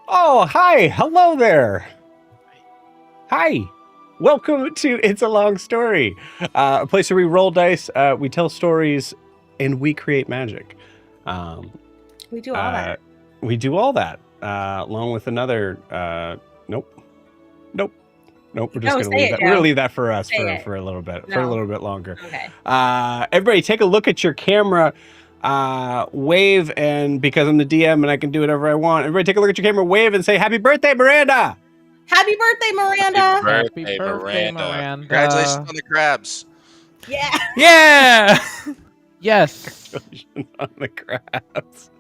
Oh, hi. Hello there. Hi. Welcome to It's a Long Story, a place where we roll dice, we tell stories, and we create magic. We do all that. We do all that, along with another. Nope. We're just gonna leave that. We're gonna leave that for us for a little bit, for a little bit longer. Okay. Everybody, take a look at your camera. Wave, and because I'm the DM and I can do whatever I want, everybody take a look at your camera, wave, and say "Happy birthday, Miranda!" Happy birthday, Miranda! Happy birthday, Miranda! Congratulations on the crabs! Yeah. Yeah. Yes. Congratulations on the crabs.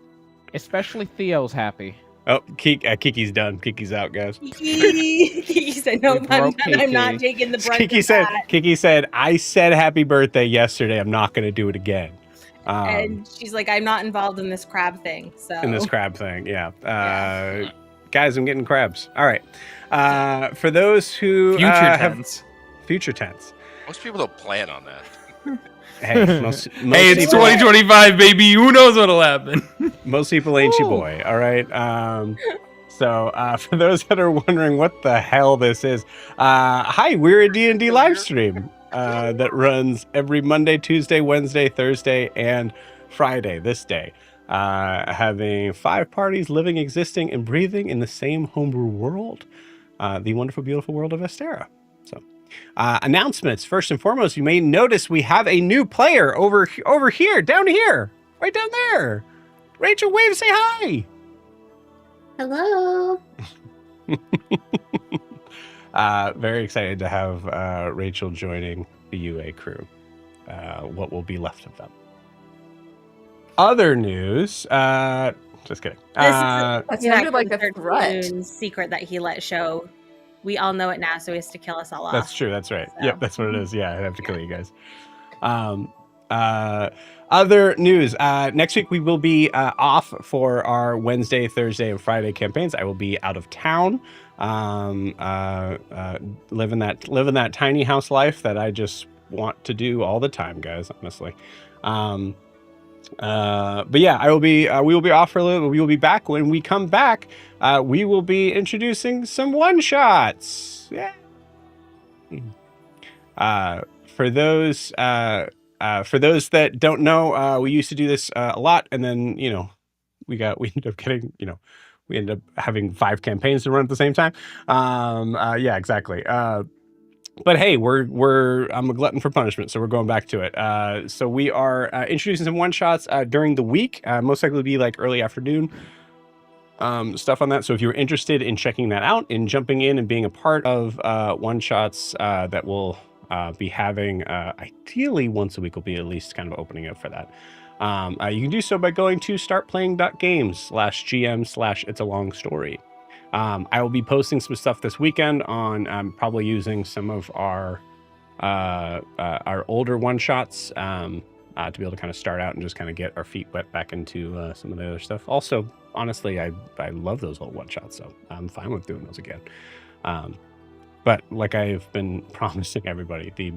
Especially Theo's happy. Oh, Kiki's done. Kiki's out, guys. Kiki said, "No, I'm not taking the brunt." Kiki said, "I said happy birthday yesterday. I'm not going to do it again." And she's like, "I'm not involved in this crab thing." So yeah. Guys, I'm getting crabs. All right. For those who future tense. Most people don't plan on that. Hey, hey, it's 2025, baby. Who knows what'll happen? Most people ain't your boy. All right. So for those that are wondering what the hell this is, hi, we're a D&D live stream that runs every Monday, Tuesday, Wednesday, Thursday, and Friday. This day, having 5 parties living, existing, and breathing in the same homebrew world, the wonderful, beautiful world of Estera. So. Announcements. First and foremost, you may notice we have a new player over here, down here, right down there. Rachel, wave, say hi. Hello. Very excited to have Rachel joining the UA crew. What will be left of them. Other news. Just kidding. That sounded like a threat. Secret that he let show. We all know it now, so he has to kill us all off. That's true. That's right. So. Yep, that's what it is. Yeah, I have to kill you guys. Other news. Next week we will be off for our Wednesday, Thursday, and Friday campaigns. I will be out of town, living that tiny house life that I just want to do all the time, guys. Honestly. But yeah, we will be off for a little. We will be back. When we come back, we will be introducing some one shots. Yeah. For those that don't know, we used to do this a lot, and then we ended up having 5 campaigns to run at the same time. Yeah, exactly. But hey, I'm a glutton for punishment, so we're going back to it. So we are introducing some one shots during the week. Most likely be like early afternoon stuff on that. So if you're interested in checking that out and jumping in and being a part of one shots that will be having ideally once a week, will be at least kind of opening up for that. You can do so by going to startplaying.games/GM/It's a Long Story. I will be posting some stuff this weekend on probably using some of our older one shots to be able to kind of start out and just kind of get our feet wet back into some of the other stuff. Also, honestly, I love those old one shots, so I'm fine with doing those again. But like I've been promising everybody, the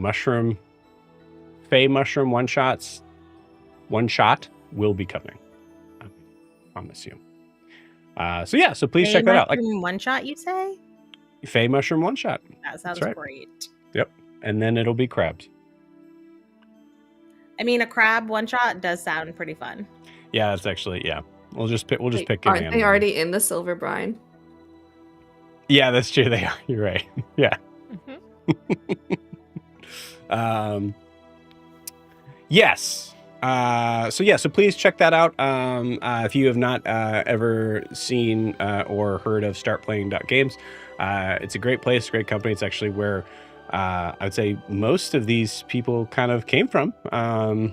Fey Mushroom one shot will be coming. I promise you. So please check that out. Like one shot, you say? Fey Mushroom one shot. That sounds great. Yep, and then it'll be crabs. I mean, a crab one shot does sound pretty fun. Yeah, that's actually We'll just pick. Aren't they already in the silver brine? Yeah, that's true. They are. You're right. Yeah. Mm-hmm. Yes. So please check that out. If you have not ever seen or heard of startplaying.games, it's a great place, great company. It's actually where I would say most of these people kind of came from. I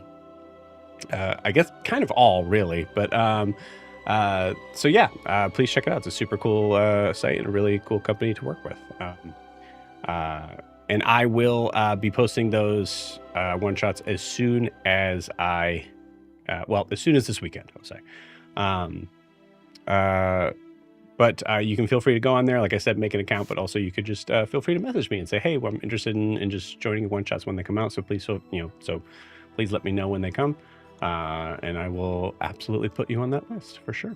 guess kind of all really, but please check it out. It's a super cool site and a really cool company to work with. And I will be posting those one shots as soon as as soon as this weekend, I'll say. But you can feel free to go on there. Like I said, make an account, but also you could just feel free to message me and say, hey, well, I'm interested in just joining one shots when they come out. So please, please let me know when they come. And I will absolutely put you on that list for sure.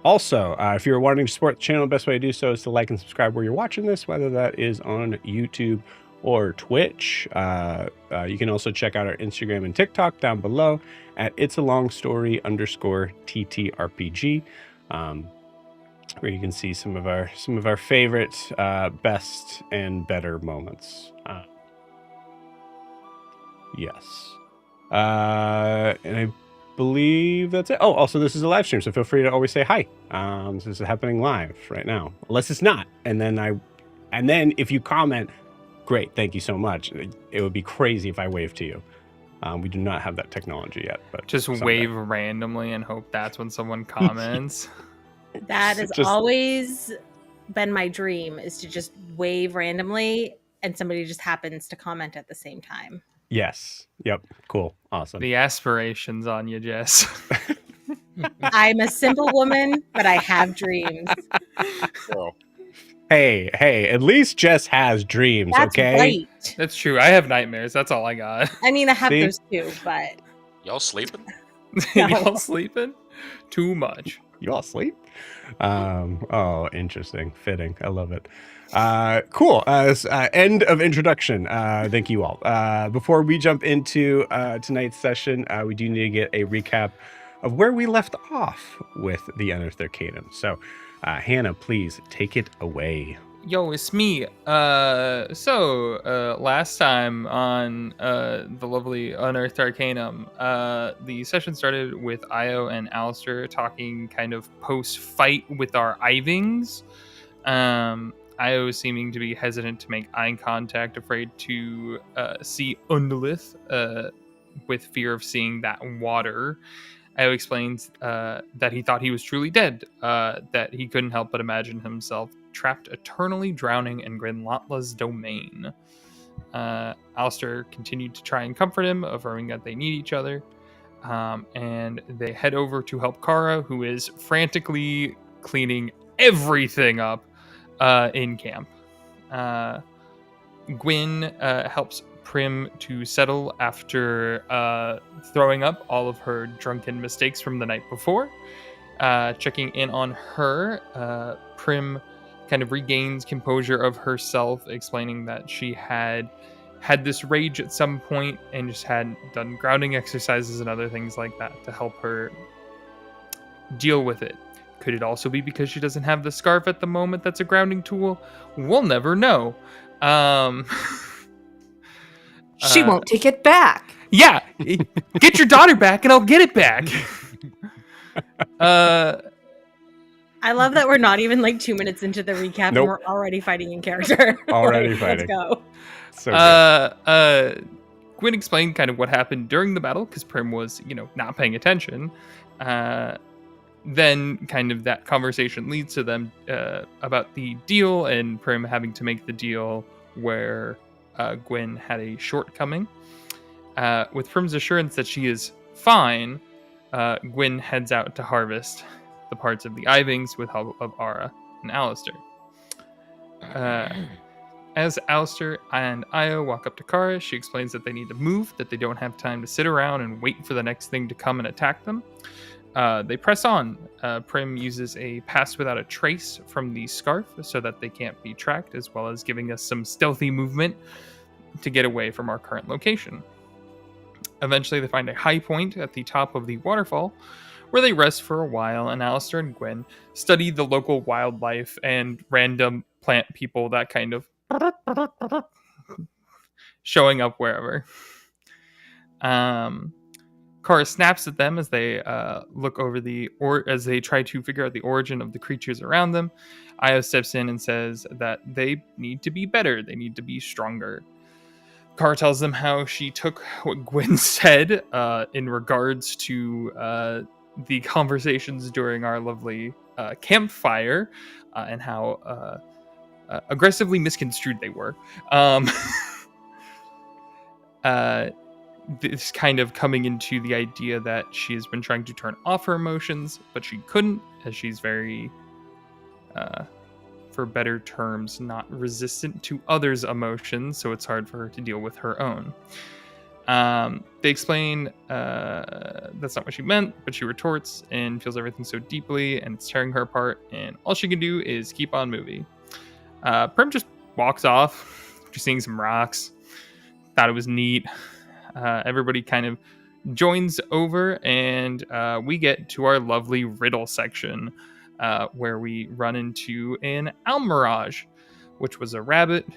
Also, if you're wanting to support the channel, the best way to do so is to like and subscribe where you're watching this, whether that is on YouTube or Twitch. You can also check out our Instagram and TikTok down below at @itsalongstory_TTRPG, where you can see some of our favorite, best and better moments. Yes. And I believe that's it. Oh, also, this is a live stream, so feel free to always say hi. This is happening live right now, unless it's not. And then if you comment, great, thank you so much. It would be crazy if I waved to you. We do not have that technology yet, but Just someday. wave randomly and hope that's when someone comments. That has always been my dream, is to just wave randomly and somebody just happens to comment at the same time. Yes. Yep. Cool. Awesome. The aspirations on you, Jess. I'm a simple woman, but I have dreams. Girl. Hey, at least Jess has dreams, That's okay? right. That's true. I have nightmares. That's all I got. I mean, I have See? those too, but Y'all sleeping? No. Y'all sleeping? Too much. You all asleep? Oh, interesting. Fitting. I love it. Cool. End of introduction. Thank you all. Before we jump into tonight's session, we do need to get a recap of where we left off with the Unearthed Arcanum. So, Hannah, please take it away. Yo, it's me. Last time on the lovely Unearthed Arcanum, the session started with Io and Alistair talking kind of post-fight with our Ivings. Io seeming to be hesitant to make eye contact, afraid to see Undlith, with fear of seeing that water. Io explains that he thought he was truly dead, that he couldn't help but imagine himself trapped eternally drowning in Grinlatla's domain. Alistair continued to try and comfort him, affirming that they need each other. And they head over to help Kara, who is frantically cleaning everything up in camp. Gwyn helps Prim to settle after throwing up all of her drunken mistakes from the night before. Checking in on her, Prim kind of regains composure of herself, explaining that she had this rage at some point and just had done grounding exercises and other things like that to help her deal with it. Could it also be because she doesn't have the scarf at the moment that's a grounding tool? We'll never know. She won't take it back. Yeah, get your daughter back and I'll get it back. I love that we're not even like 2 minutes into the recap Nope. and we're already fighting in character. Already Like, fighting. Let's go. So good. Gwyn explained kind of what happened during the battle because Prim was, not paying attention. Then kind of that conversation leads to them about the deal and Prim having to make the deal where Gwyn had a shortcoming. With Prim's assurance that she is fine, Gwyn heads out to harvest the parts of the Ivings with help of Ara and Alistair. As Alistair and Io walk up to Kara, she explains that they need to move, that they don't have time to sit around and wait for the next thing to come and attack them. They press on. Prim uses a pass without a trace from the scarf so that they can't be tracked, as well as giving us some stealthy movement to get away from our current location. Eventually, they find a high point at the top of the waterfall, where they rest for a while, and Alistair and Gwyn study the local wildlife and random plant people that kind of showing up wherever. Kara snaps at them as they look over as they try to figure out the origin of the creatures around them. Io steps in and says that they need to be better. They need to be stronger. Kara tells them how she took what Gwyn said in regards to the conversations during our lovely campfire and how aggressively misconstrued they were. This kind of coming into the idea that she has been trying to turn off her emotions, but she couldn't, as she's very, for better terms, not resistant to others' emotions, so it's hard for her to deal with her own. They explain that's not what she meant, but she retorts and feels everything so deeply, and it's tearing her apart. And all she can do is keep on moving. Prim just walks off, just seeing some rocks. Thought it was neat. Everybody kind of joins over, and we get to our lovely riddle section, where we run into an Almirage, which was a rabbit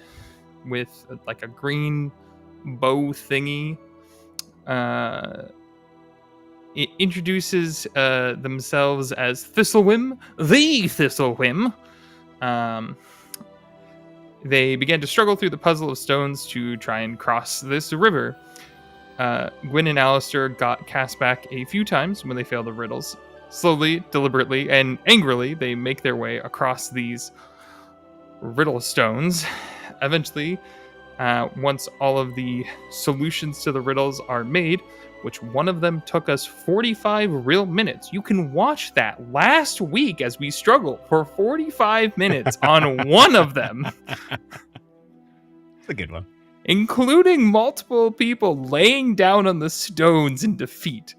with like a green bow thingy. It introduces themselves as Thistlewim, the Thistlewim. They began to struggle through the puzzle of stones to try and cross this river. Gwyn and Alistair got cast back a few times when they failed the riddles. Slowly, deliberately, and angrily, they make their way across these riddle stones. Eventually, once all of the solutions to the riddles are made, which one of them took us 45 real minutes. You can watch that last week as we struggle for 45 minutes on one of them. It's a good one. Including multiple people laying down on the stones in defeat.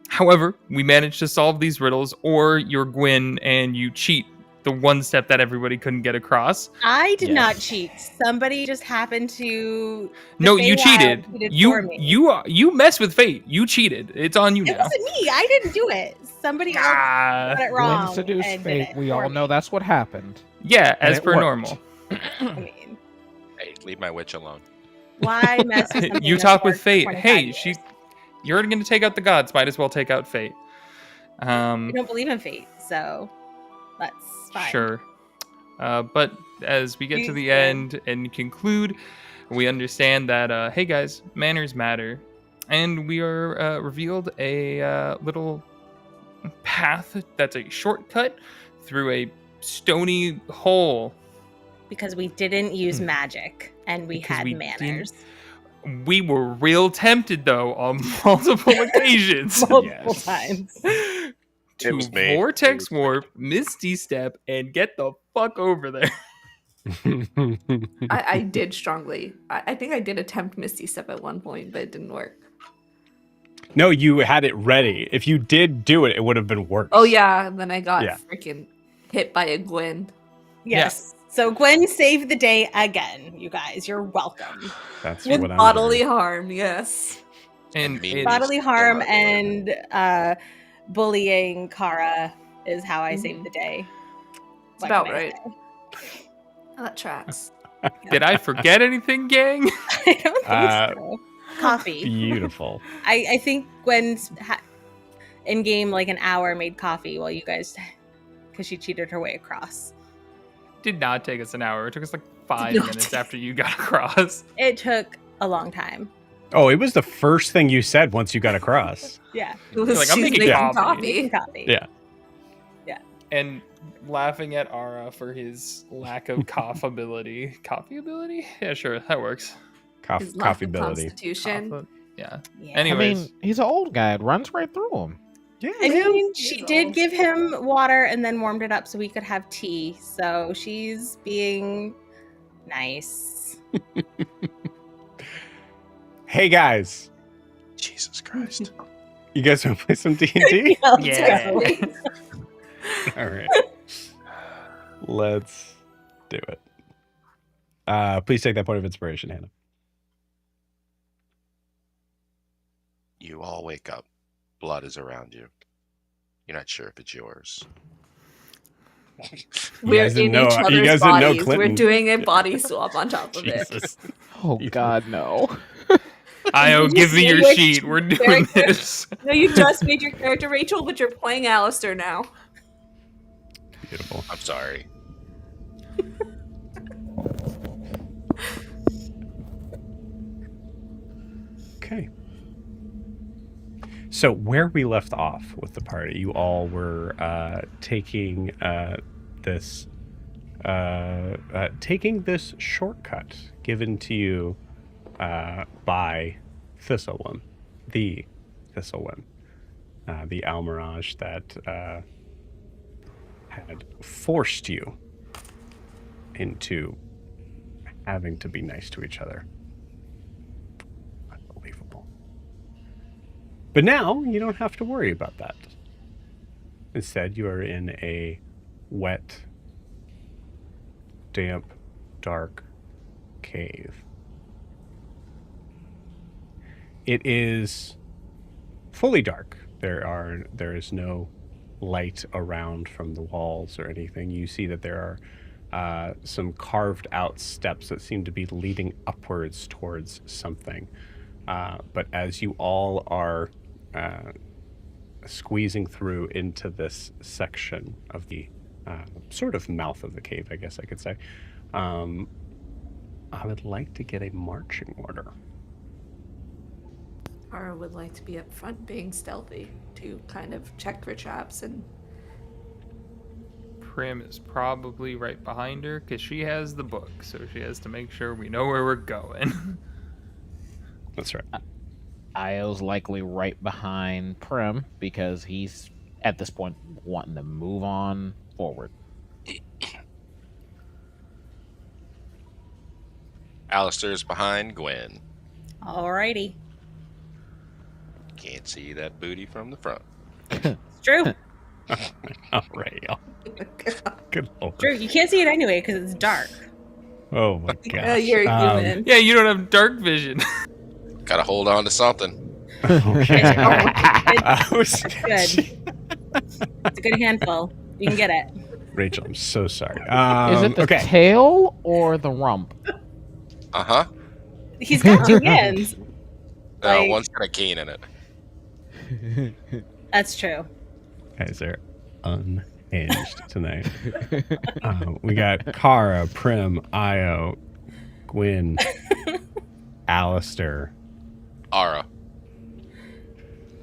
However, we managed to solve these riddles, or you're Gwyn and you cheat the one step that everybody couldn't get across. I did not cheat. Somebody just happened to. No, you cheated. You messed with fate. You cheated. It's on you now. It wasn't me. I didn't do it. Somebody else got it wrong. Gwyn seduced fate. We all know that's what happened. Yeah, as per worked. normal. I mean, Hey, leave my witch alone. why mess with something You that's talk with worked for fate. 25 Hey, years? you're going to take out the gods. Might as well take out fate. We don't believe in fate, so that's fine. Sure. But as we get to the Excuse me. end and conclude, we understand that, hey guys, manners matter. And we are revealed a little path that's a shortcut through a stony hole. Because we didn't use magic and we Because had we manners. We were real tempted, though, on multiple occasions. Multiple times. To was me. vortex warp, Misty Step, and get the fuck over there. I did strongly. I think I did attempt Misty Step at one point, but it didn't work. No, you had it ready. If you did do it, it would have been worse. Oh yeah, and then I got Yeah. freaking hit by a Gwyn. Yes. So Gwen saved the day again, you guys. You're welcome. That's With what I'm bodily hearing. harm, yes. And Me. Bodily Still harm not and bullying Kara is how I saved the day. It's What about can I right. say? Oh, that tracks. did I forget anything, gang? I don't think Uh, so. Coffee. Beautiful. I think Gwen's in game like an hour made coffee while you guys, because she cheated her way across. Did not take us an hour. It took us like 5 Did not minutes take- after you got across. It took a long time. Oh, it was the first thing you said once you got across. Yeah. It was like, I'm she's making coffee. coffee. Coffee. Yeah. And laughing at Ara for his lack of cough ability. Coffee ability? Yeah, sure. That works. His lack Coffee of ability. Constitution. Cough- yeah. Yeah. Anyways. I mean, he's an old guy. It runs right through him. Yeah. I mean, He's she did old. give him water and then warmed it up so we could have tea. So she's being nice. Hey guys, Jesus Christ. you guys want to play some D&D? Yeah. All right. Let's do it. Please take that point of inspiration, Hannah. You all wake up. Blood is around you. You're not sure if it's yours. We're guys in didn't know- each you other's guys didn't know bodies. Clinton. We're doing a body swap on top of it. Jesus. Oh God, no. Io, You give me just your switched sheet. We're doing characters. this. No, you just made your character Rachel, but you're playing Alistair now. Beautiful. I'm sorry. Okay. So where we left off with the party, you all were taking this shortcut given to you by Thistleworm, the Thistleworm, the Almirage that had forced you into having to be nice to each other. But now you don't have to worry about that. Instead, you are in a wet, damp, dark cave. It is fully dark. There is no light around from the walls or anything. You see that there are some carved out steps that seem to be leading upwards towards something. But as you all are squeezing through into this section of the sort of mouth of the cave, I guess I could say, I would like to get a marching order. Kara would like to be up front being stealthy to kind of check for traps and... Prim is probably right behind her because she has the book, so she has to make sure we know where we're going. That's right. Io's likely right behind Prim because he's, at this point, wanting to move on forward. Alistair's behind Gwen. Alrighty. Can't see that booty from the front. It's true. All right. Good lord. True. You can't see it anyway because it's dark. Oh my gosh. You're human. Yeah, you don't have dark vision. Gotta hold on to something. Okay. It's good. It's a good handful. You can get it. Rachel, I'm so sorry. Is it the okay. tail or the rump? Uh-huh. He's got two hands. Like- One's got a cane in it. That's true. Guys are unhinged tonight. We got Kara, Prim, Io, Gwyn, Alistair, Ara.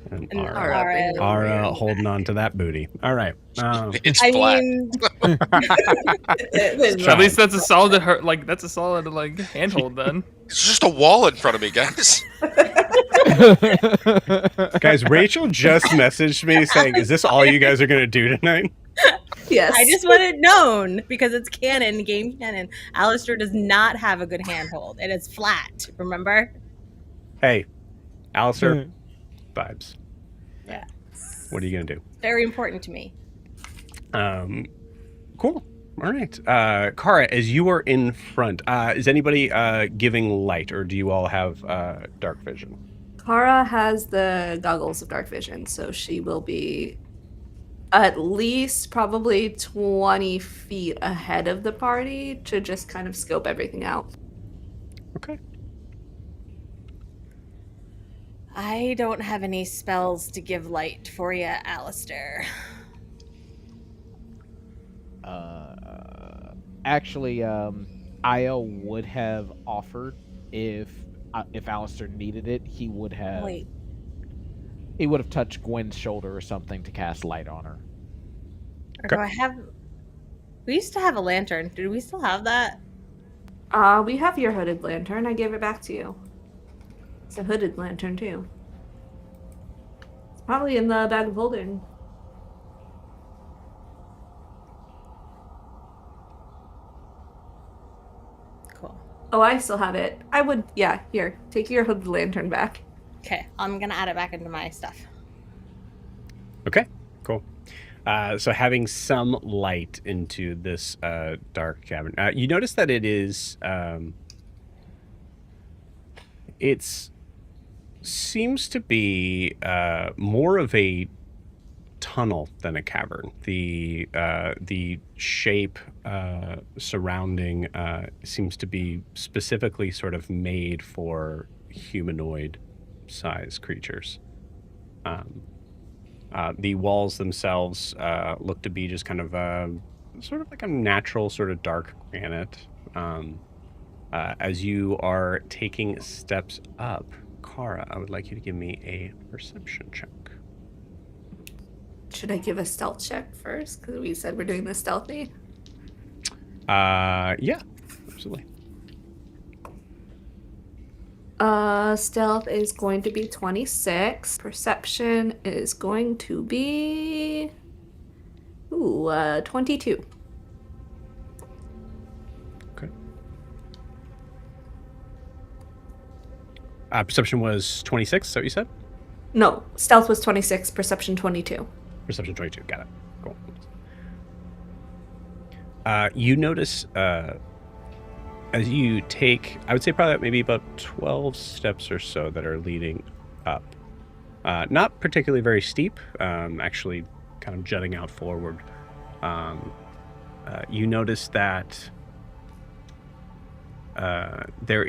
and And Ara. Ara. Ara holding on to that booty. All right. It's I flat. mean, At least that's a solid handhold then. It's just a wall in front of me, guys. Guys, Rachel just messaged me saying, "Is this all you guys are going to do tonight?" Yes. I just want it known because it's canon, game canon. Alistair does not have a good handhold. It is flat. Remember? Hey, Alistair, vibes. Yeah. What are you going to do? Very important to me. Cool. All right. Kara, as you are in front, is anybody giving light, or do you all have dark vision? Kara has the goggles of dark vision, so she will be at least probably 20 feet ahead of the party to just kind of scope everything out. Okay. I don't have any spells to give light for you, Alistair. Actually, Io would have offered if Alistair needed it. He would have. Wait. He would have touched Gwen's shoulder or something to cast light on her. Or do I have... We used to have a lantern. Did we still have that? We have your hooded lantern. I gave it back to you. It's a hooded lantern, too. It's probably in the bag of holding. Cool. Oh, I still have it. I would, yeah, here. Take your hooded lantern back. Okay, I'm gonna add it back into my stuff. Okay, cool. So having some light into this dark cavern, you notice that it is, it seems to be more of a tunnel than a cavern. The shape surrounding seems to be specifically sort of made for humanoid size creatures. The walls themselves look to be just kind of sort of like a natural sort of dark granite. As you are taking steps up, Kara, I would like you to give me a perception check. Should I give a stealth check first? Because we said we're doing this stealthy. Yeah, absolutely. Stealth is going to be 26. Perception is going to be 22. Okay. Perception was 26, is that what you said? No, stealth was 26, perception 22. Perception 22. Got it. Cool. You notice as you take, I would say probably maybe about 12 steps or so that are leading up. Not particularly very steep, actually kind of jutting out forward. You notice that there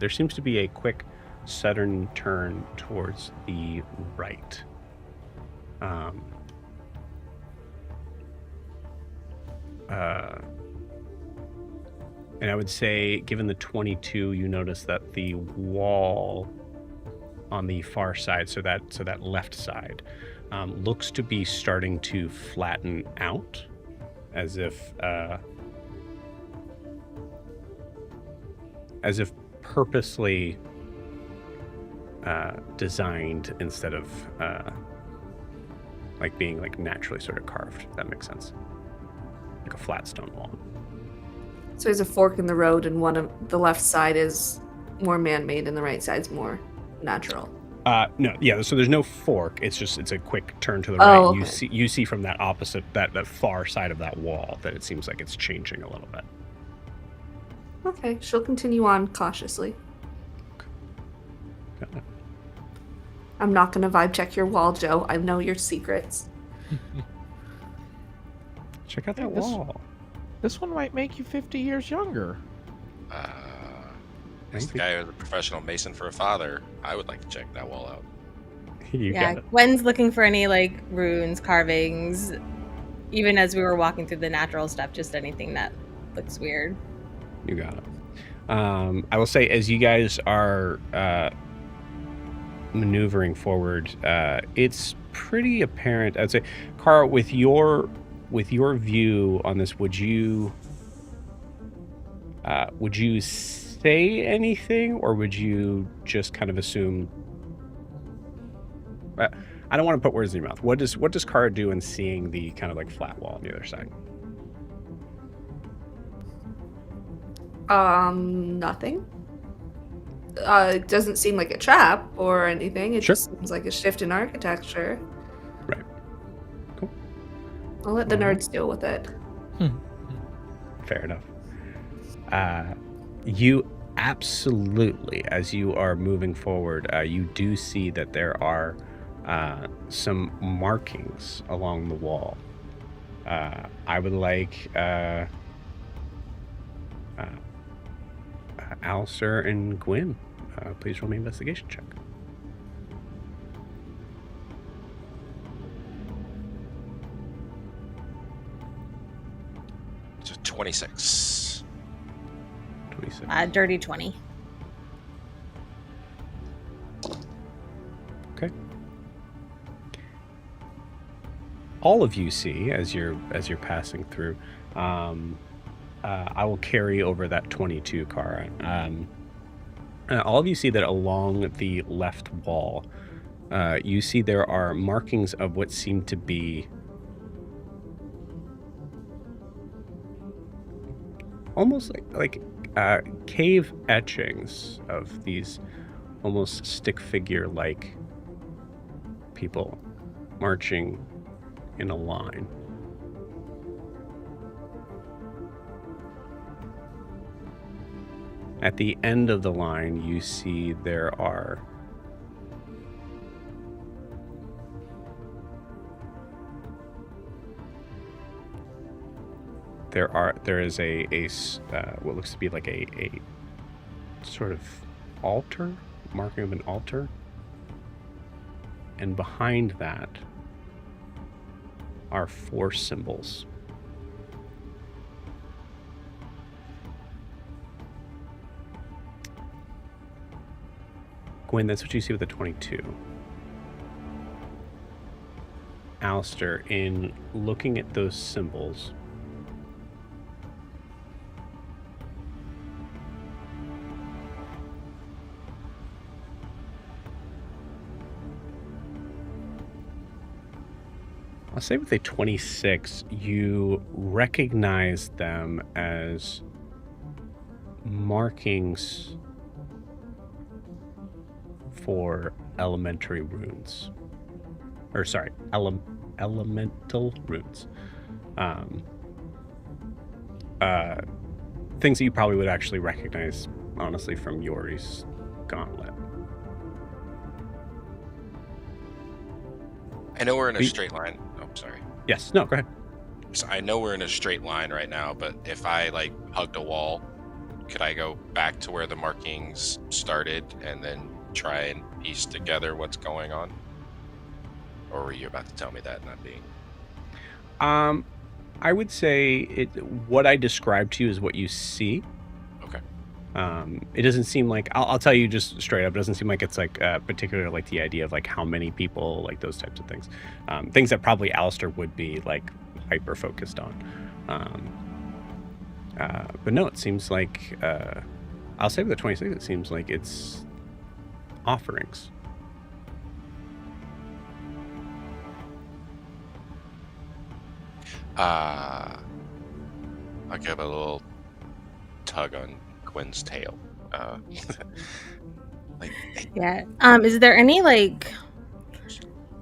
seems to be a quick sudden turn towards the right. And I would say, given the 22, you notice that the wall on the far side, so that left side, looks to be starting to flatten out, as if purposely designed instead of like being like naturally sort of carved, if that makes sense. Like a flat stone wall. So there's a fork in the road, and one of the left side is more man-made, and the right side's more natural. No, yeah. So there's no fork. It's a quick turn to the Oh, right. okay. You see from that opposite, that far side of that wall, that it seems like it's changing a little bit. Okay, she'll continue on cautiously. Got it. I'm not gonna vibe check your wall, Joe. I know your secrets. Check out that This- wall. This one might make you 50 years younger. As the guy who's a professional mason for a father, I would like to check that wall out. You Yeah, got it. Gwen's looking for any like runes, carvings, even as we were walking through the natural stuff, just anything that looks weird. You got it. I will say, as you guys are maneuvering forward, it's pretty apparent. I'd say, Kara, with your view on this, would you say anything, or would you just kind of assume? I don't want to put words in your mouth. What does Kara do in seeing the kind of like flat wall on the other side? Nothing. It doesn't seem like a trap or anything. It Sure. just seems like a shift in architecture. Right. Cool. I'll let the Alright. nerds deal with it. Fair enough. You absolutely, as you are moving forward, you do see that there are some markings along the wall. I would like Alistair and Gwyn, please roll me an investigation check. So 26. 26. Dirty 20. Okay. All of you see, as you're passing through, I will carry over that 22, Kara. All of you see that along the left wall, you see there are markings of what seem to be almost like cave etchings of these almost stick figure like people marching in a line. At the end of the line, you see there is a what looks to be like a sort of altar, marking of an altar, and behind that are 4 symbols. Gwen, that's what you see with the 22. Alistair, in looking at those symbols, I'll say with a 26, you recognize them as markings for elementary runes. Or sorry, elemental runes. Things that you probably would actually recognize, honestly, from Yori's gauntlet. I know we're in a straight line. Oh, sorry. Yes. No, go ahead. So I know we're in a straight line right now, but if I like hugged a wall, could I go back to where the markings started and then try and piece together what's going on? Or were you about to tell me that not being? I would say what I described to you is what you see. Okay. It doesn't seem like I'll tell you just straight up. It doesn't seem like it's like particularly like the idea of like how many people, like those types of things. Things that probably Alistair would be like hyper focused on. But no, it seems like I'll say with the 26, it seems like it's offerings. I'll give a little tug on Gwen's tail. Yeah. Is there any like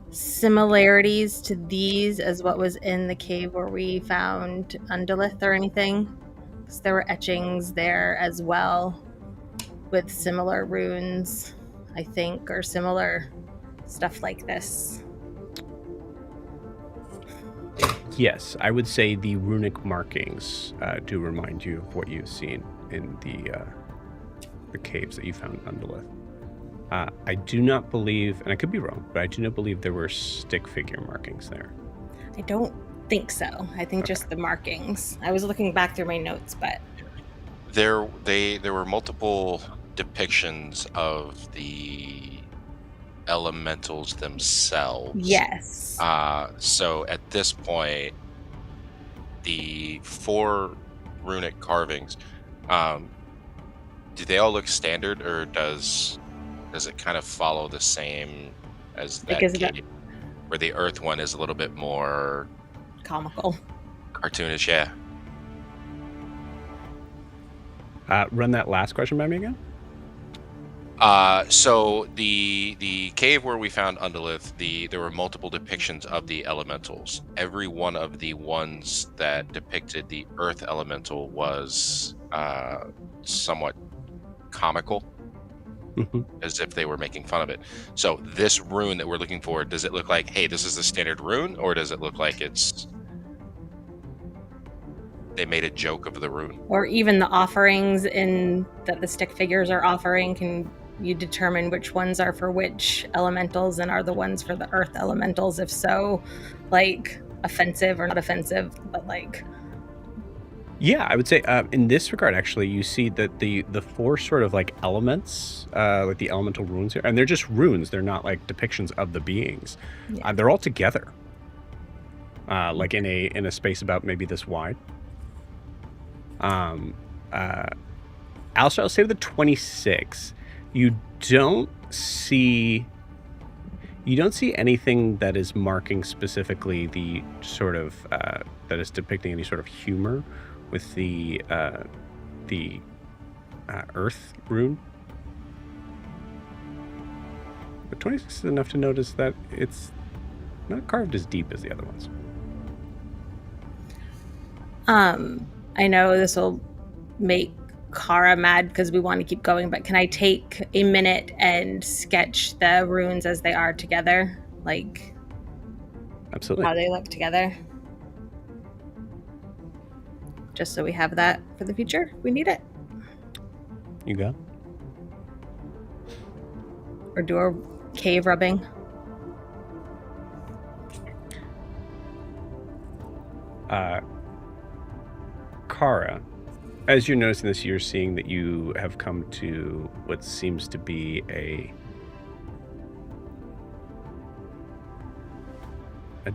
similarities to these as what was in the cave where we found Undulith or anything? Because there were etchings there as well with similar runes, I think, or similar stuff like this. Yes, I would say the runic markings do remind you of what you've seen in the caves that you found Undulith. I do not believe, and I could be wrong, but I do not believe there were stick figure markings there. I don't think so. I think just the markings. I was looking back through my notes, but there were multiple depictions of the elementals themselves. yes. So at this point, the 4 runic carvings, do they all look standard, or does it kind of follow the same as that cave, where the earth one is a little bit more comical, cartoonish? Yeah. Run that last question by me again. So the cave where we found Undulith, there were multiple depictions of the elementals. Every one of the ones that depicted the earth elemental was somewhat comical, as if they were making fun of it. So this rune that we're looking for, does it look like, hey, this is the standard rune, or does it look like they made a joke of the rune? Or even the offerings that the stick figures are offering, can you determine which ones are for which elementals and are the ones for the earth elementals? If so, like offensive or not offensive, but like... Yeah, I would say in this regard, actually, you see that the 4 sort of like elements, like the elemental runes here, and they're just runes. They're not like depictions of the beings. Yeah. They're all together, like in a space about maybe this wide. Alistair, I'll say with the 26, you don't see anything that is marking specifically the sort of that is depicting any sort of humor with the earth rune. But 26 is enough to notice that it's not carved as deep as the other ones. I know this will make Kara mad because we want to keep going, but can I take a minute and sketch the runes as they are together? Like, absolutely, how they look together? Just so we have that for the future. We need it. You go. Or do a cave rubbing. Kara, as you're noticing this, you're seeing that you have come to what seems to be a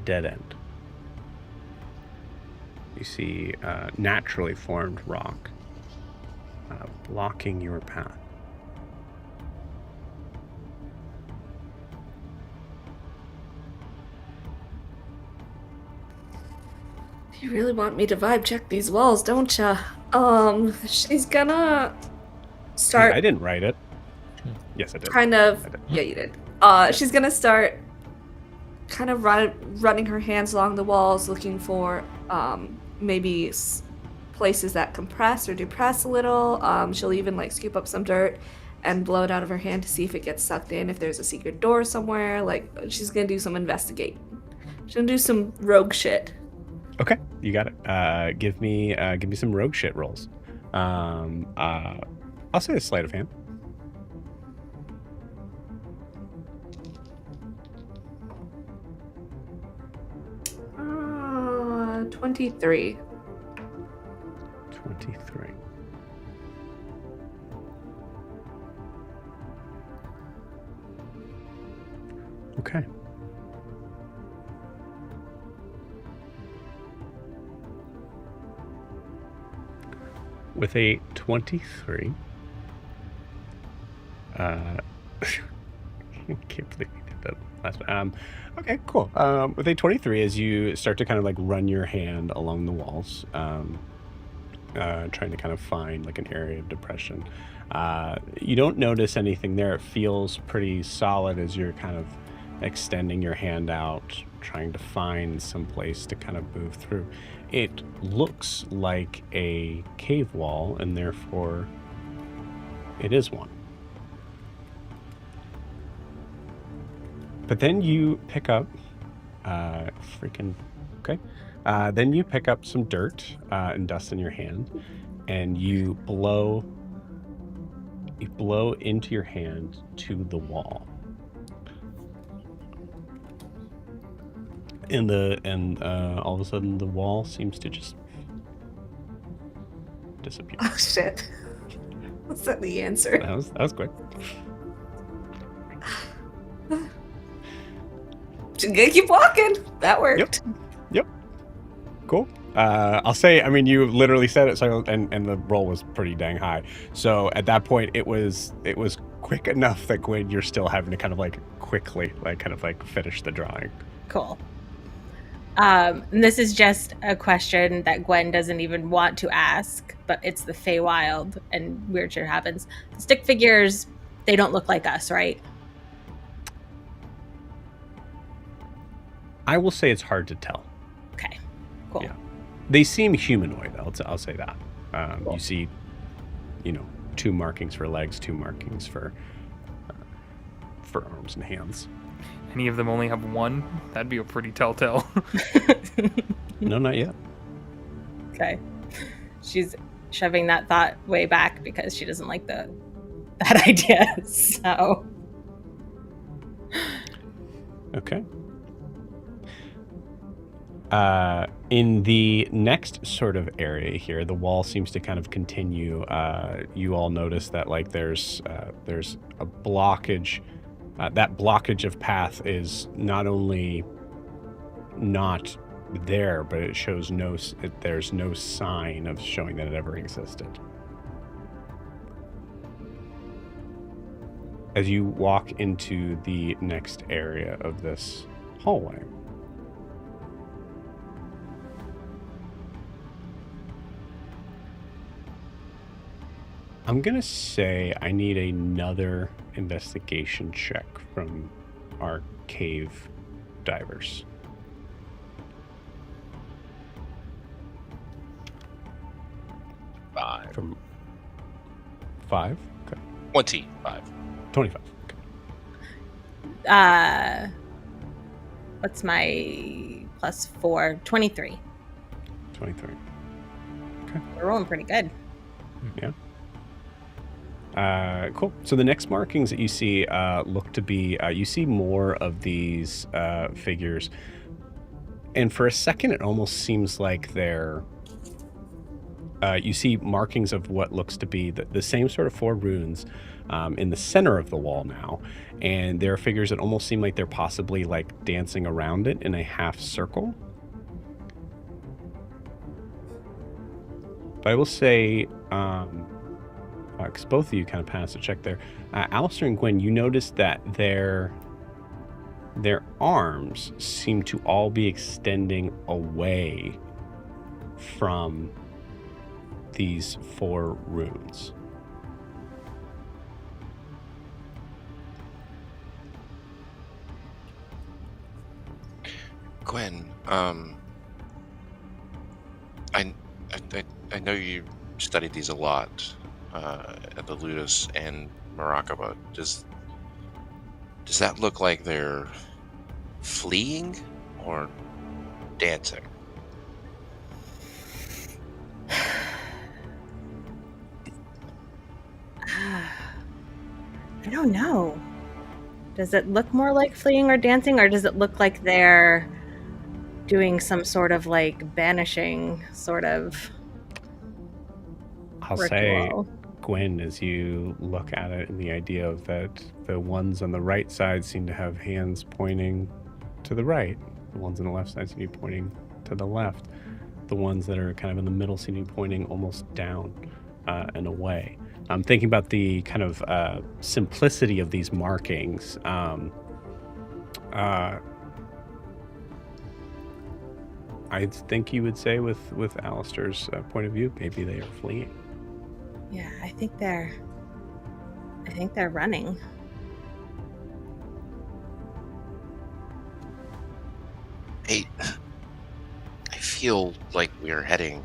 dead end. You see naturally formed rock blocking your path. You really want me to vibe check these walls, don't ya? She's gonna start... I didn't write it. Yes, I did. kind of. I did. Yeah, you did. She's gonna start kind of running her hands along the walls, looking for maybe places that compress or depress a little. She'll even like scoop up some dirt and blow it out of her hand to see if it gets sucked in, if there's a secret door somewhere. Like, she's gonna do some investigating. She's gonna do some rogue shit. Okay, you got it. Give me some rogue shit rolls. I'll say a sleight of hand. 23. 23. Okay. With a 23, I can't believe we did that last one. Okay, cool. With a 23, as you start to kind of like run your hand along the walls, trying to kind of find like an area of depression, you don't notice anything there. It feels pretty solid as you're kind of extending your hand out, trying to find some place to kind of move through. It looks like a cave wall, and therefore it is one. But then you pick up then you pick up some dirt and dust in your hand, and you blow into your hand to the wall. And all of a sudden the wall seems to just disappear. Oh shit. Was that the answer? That was quick. Just gonna keep walking. That worked. Yep. Cool. I'll say, I mean, you literally said it, so and the roll was pretty dang high. So at that point, it was quick enough that Gwen, you're still having to kind of like quickly, like kind of like finish the drawing. Cool. And this is just a question that Gwen doesn't even want to ask, but it's the Feywild and weird shit happens. The stick figures, they don't look like us, right? I will say it's hard to tell. Okay, cool. Yeah. They seem humanoid, I'll say that. Cool. You see, 2 markings for legs, 2 markings for arms and hands. Any of them only have 1? That'd be a pretty telltale. No, not yet. Okay. She's shoving that thought way back because she doesn't like that idea. So. Okay. In the next sort of area here, the wall seems to kind of continue. You all notice that like there's a blockage. That blockage of path is not only not there, but it shows there's no sign of showing that it ever existed. As you walk into the next area of this hallway, I'm gonna say I need another investigation check from our cave divers. From 5? Okay. 25. 25. Okay. What's my +4? 23. 23. We're rolling pretty good. Yeah. Cool. So the next markings that you see look to be, you see more of these figures. And for a second, it almost seems like they're, you see markings of what looks to be the same sort of 4 runes in the center of the wall now. And there are figures that almost seem like they're possibly like dancing around it in a half circle. But I will say, because both of you kind of passed a check there. Alistair and Gwen, you noticed that their arms seem to all be extending away from these 4 runes. Gwen, I, I know you studied these a lot at the Ludus and Maracaba. Does that look like they're fleeing or dancing? I don't know. Does it look more like fleeing or dancing, or does it look like they're doing some sort of like banishing sort of I'll ritual? say, Gwen, as you look at it, and the idea of that the ones on the right side seem to have hands pointing to the right, the ones on the left side seem to be pointing to the left, the ones that are kind of in the middle seem to be pointing almost down and away. I'm thinking about the kind of simplicity of these markings. I think you would say, with Alistair's point of view, maybe they are fleeing. Yeah, I think they're running. I feel like we're heading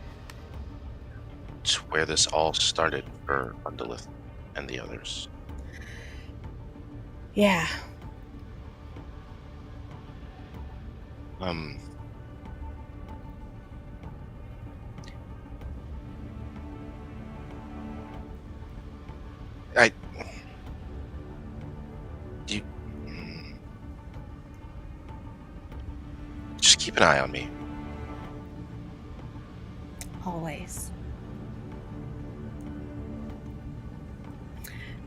to where this all started for Undulith and the others. Yeah. Just keep an eye on me. Always.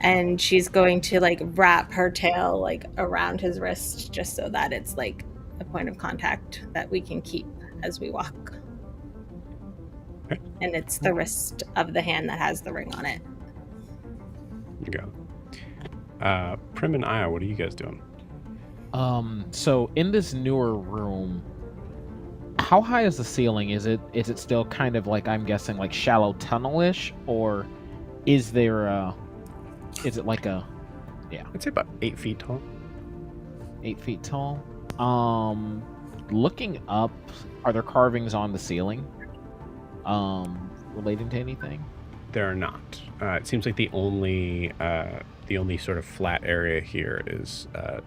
And she's going to like wrap her tail like around his wrist just so that it's like a point of contact that we can keep as we walk. Okay. And it's the wrist of the hand that has the ring on it. You go. Prim and Aya, what are you guys doing? So in this newer room, how high is the ceiling? Is it still kind of like, I'm guessing, like shallow tunnel-ish, or is there is it like a, I'd say about 8 feet tall. 8 feet tall? Looking up, are there carvings on the ceiling relating to anything? There are not. It seems like the only sort of flat area here is the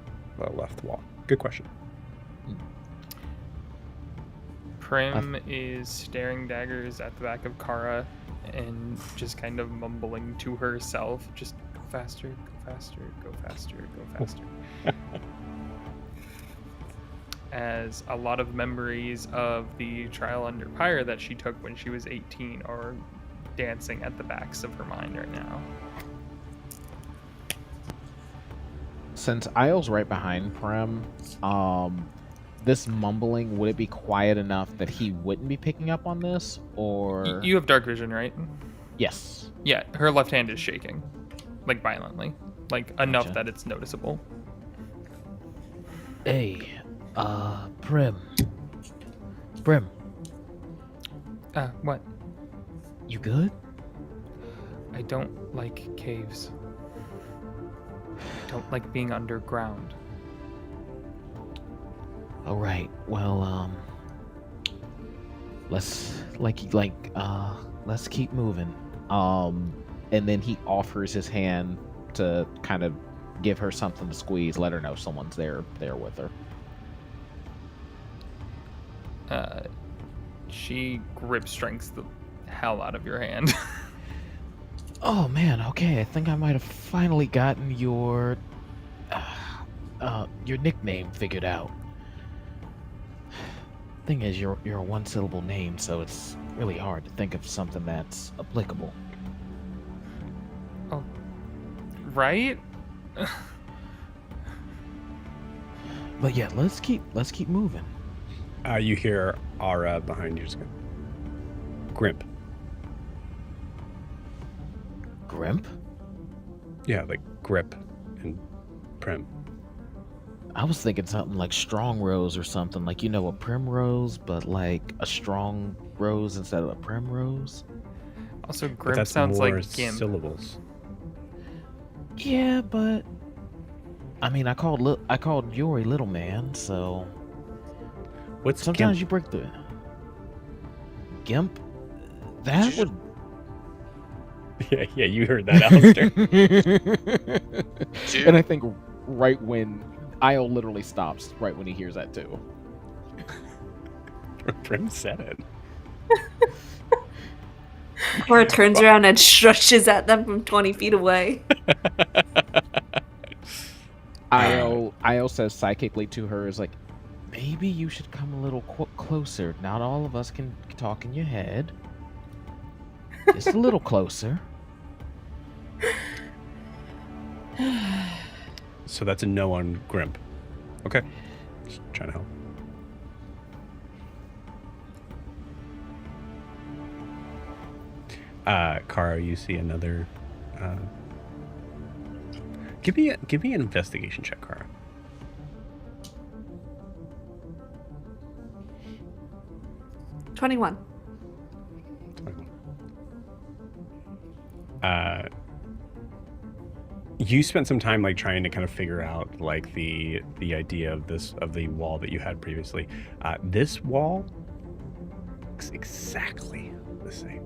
left wall. Good question. Prim is staring daggers at the back of Kara and just kind of mumbling to herself, just go faster, go faster, go faster, go faster. As a lot of memories of the trial under Pyre that she took when she was 18 are dancing at the backs of her mind right now. Since Isle's right behind Prim, this mumbling, would it be quiet enough that he wouldn't be picking up on this, or... You have dark vision, right? Yes. Yeah, her left hand is shaking, like violently, like enough Gotcha. that it's noticeable. Hey, Prim. What? You good? I don't like caves. I don't like being underground. All right. Well, let's let's keep moving. And then he offers his hand to kind of give her something to squeeze, let her know someone's there with her. She grip strengths the hell out of your hand. Oh man, okay. I think I might have finally gotten your nickname figured out. Thing is, you're a one-syllable name, so it's really hard to think of something that's applicable. Oh, right? But yeah, let's keep moving. You hear Ara behind you. Just go, Grimp. Grimp? Yeah, like grip and Prim. I was thinking something like strong rose or something, like, you know, a primrose, but like a strong rose instead of a primrose. Also, But Grimp that's sounds more like Gimp. syllables. Yeah, but I mean, I called Yori little man, so What's Sometimes Gimp? you break the Gimp. That would. Yeah, you heard that, Alistair. And I think right when Io literally stops, right when he hears that too. Prim said it. Or turns around and shushes at them from 20 feet away. Io says psychically to her, is like, maybe you should come a little closer. Not all of us can talk in your head. Just a little closer. So that's a no on Grimp. Okay. Just trying to help. Kara, you see another. Give me an investigation check, Kara. 21. 21. You spent some time like trying to kind of figure out like the idea of the wall that you had previously. This wall looks exactly the same.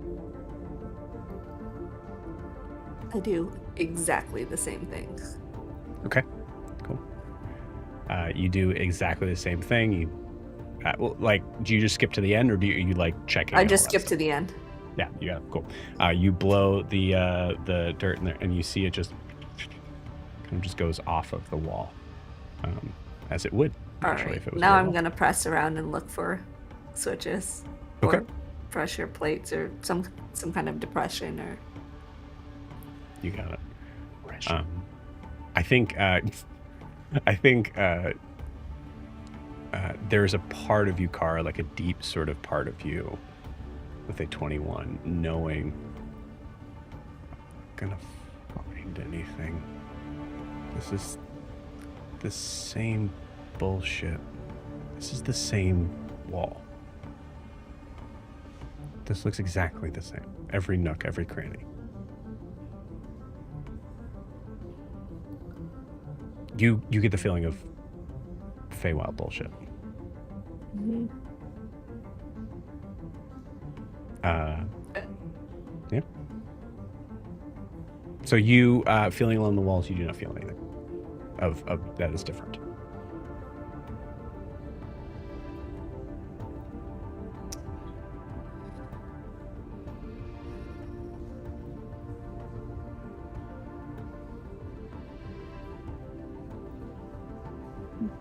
I do exactly the same thing. Okay, cool. You do exactly the same thing. You, well, like, do you just skip to the end, or do you like check it? I just skip to the end. Yeah, you got it. Cool. You blow the dirt in there, and you see it just kind of just goes off of the wall, as it would. All Actually, right. if it was Now a I'm wall. gonna press around and look for switches. Okay. Or pressure plates or some kind of depression or. You got it. I think there's a part of you, Kara, like a deep sort of part of you, with a 21, knowing I'm gonna find anything. This is the same bullshit. This is the same wall. This looks exactly the same. Every nook, every cranny. You get the feeling of Feywild bullshit. Mm-hmm. Yeah. So you feeling along the walls, you do not feel anything of that is different.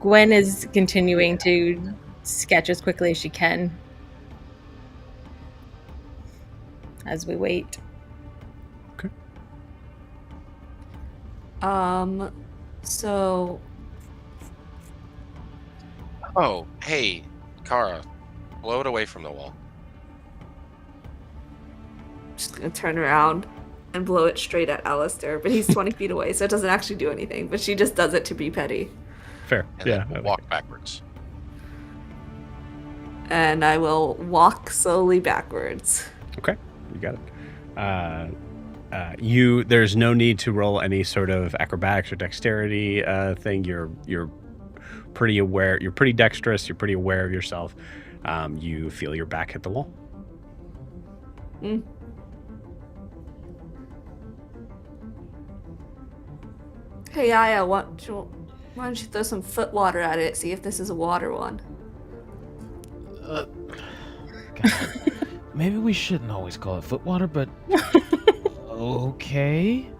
Gwen is continuing to sketch as quickly as she can as we wait. Okay. So Oh, hey, Kara, blow it away from the wall. just gonna turn around and blow it straight at Alistair, but he's 20 feet away, so it doesn't actually do anything. But she just does it to be petty. Fair. And Yeah. then I we'll like walk it. backwards. And I will walk slowly backwards. Okay. You got it. There's no need to roll any sort of acrobatics or dexterity thing. You're pretty aware. You're pretty dexterous. You're pretty aware of yourself. You feel your back hit the wall. Mm. Hey, Aya, why don't you throw some foot water at it, see if this is a water one? God, maybe we shouldn't always call it foot water, but okay.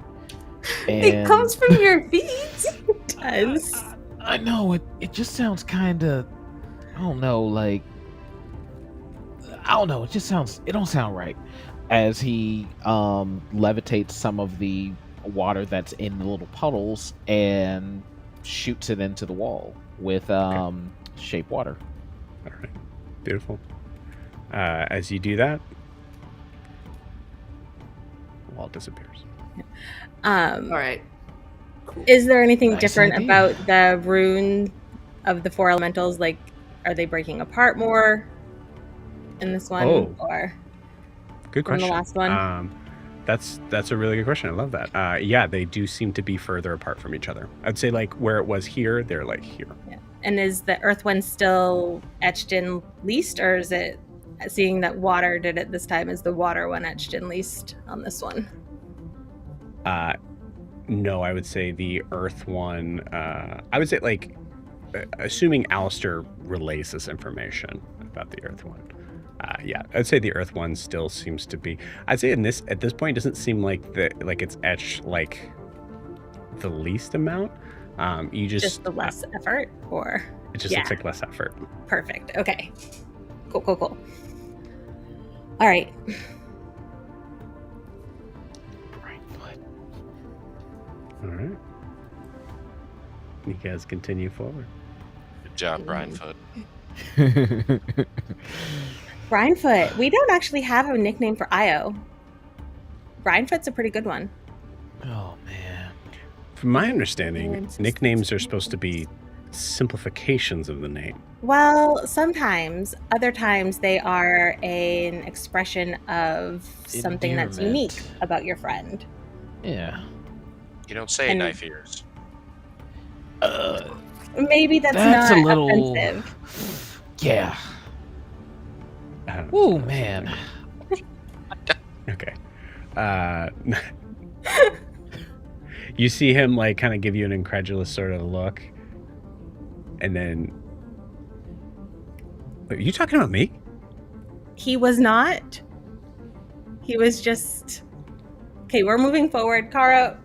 It comes from your feet! Does. I know it just sounds kind of, I don't know, like, I don't know. It don't sound right. As he levitates some of the water that's in the little puddles and shoots it into the wall with shape water. All right. Beautiful. As you do that, the wall disappears. Alright. Cool. Is there anything Nice different idea. about the rune of the four elementals? Like, are they breaking apart more in this one, Oh. or Good from question. the last one? That's a really good question. I love that. Yeah, they do seem to be further apart from each other. I'd say like where it was here, they're like here. And is the earth one still etched in least, or is it, seeing that water did it this time, is the water one etched in least on this one? No, I would say the earth one, I would say, like, assuming Alistair relays this information about the earth one. Yeah, I'd say the earth one still seems to be, I'd say at this point, it doesn't seem like it's etched like the least amount. You just the less effort, or it just looks like less effort. Perfect. Okay. Cool. All right. All right. You guys continue forward. Good job, Brianfoot. Brianfoot. We don't actually have a nickname for Io. Brianfoot's a pretty good one. Oh man. From my understanding, nicknames are supposed to be simplifications of the name. Well, sometimes. Other times they are an expression of something that's Endearment. unique about your friend. Yeah. You don't say And- knife ears. Maybe that's That's not a little. offensive. Yeah. I don't Oh know. man. Okay. You see him like kind of give you an incredulous sort of look, and then, are you talking about me? He was not. He was just. Okay, we're moving forward. Kara,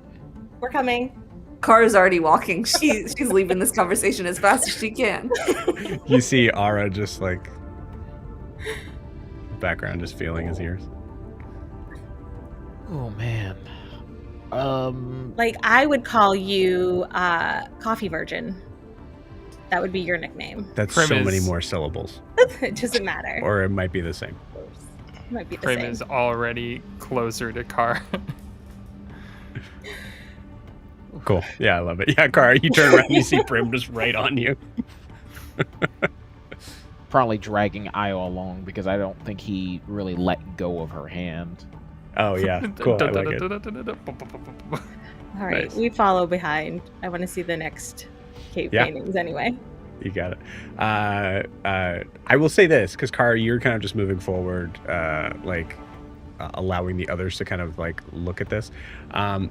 we're coming. Kara's already walking. She's leaving this conversation as fast as she can. You see Ara just like background, just feeling his ears. Oh man. Like, I would call you Coffee Virgin. That would be your nickname. That's Prim so many is- more syllables, It doesn't matter. or it might be the same. It might be the Prim same. is already closer to Car. Cool. Yeah, I love it. Yeah, Kara, you turn around and you see Prim just right on you. Probably dragging Io along because I don't think he really let go of her hand. Oh yeah, cool. I like it. All right, Nice. we follow behind. I want to see the next cave Yeah. paintings anyway. You got it. I will say this, because Kara, you're kind of just moving forward, allowing the others to kind of like look at this.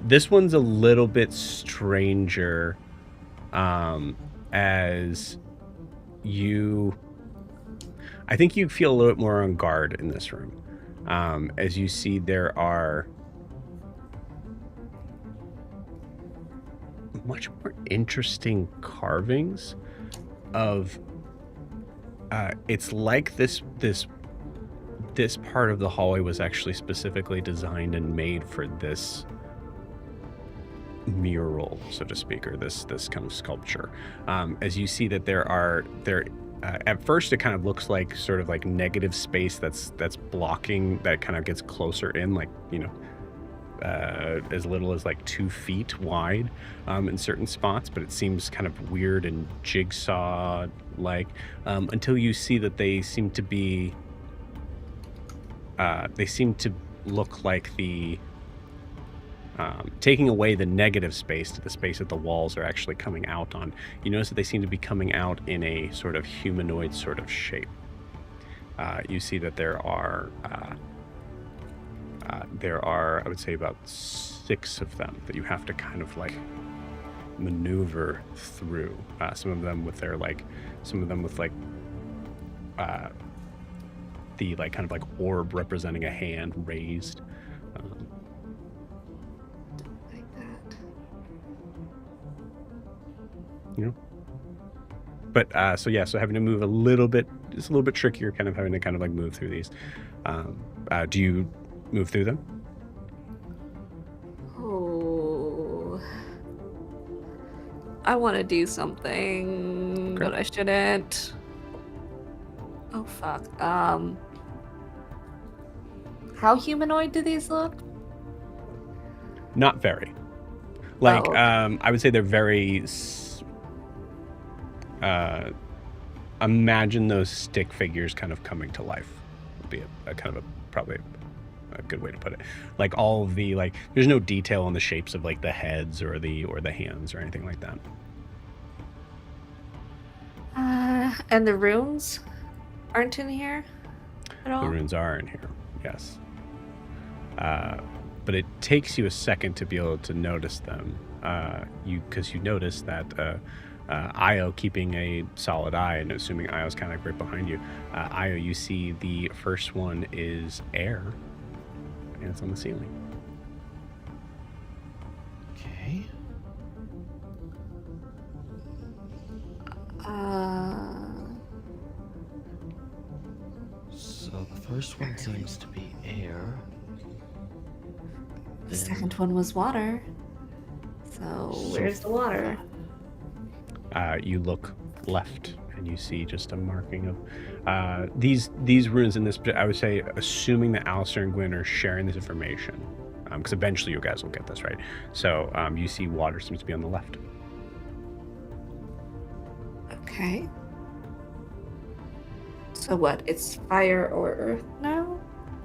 This one's a little bit stranger, as I think you feel a little bit more on guard in this room, as you see there are much more interesting carvings of it's like this part of the hallway was actually specifically designed and made for this mural, so to speak, or this kind of sculpture. As you see that there at first it kind of looks like sort of like negative space that's blocking, that kind of gets closer in, like, you know, as little as like 2 feet wide in certain spots, but it seems kind of weird and jigsaw like, until you see that they seem to look like the taking away the negative space to the space that the walls are actually coming out on. You notice that they seem to be coming out in a sort of humanoid sort of shape. You see that there are I would say about 6 of them that you have to kind of like maneuver through. Some of them with the like kind of like orb representing a hand raised. Like that. You know. But so having to move a little bit, it's a little bit trickier, kind of having to kind of like move through these. Do you move through them? Oh. I want to do something, Okay. but I shouldn't. Oh, fuck. How humanoid do these look? Not very. Like, Oh, okay. I would say they're very. Imagine those stick figures kind of coming to life. Would be a kind of probably a good way to put it. Like all of the like, there's no detail on the shapes of like the heads or the hands or anything like that. And the runes aren't in here at all? The runes are in here, yes. But it takes you a second to be able to notice them. Because you notice that Io keeping a solid eye, and assuming Io's kind of right behind you, Io, you see the first one is air, and it's on the ceiling. Okay. So the first one seems to be air. The second one was water. So where's the water? You look left, and you see just a marking of these runes in this. I would say, assuming that Alistair and Gwyn are sharing this information, because eventually you guys will get this, right? So you see water seems to be on the left. Okay. So what? It's fire or earth now?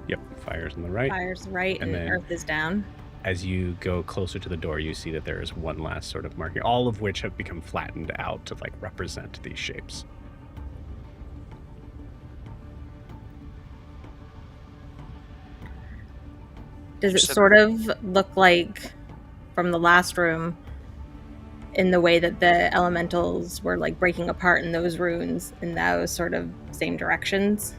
Yep, fire's on the right. Fire's right And and then- earth is down. As you go closer to the door, you see that there is one last sort of marking, all of which have become flattened out to like represent these shapes. Does You it said- sort of look like from the last room in the way that the elementals were like breaking apart in those runes in those sort of same directions?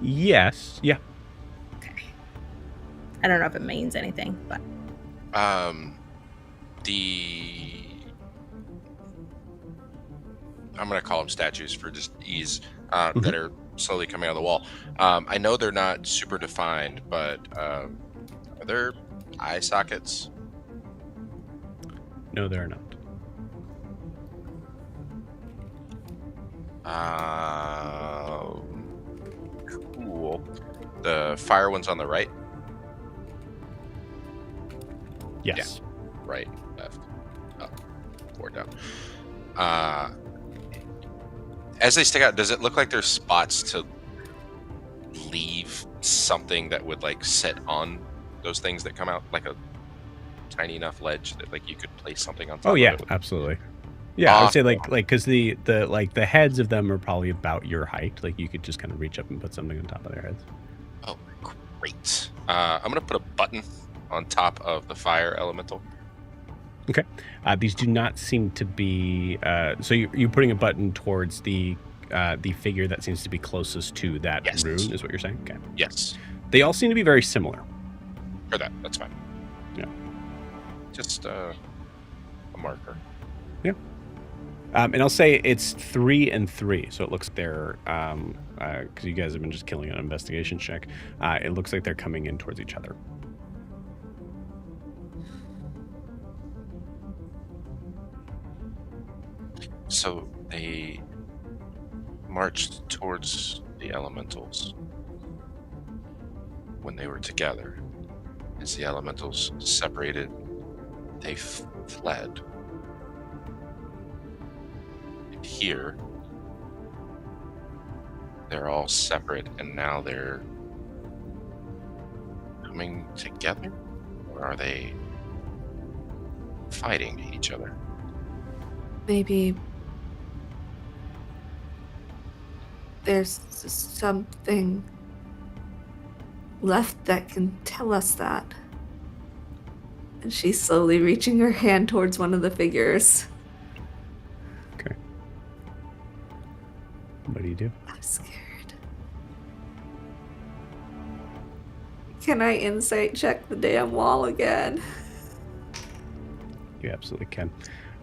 Yes, yeah. Okay. I don't know if it means anything, but I'm gonna call them statues for just ease, that are slowly coming out of the wall. I know they're not super defined, but are there eye sockets? No, they're not. Cool. The fire one's on the right. Yes. Right, left, up, forward, down. As they stick out, does it look like there's spots to leave something that would like sit on those things that come out, like a tiny enough ledge that like you could place something on top Oh yeah, of it? absolutely. Yeah, I would say Awesome. like because the like the heads of them are probably about your height. Like you could just kind of reach up and put something on top of their heads. Oh, great. I'm gonna put a button on top of the fire elemental. These do not seem to be. So you're putting a button towards the figure that seems to be closest to that Yes. rune, is what you're saying? Okay. Yes, They all seem to be very similar. for that. That's fine. Yeah. Just a marker. And I'll say it's 3 and 3, so it looks they're because you guys have been just killing an investigation check. It looks like they're coming in towards each other. So they marched towards the elementals when they were together. As the elementals separated, they fled. And here, they're all separate, and now they're coming together? Or are they fighting each other? Maybe there's something left that can tell us that. And she's slowly reaching her hand towards one of the figures. Okay. What do you do? I'm scared. Can I insight check the damn wall again? You absolutely can.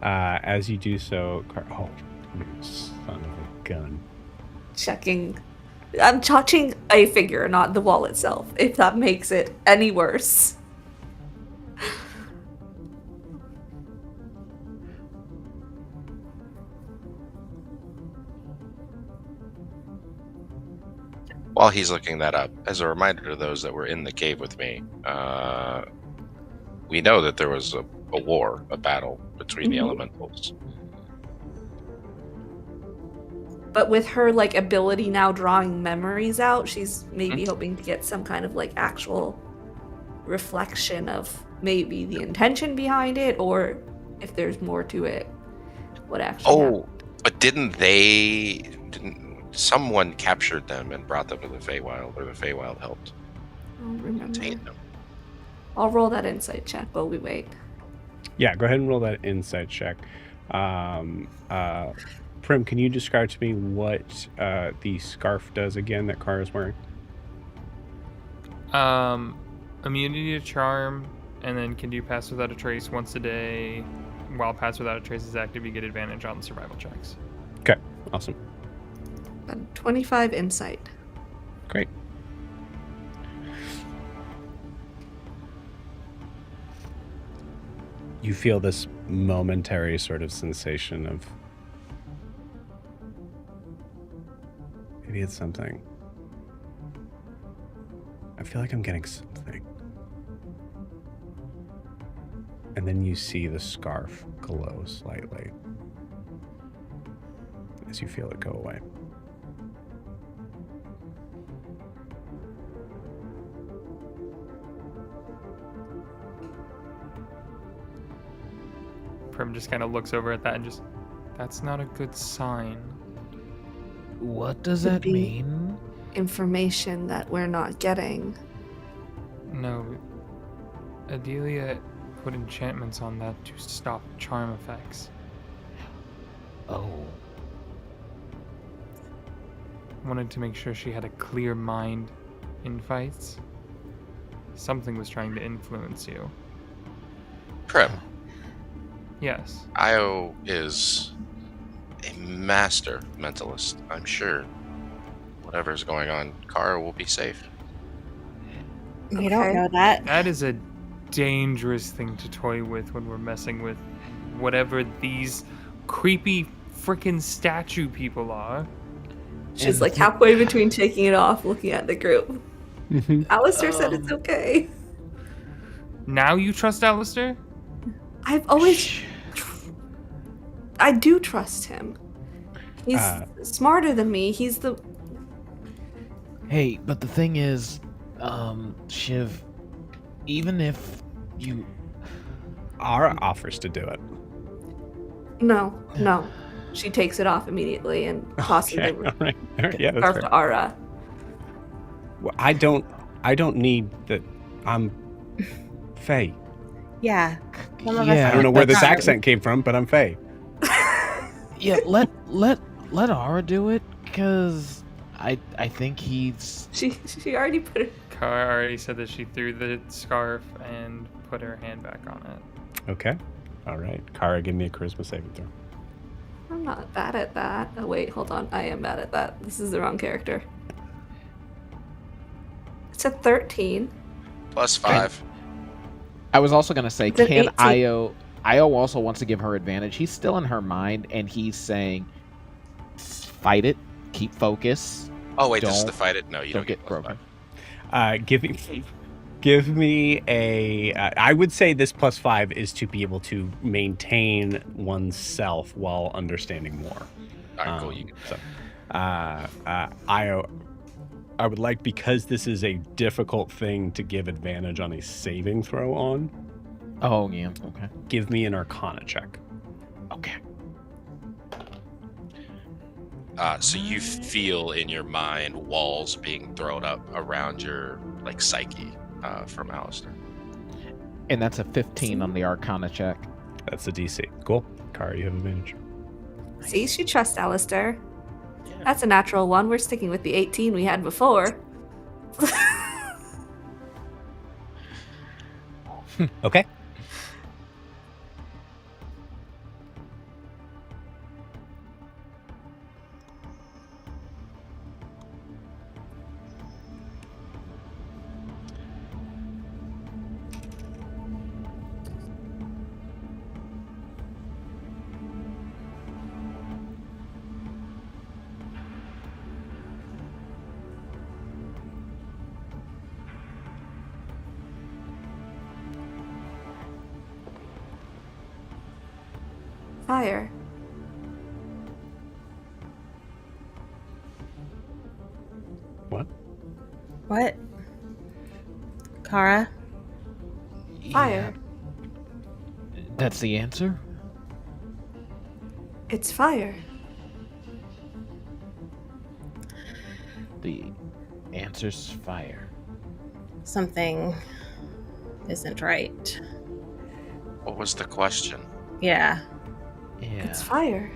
As you do so, oh, you son of a gun. Checking. I'm touching a figure, not the wall itself, if that makes it any worse. While he's looking that up, as a reminder to those that were in the cave with me, we know that there was a war, a battle between the elementals. But with her like ability now drawing memories out, she's maybe hoping to get some kind of like actual reflection of maybe the intention behind it, or if there's more to it. What actually happened. But didn't someone captured them and brought them to the Feywild, or the Feywild helped I don't remember. contain them? I'll roll that insight check while we wait. Yeah, go ahead and roll that insight check. Prim, can you describe to me what the scarf does again that Kara's wearing? Immunity to charm, and then can do pass without a trace once a day. While pass without a trace is active, you get advantage on survival checks. Okay, awesome. 25 insight. Great. You feel this momentary sort of sensation of maybe it's something. I feel like I'm getting something. And then you see the scarf glow slightly as you feel it go away. Prim just kind of looks over at that and just, that's not a good sign. What does Could that be. mean? Information that we're not getting. No, Adelia put enchantments on that to stop charm effects. Oh. Wanted to make sure she had a clear mind in fights. Something was trying to influence you. Prim, Yes. Io is a master mentalist. I'm sure whatever's going on, Kara will be safe. We don't Okay. know that. That is a dangerous thing to toy with when we're messing with whatever these creepy frickin' statue people are. She's And like halfway between taking it off, looking at the group. Alistair said it's okay. Now you trust Alistair? I've always. I do trust him. He's smarter than me. He's the. Hey, but the thing is, Shiv, even if you... Ara offers to do it. No. She takes it off immediately and tosses Okay, the all right. All right, yeah, that's scarf fair. to Ara. Well, I don't need that. I'm Faye. Yeah. Some of us Yeah, I don't know where this Sorry. accent came from, but I'm Faye. Yeah, let Ara do it, because I think he's... She already put it. Kara already said that she threw the scarf and put her hand back on it. Okay. All right. Kara, give me a charisma saving throw. I'm not bad at that. Oh wait, hold on. I am bad at that. This is the wrong character. It's a 13. Plus 5. I was also going to say, It's an can 18. Io also wants to give her advantage. He's still in her mind, and he's saying, fight it, keep focus. Oh wait, this is the Don't- fight it. No, you Don't don't get plus broken. 5. Give me a. I would say this plus 5 is to be able to maintain oneself while understanding more. All right, cool. You can So, I would like, because this is a difficult thing to give advantage on a saving throw on, Oh, yeah, okay. give me an Arcana check. Okay. So you feel in your mind walls being thrown up around your psyche from Alistair. And that's a 15 on the Arcana check. That's the DC. Cool. Kara, you have advantage. See, she trusts Alistair. That's a natural one. We're sticking with the 18 we had before. Okay. Fire. What? What? Kara? Fire. That's the answer? It's fire. The answer's fire. Something isn't right. What was the question? Yeah. Yeah. It's fire.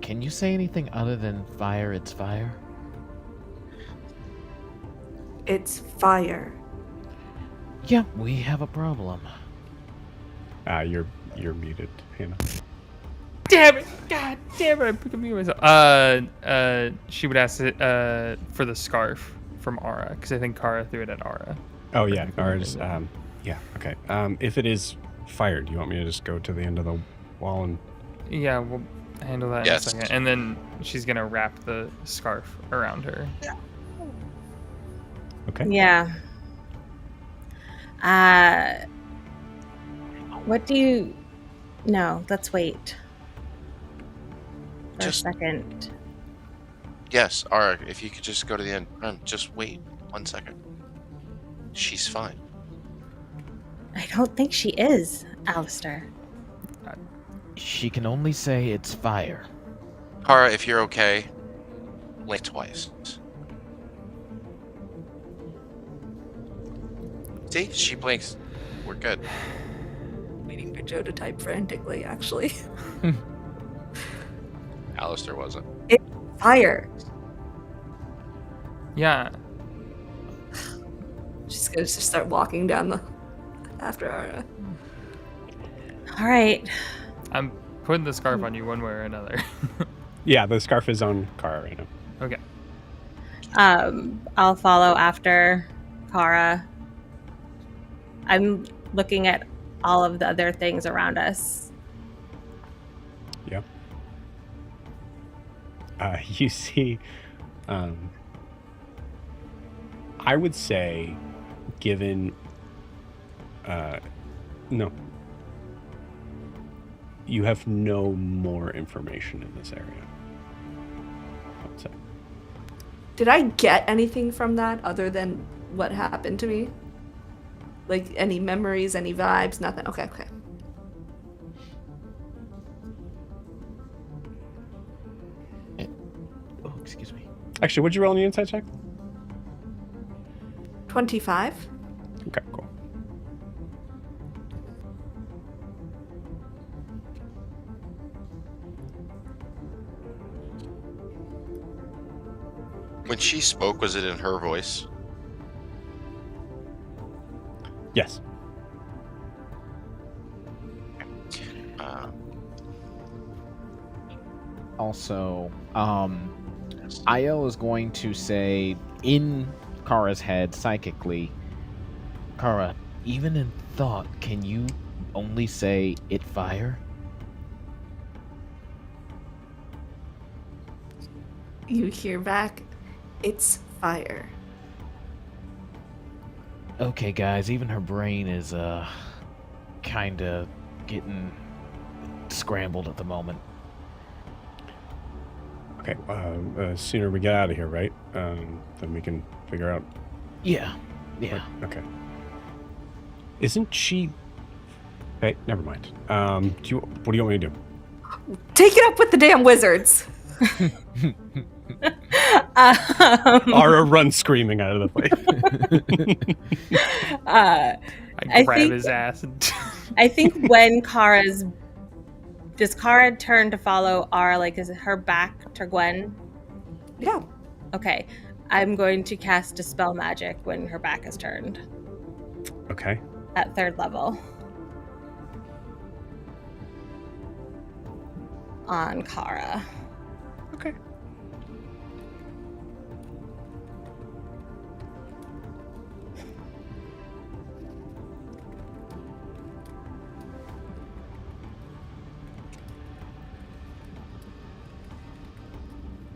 Can you say anything other than fire, it's fire? It's fire. Yeah, we have a problem. You're muted, Hannah. Damn it! God damn it! I'm picking myself. She would ask it, for the scarf from Aura, because I think Kara threw it at Aura. Oh yeah, ours. Yeah. Okay. If it is fire, do you want me to just go to the end of the wall and? Yeah, we'll handle that Yes. in a second. And then she's gonna wrap the scarf around her. Okay. Yeah. What do you... No, let's wait. For Just- a second. Yes, Ara, if you could just go to the end. Just wait 1 second. She's fine. I don't think she is, Alistair. She can only say it's fire. Kara, if you're okay, blink twice. See, she blinks. We're good. Waiting for Joe to type frantically, actually. Alistair wasn't. Fire. Yeah. She's gonna just start walking down the after Ara. All right. I'm putting the scarf on you one way or another. Yeah, the scarf is on Kara right now. Okay. I'll follow after Kara. I'm looking at all of the other things around us. Yeah. You see, I would say, given, no, you have no more information in this area. I would say. Did I get anything from that other than what happened to me? Like any memories, any vibes, nothing. Okay. Oh, excuse me. Actually, would you roll on the inside check? 25. Okay, cool. When she spoke, was it in her voice? Yes. Also, Io is going to say in Kara's head psychically, Kara, even in thought, can you only say it fire? You hear back, it's fire. Okay, guys, even her brain is kind of getting scrambled at the moment. Okay. Sooner we get out of here, right? Then we can figure out. Yeah. Okay. Isn't she? Hey, never mind. What do you want me to do? Take it up with the damn wizards. Ara runs screaming out of the place. I I grab think- his ass and I think when does Kara turn to follow Ara? Like, is her back to Gwen? Yeah. Okay. I'm going to cast Dispel Magic when her back is turned Okay. at 3rd level. On Kara. Okay.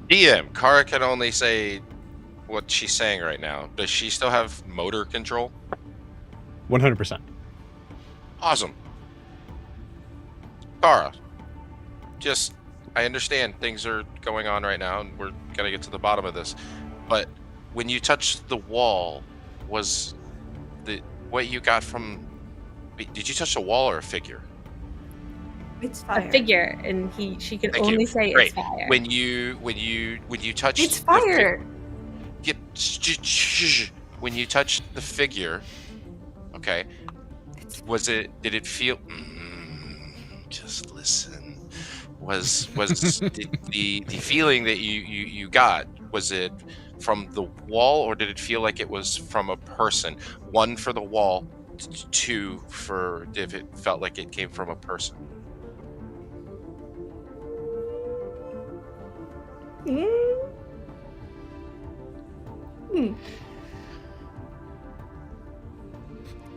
DM, Kara can only say what she's saying right now. Does she still have motor control? 100%. Awesome. Kara, I understand things are going on right now and we're going to get to the bottom of this, but when you touched the wall, was what you got from? Did you touch a wall or a figure? It's fire. A figure, and she can Thank only you. say Great. it's fire. When you touched It's fire. When you touched the figure, okay, did it feel just listen. Was the feeling that you got, was it from the wall, or did it feel like it was from a person? One, for the wall, two, for if it felt like it came from a person.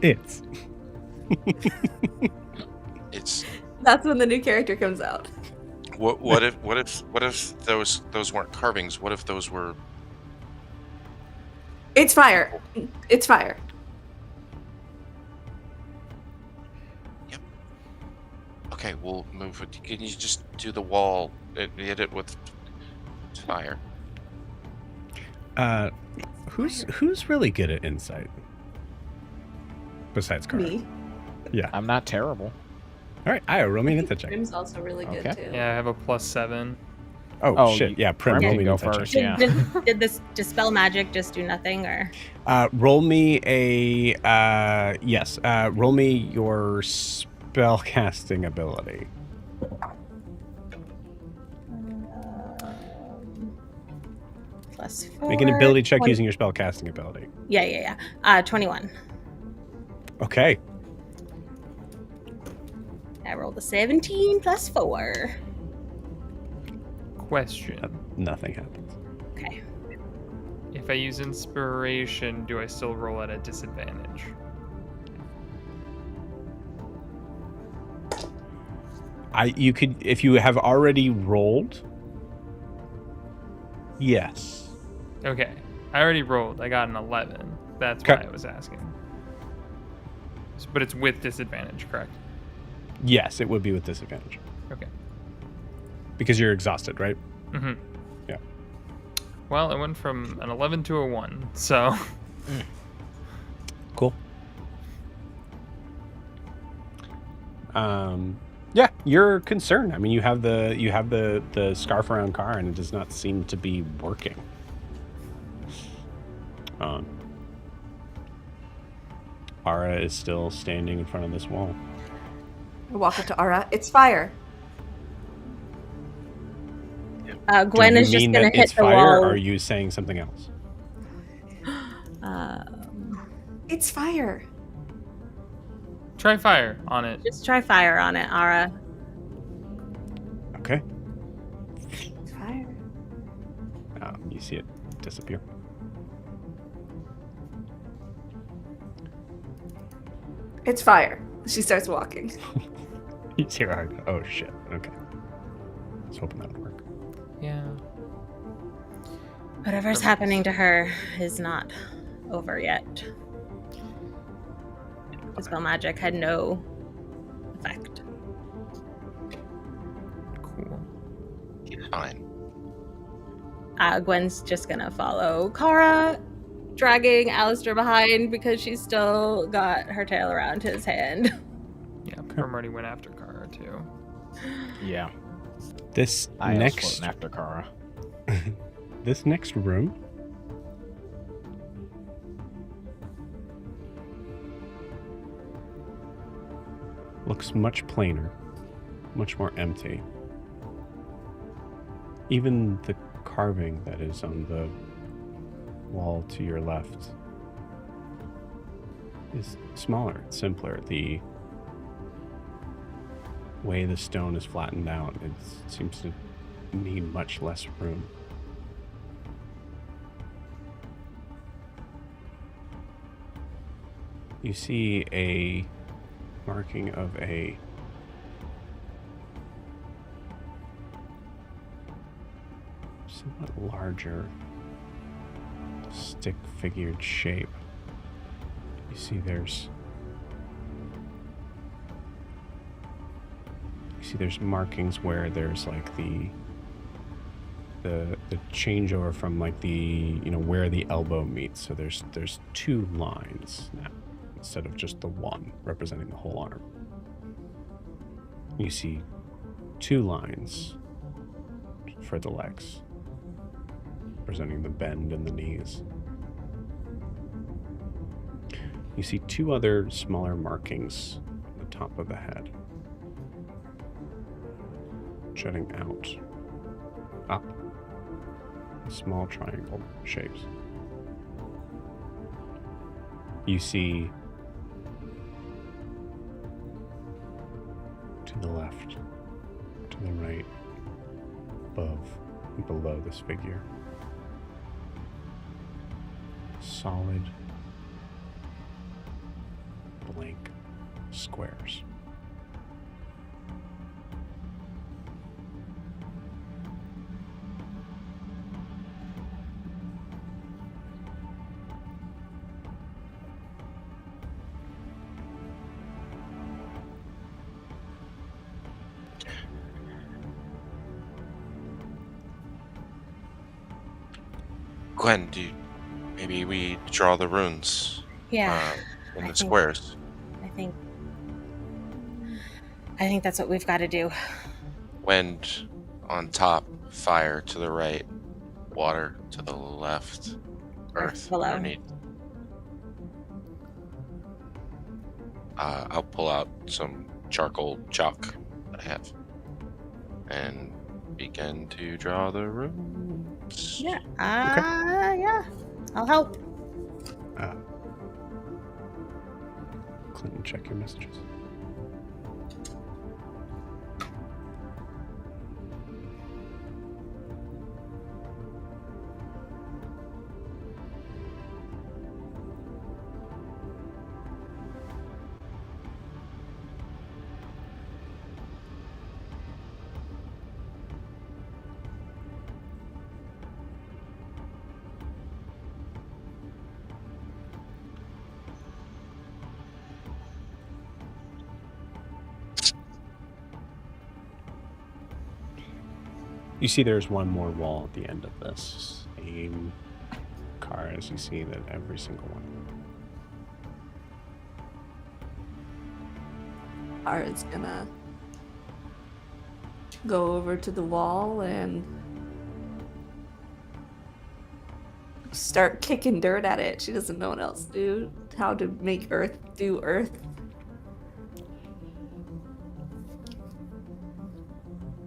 It's That's when the new character comes out. What if those weren't carvings? What if those were? It's fire. It's fire. Yep. Okay, we'll move it. Can you just do the wall? Hit it with fire. Who's really good at insight? Besides Carl. Me. Yeah. I'm not terrible. All right, Io, roll me an insight check. Prim's also really good Okay. too. Yeah, I have a +7. Oh shit! Yeah, Prim, Prim roll can me an go insight first. check. Yeah. Did this dispel magic just do nothing, or? Roll me a yes. Roll me your spell casting ability. +4. Make an ability check 20 using your spell casting ability. Yeah. 21. Okay. I rolled a 17 +4. Question. Nothing happens. Okay. If I use inspiration, do I still roll at a disadvantage? You could, if you have already rolled. Yes. Okay. I already rolled. I got an 11. That's Okay. why I was asking. But it's with disadvantage, correct? Yes, it would be with disadvantage Okay. because you're exhausted, right? Mm-hmm. Yeah. Well, it went from an 11 to a 1, so... Cool. Yeah, you're concerned. I mean, you have the scarf around Car, and it does not seem to be working. Ara is still standing in front of this wall. I walk up to Ara. It's fire. Gwen Do you is just mean gonna that hit it's the fire, wall. or are you saying something else? It's fire. Try fire on it. Just try fire on it, Ara. Okay. It's fire. You see it disappear. It's fire. She starts walking. You see her. Oh shit. Okay. I was hoping that would work. Yeah. Whatever's happening to her is not over yet. Dispel magic had no effect. Cool. He's fine. Gwen's just gonna follow Kara, dragging Alistair behind because she's still got her tail around his hand. Yeah, Prim already went after Kara, too. Yeah. This I was next floating after Kara. this next room looks much plainer, much more empty. Even the carving that is on the wall to your left is smaller, simpler. The way the stone is flattened out, it seems to need much less room. You see a marking of a somewhat larger stick-figured shape. You see there's markings where there's like the the changeover from like the where the elbow meets. So there's 2 lines now instead of just the one representing the whole arm. You see 2 lines for the legs, representing the bend in the knees. You see 2 other smaller markings on the top of the head, jutting out, up, small triangle shapes. You see to the left, to the right, above and below this figure, solid blank squares. Gwen, maybe we draw the runes Yeah. in I the think- squares? I think that's what we've got to do. Wind on top, fire to the right, water to the left, earth below. underneath. I'll pull out some charcoal chalk that I have and begin to draw the runes. Yeah. Yeah. I'll help. Clinton, check your messages. You see there's one more wall at the end of this. Same cars. You see that every single one. Ara's gonna go over to the wall and start kicking dirt at it. She doesn't know what else to do, how to make Earth do Earth.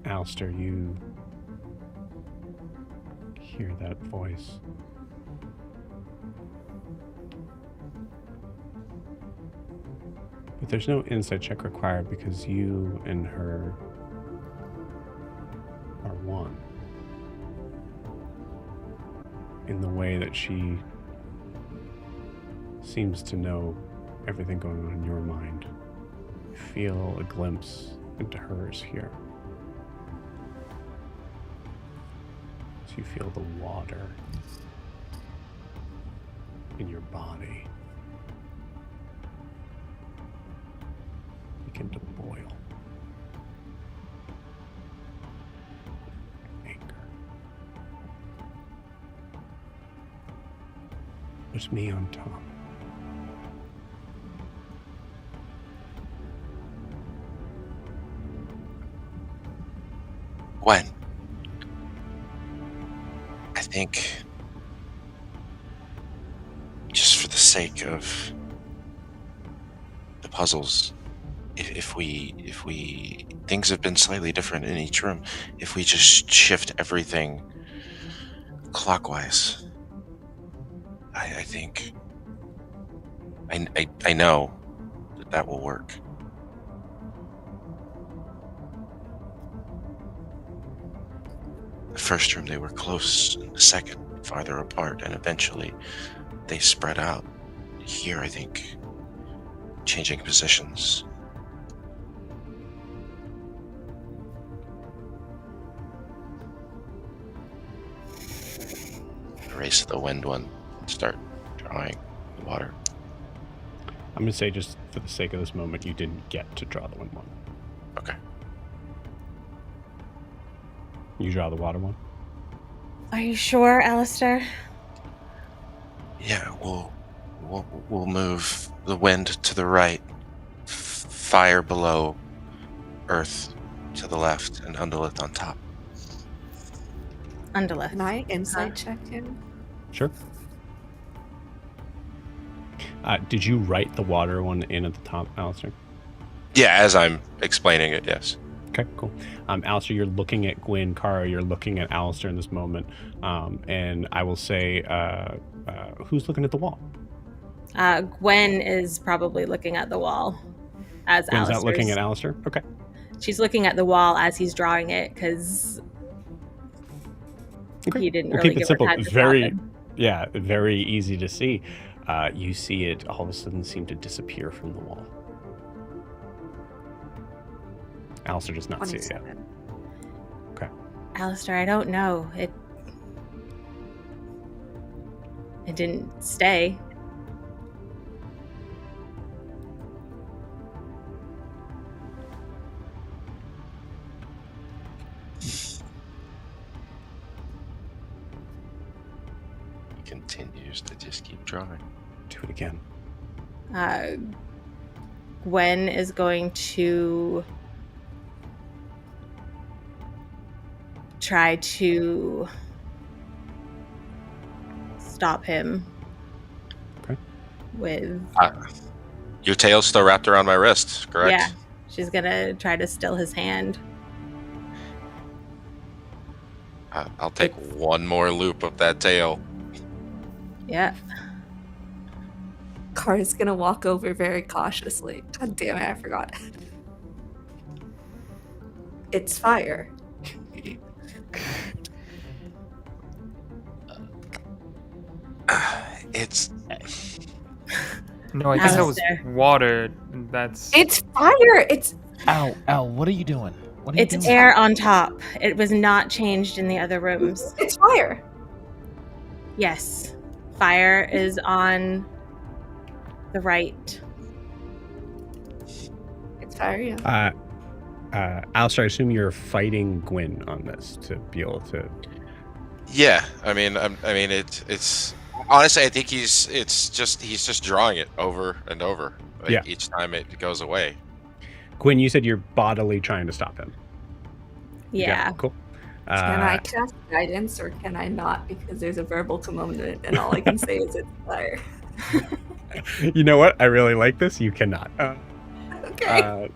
Alistair, you hear that voice. But there's no insight check required because you and her are one. In the way that she seems to know everything going on in your mind. You feel a glimpse into hers here. So you feel the water in your body begin to boil. Anger. There's me on top. Gwen, I think, just for the sake of the puzzles, if we things have been slightly different in each room, if we just shift everything clockwise, I think I know that will work. The first room they were close, and the second farther apart, and eventually they spread out. Here, I think, changing positions. Erase the wind one and start drawing the water. I'm going to say, just for the sake of this moment, you didn't get to draw the wind one. Okay. You draw the water one? Are you sure, Alistair? Yeah, we'll move the wind to the right, fire below, earth to the left, and Undulith on top. Undulith. Can I insight check him? Sure. Did you write the water one in at the top, Alistair? Yeah, as I'm explaining it, yes. Okay, cool. Alistair, you're looking at Gwyn. Kara, you're looking at Alistair in this moment. And I will say, who's looking at the wall? Gwen is probably looking at the wall as Gwen's Alistair's. not looking at Alistair? Okay. She's looking at the wall as he's drawing it because he didn't We'll really keep it give simple. her time to Very, stop him. yeah, very easy to see. You see it all of a sudden seem to disappear from the wall. Alistair does not see it yet. 27. Okay. Alistair, I don't know. It didn't stay. He continues to just keep drawing. Do it again. Gwen is going to try to stop him. Okay. With Your tail's still wrapped around my wrist, correct? Yeah, she's gonna try to still his hand. I'll take one more loop of that tail. Yeah. Kara's gonna walk over very cautiously. God damn it, I forgot. It's fire. It's No, I think that was Alistair. water. That's It's fire! It's Al, what are you doing? What are you It's doing? air on top. It was not changed in the other rooms. it's fire! Yes. Fire is on the right. It's fire, yeah. Alistair, I assume you're fighting Gwyn on this to be able to. yeah. I mean, it's honestly, I think he's just drawing it over and over. Like, Yeah. Each time it goes away. Gwyn, you said you're bodily trying to stop him. Yeah. Cool. Can I cast guidance or can I not? Because there's a verbal component and all I can say is it's fire. You know what? I really like this. You cannot. Okay.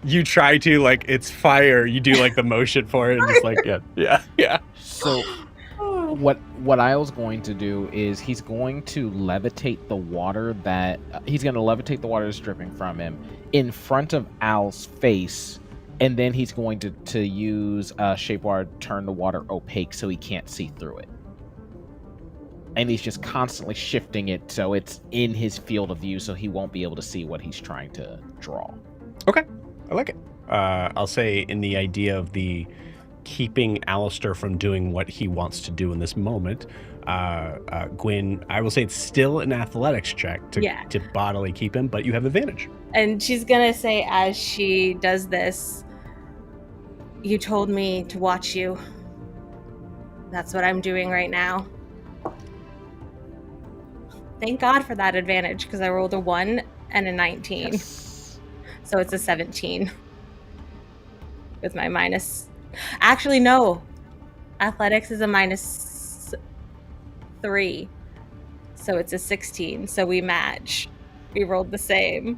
You try to, like, it's fire. You do like the motion for it and just like, yeah. So what I was going to do is he's going to levitate the water that's dripping from him in front of Al's face, and then he's going to use Shape Water to turn the water opaque so he can't see through it. And he's just constantly shifting it so it's in his field of view so he won't be able to see what he's trying to draw. Okay. I like it. I'll say in the idea of the keeping Alistair from doing what he wants to do in this moment, Gwyn, I will say it's still an athletics check to bodily keep him, but you have advantage. And she's gonna say as she does this, you told me to watch you. That's what I'm doing right now. Thank God for that advantage because I rolled a 1 and a 19. Yes. So it's a 17. With my minus. Actually, no. Athletics is a -3. So it's a 16. So we match. We rolled the same.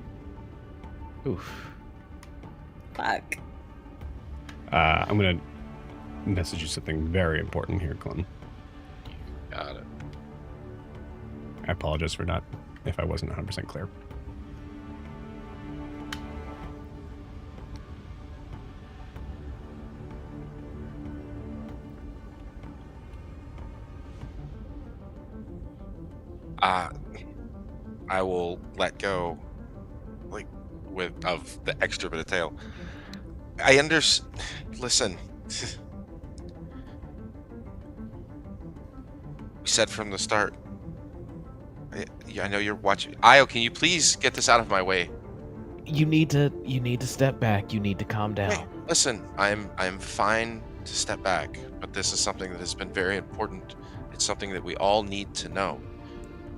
Oof. Fuck. I'm going to message you something very important here, Glenn. Got it. I apologize for not, if I wasn't 100% clear. I will let go, like, of the extra bit of tail. Listen. We said from the start. I know you're watching. Io, can you please get this out of my way? You need to step back. You need to calm down. Hey, listen, I'm fine to step back, but this is something that has been very important. It's something that we all need to know.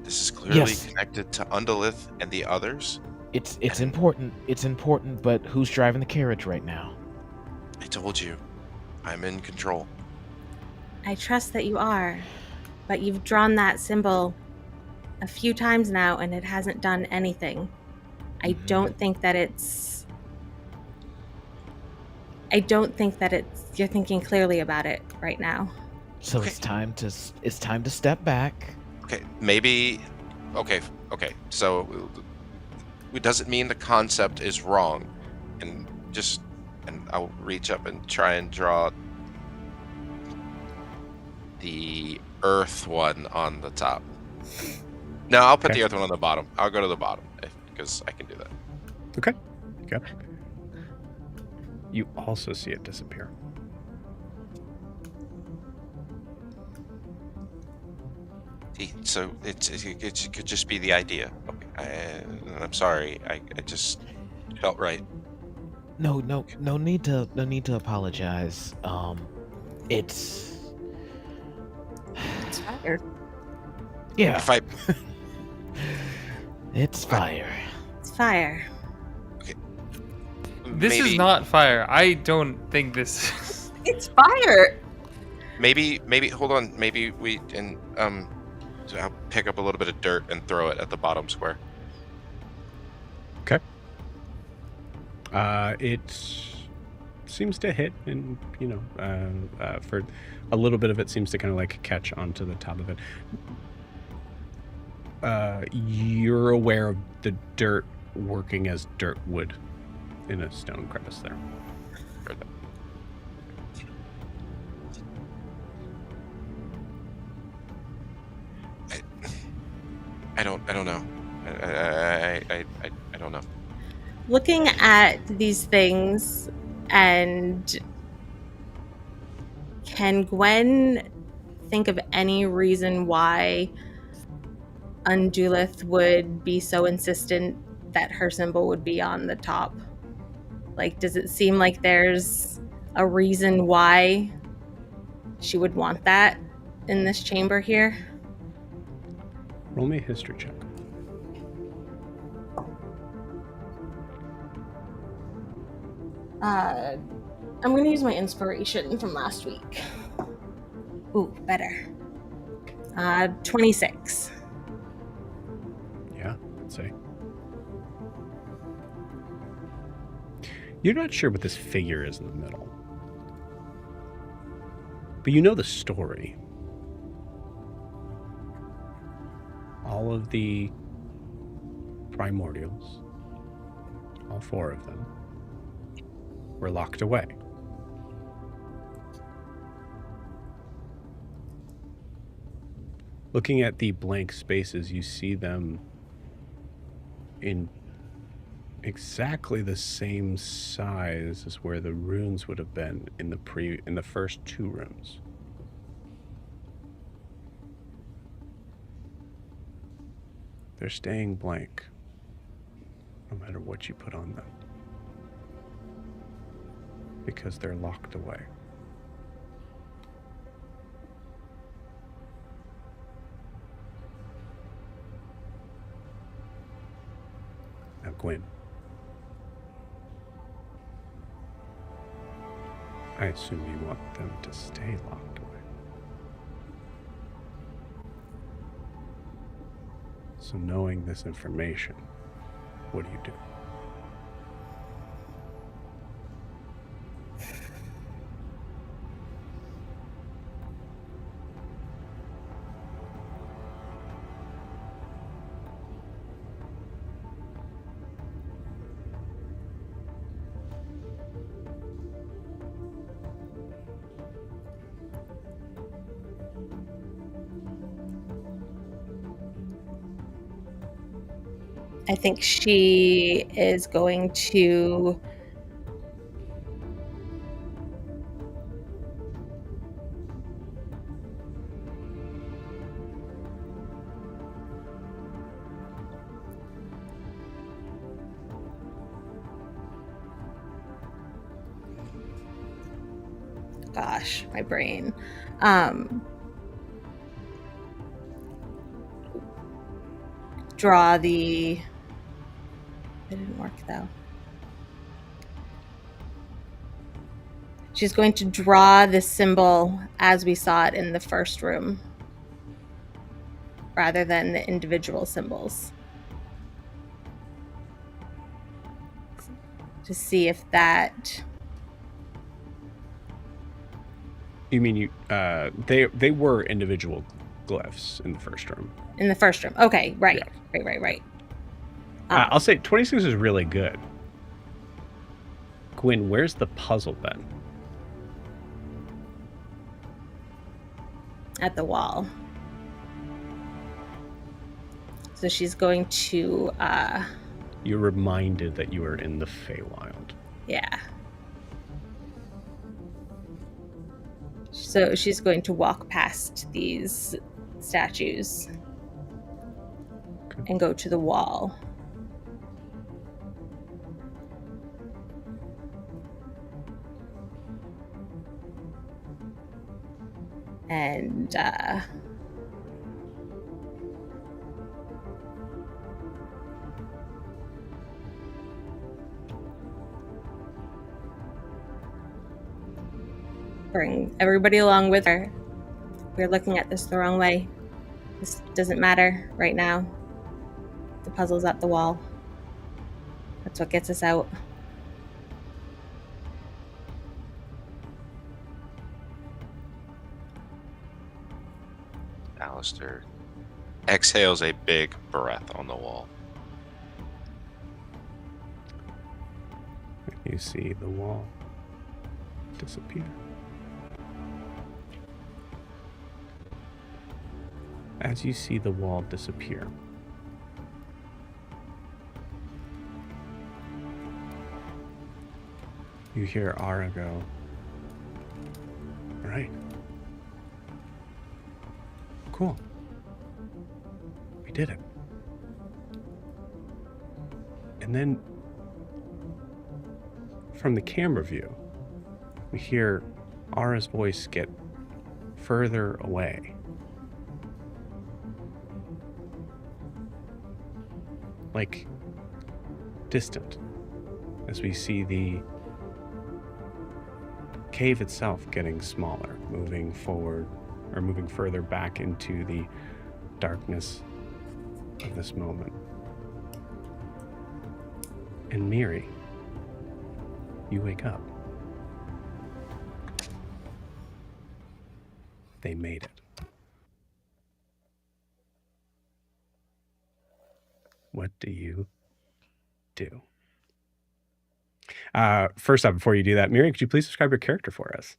This is clearly Yes. connected to Undalith and the others. It's And- important. It's important, but who's driving the carriage right now? I told you, I'm in control. I trust that you are, but you've drawn that symbol a few times now and it hasn't done anything. I Mhm. don't think that you're thinking clearly about it right now. So Okay. it's time to step back. Okay, maybe. Okay. So it doesn't mean the concept is wrong, and I'll reach up and try and draw the Earth one on the top. No, I'll put Okay. the Earth one on the bottom. I'll go to the bottom because I can do that. Okay. Yep. You also see it disappear. See, so it could just be the idea. Okay, I'm sorry. I just felt right. No need to apologize. It's It's fire. yeah, If I it's fire. It's fire. This is not fire. I don't think this. It's fire. Maybe hold on. Maybe we so I'll pick up a little bit of dirt and throw it at the bottom square. Okay. It seems to hit, and for a little bit of it seems to kind of like catch onto the top of it. You're aware of the dirt working as dirt would in a stone crevice there. I don't know. I don't know. Looking at these things, and can Gwen think of any reason why Undulith would be so insistent that her symbol would be on the top? Like, does it seem like there's a reason why she would want that in this chamber here? Roll me a history check. I'm going to use my inspiration from last week. Ooh, better. 26. Yeah, let's see. You're not sure what this figure is in the middle. But you know the story. All of the primordials, all 4 of them, were locked away. Looking at the blank spaces, you see them in exactly the same size as where the runes would have been in the first 2 rooms. They're staying blank, no matter what you put on them, because they're locked away. Now, Gwen, I assume you want them to stay locked away. So knowing this information, what do you do? I think she is going to gosh, my brain. Draw the... It didn't work, though. She's going to draw the symbol as we saw it in the first room, rather than the individual symbols. To see if that... You mean they were individual glyphs in the first room. In the first room. Okay, right. Yeah. Right. I'll say 26 is really good. Gwyn, where's the puzzle then? At the wall. So she's going to... You're reminded that you are in the Feywild. Yeah. So she's going to walk past these statues and go to the wall. And bring everybody along with her. We're looking at this the wrong way. This doesn't matter right now. The puzzle's at the wall. That's what gets us out. Alistair exhales a big breath on the wall. You see the wall disappear. As you see the wall disappear, you hear Ara go, "All right. Cool. We did it." And then from the camera view, we hear Ara's voice get further away. Like distant, as we see the cave itself getting smaller, moving forward, or moving further back into the darkness of this moment. And Miri, you wake up. They made it. What do you do? First off, before you do that, Miri, could you please describe your character for us?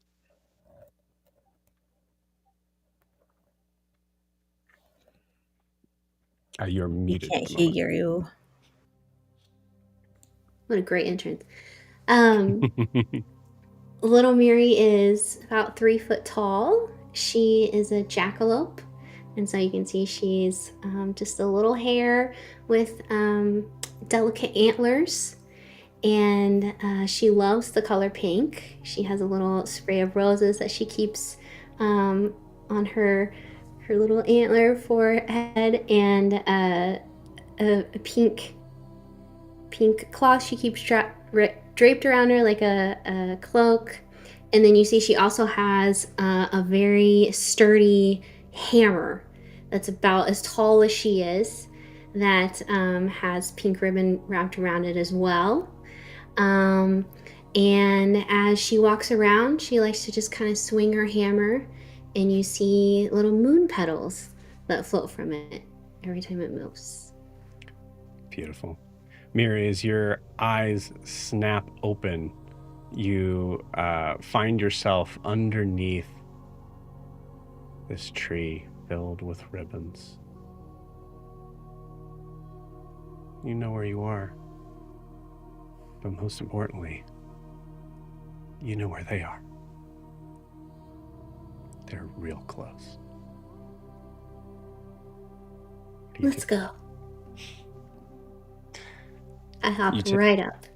You're muted. Can't hear you. What a great entrance. Little Miri is about 3 foot tall. She is a jackalope. And so you can see she's just a little hare with delicate antlers. And she loves the color pink. She has a little spray of roses that she keeps on her little antler forehead, and a pink cloth she keeps draped around her like a cloak. And then you see she also has a very sturdy hammer that's about as tall as she is, that has pink ribbon wrapped around it as well. And as she walks around, she likes to just kind of swing her hammer, and you see little moon petals that float from it every time it moves. Beautiful. Miri, as your eyes snap open, you find yourself underneath this tree filled with ribbons. You know where you are. But most importantly, you know where they are. They're real close. Let's go. I hopped right up.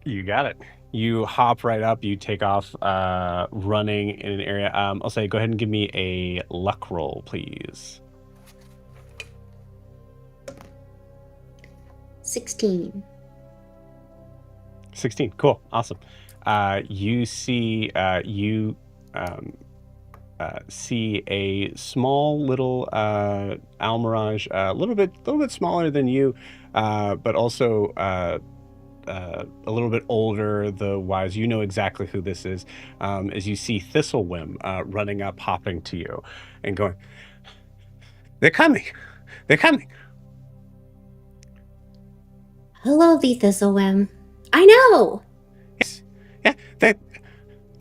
You got it. You hop right up. You take off running in an area. I'll say go ahead and give me a luck roll, please. 16. 16. Cool. Awesome. You see see a small little almirage, a little bit smaller than you, but also a little bit older. The wise, you know exactly who this is. As you see Thistlewim running up, hopping to you, and going, "They're coming! They're coming!" Hello, the Thistlewim. I know. Yes, yeah, they're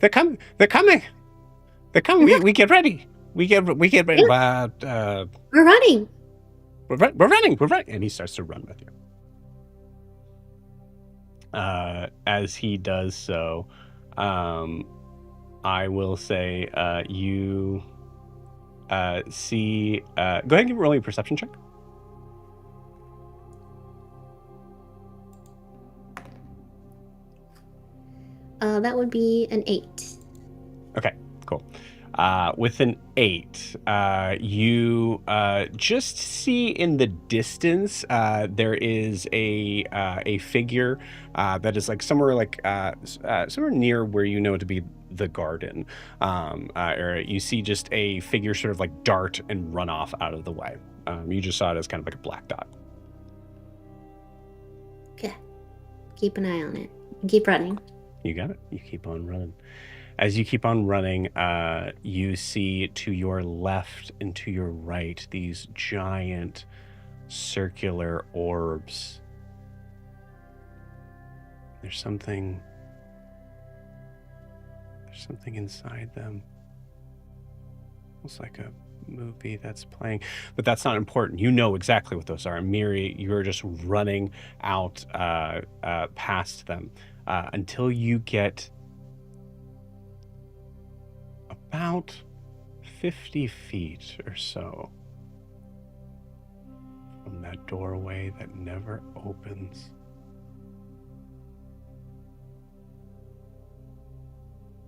coming! They're coming! They're coming! We get ready! We get ready! Yeah. But We're running. we're running! We're running! And he starts to run with you. As he does so, I will say you see. Go ahead and give me a perception check. That would be an 8. Okay, cool. With an 8, you just see in the distance there is a figure that is like somewhere near where you know to be the garden area. You see just a figure sort of like dart and run off out of the way. You just saw it as kind of like a black dot. Okay. Keep an eye on it. Keep running. You got it. You keep on running. As you keep on running, you see to your left and to your right these giant circular orbs. There's something inside them. Almost like a movie that's playing, but that's not important. You know exactly what those are. Miri, you're just running out past them until you get about 50 feet or so from that doorway that never opens.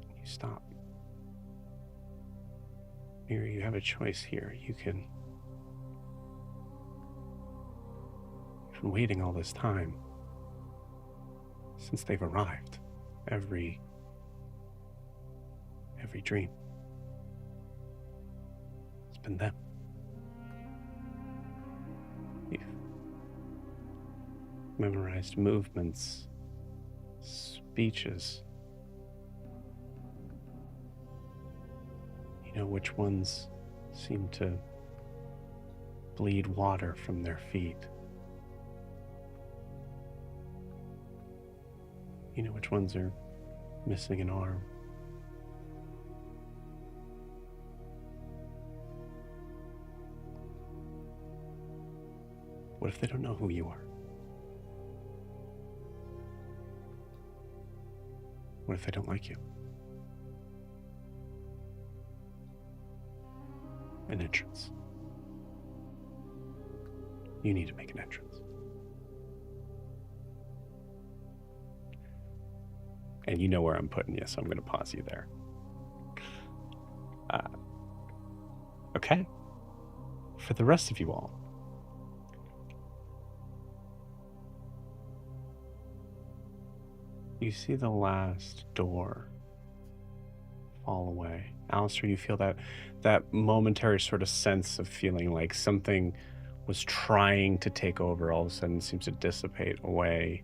You stop. Miri, you have a choice here. You've been waiting all this time since they've arrived. Every dream. It's been them. You've memorized movements, speeches. You know which ones seem to bleed water from their feet. You know which ones are missing an arm. What if they don't know who you are? What if they don't like you? An entrance. You need to make an entrance. And you know where I'm putting you, so I'm going to pause you there. Okay. For the rest of you all, you see the last door fall away. Alistair, you feel that momentary sort of sense of feeling like something was trying to take over, all of a sudden seems to dissipate away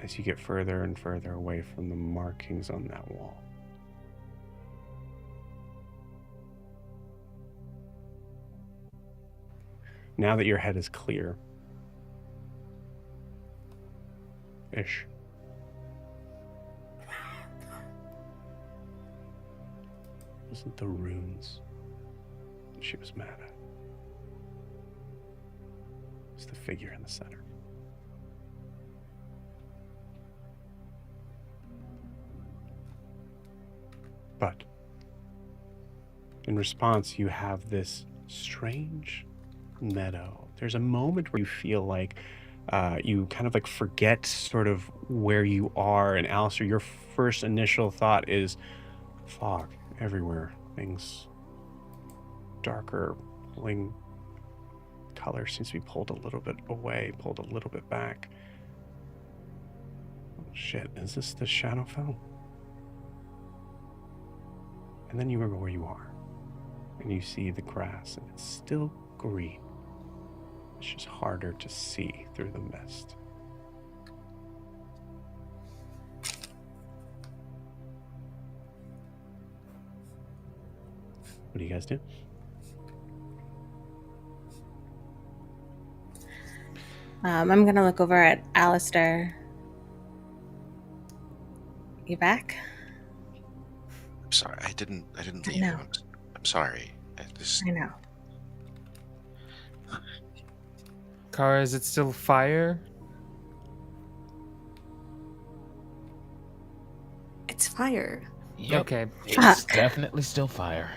as you get further and further away from the markings on that wall. Now that your head is clear-ish, wasn't the runes that she was mad at. It was the figure in the center. But in response, you have this strange meadow. There's a moment where you feel like you kind of like forget sort of where you are. And Alistair, your first initial thought is fog everywhere. Things darker, pulling color seems to be pulled a little bit away, pulled a little bit back. Oh shit, is this the Shadowfell? And then you remember where you are. And you see the grass, and it's still green. It's just harder to see through the mist. What do you guys do? I'm gonna look over at Alistair. You back? I'm sorry, I didn't leave. know. I'm sorry. I know. Kara, is it still fire? It's fire. Yep, Okay. it's Fuck. definitely still fire.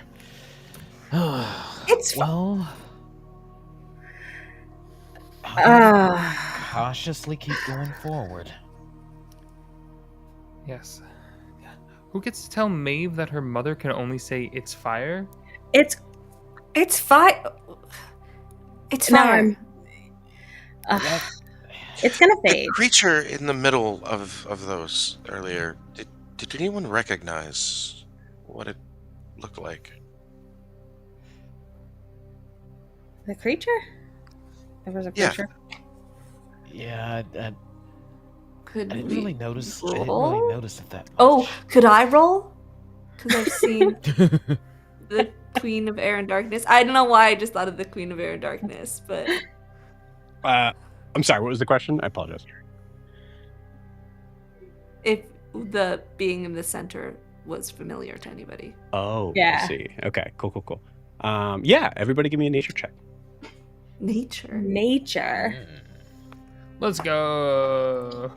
It's well. I'm gonna Ah. cautiously keep going forward. Yes. Who gets to tell Maeve that her mother can only say it's fire? It's fire. It's No, fire. It's gonna The fade. creature in the middle of those earlier, did anyone recognize what it looked like? The creature? There was a Yeah. creature. Yeah, I Could didn't we really notice. I didn't roll? really notice it that much. Oh, could I roll? Because I've seen the Queen of Air and Darkness. I don't know why I just thought of the Queen of Air and Darkness, but I'm sorry, what was the question? I apologize. if the being in the center was familiar to anybody. Oh, Yeah. I see. Okay, cool. Yeah, everybody give me a nature check. Nature. Nature. Let's go.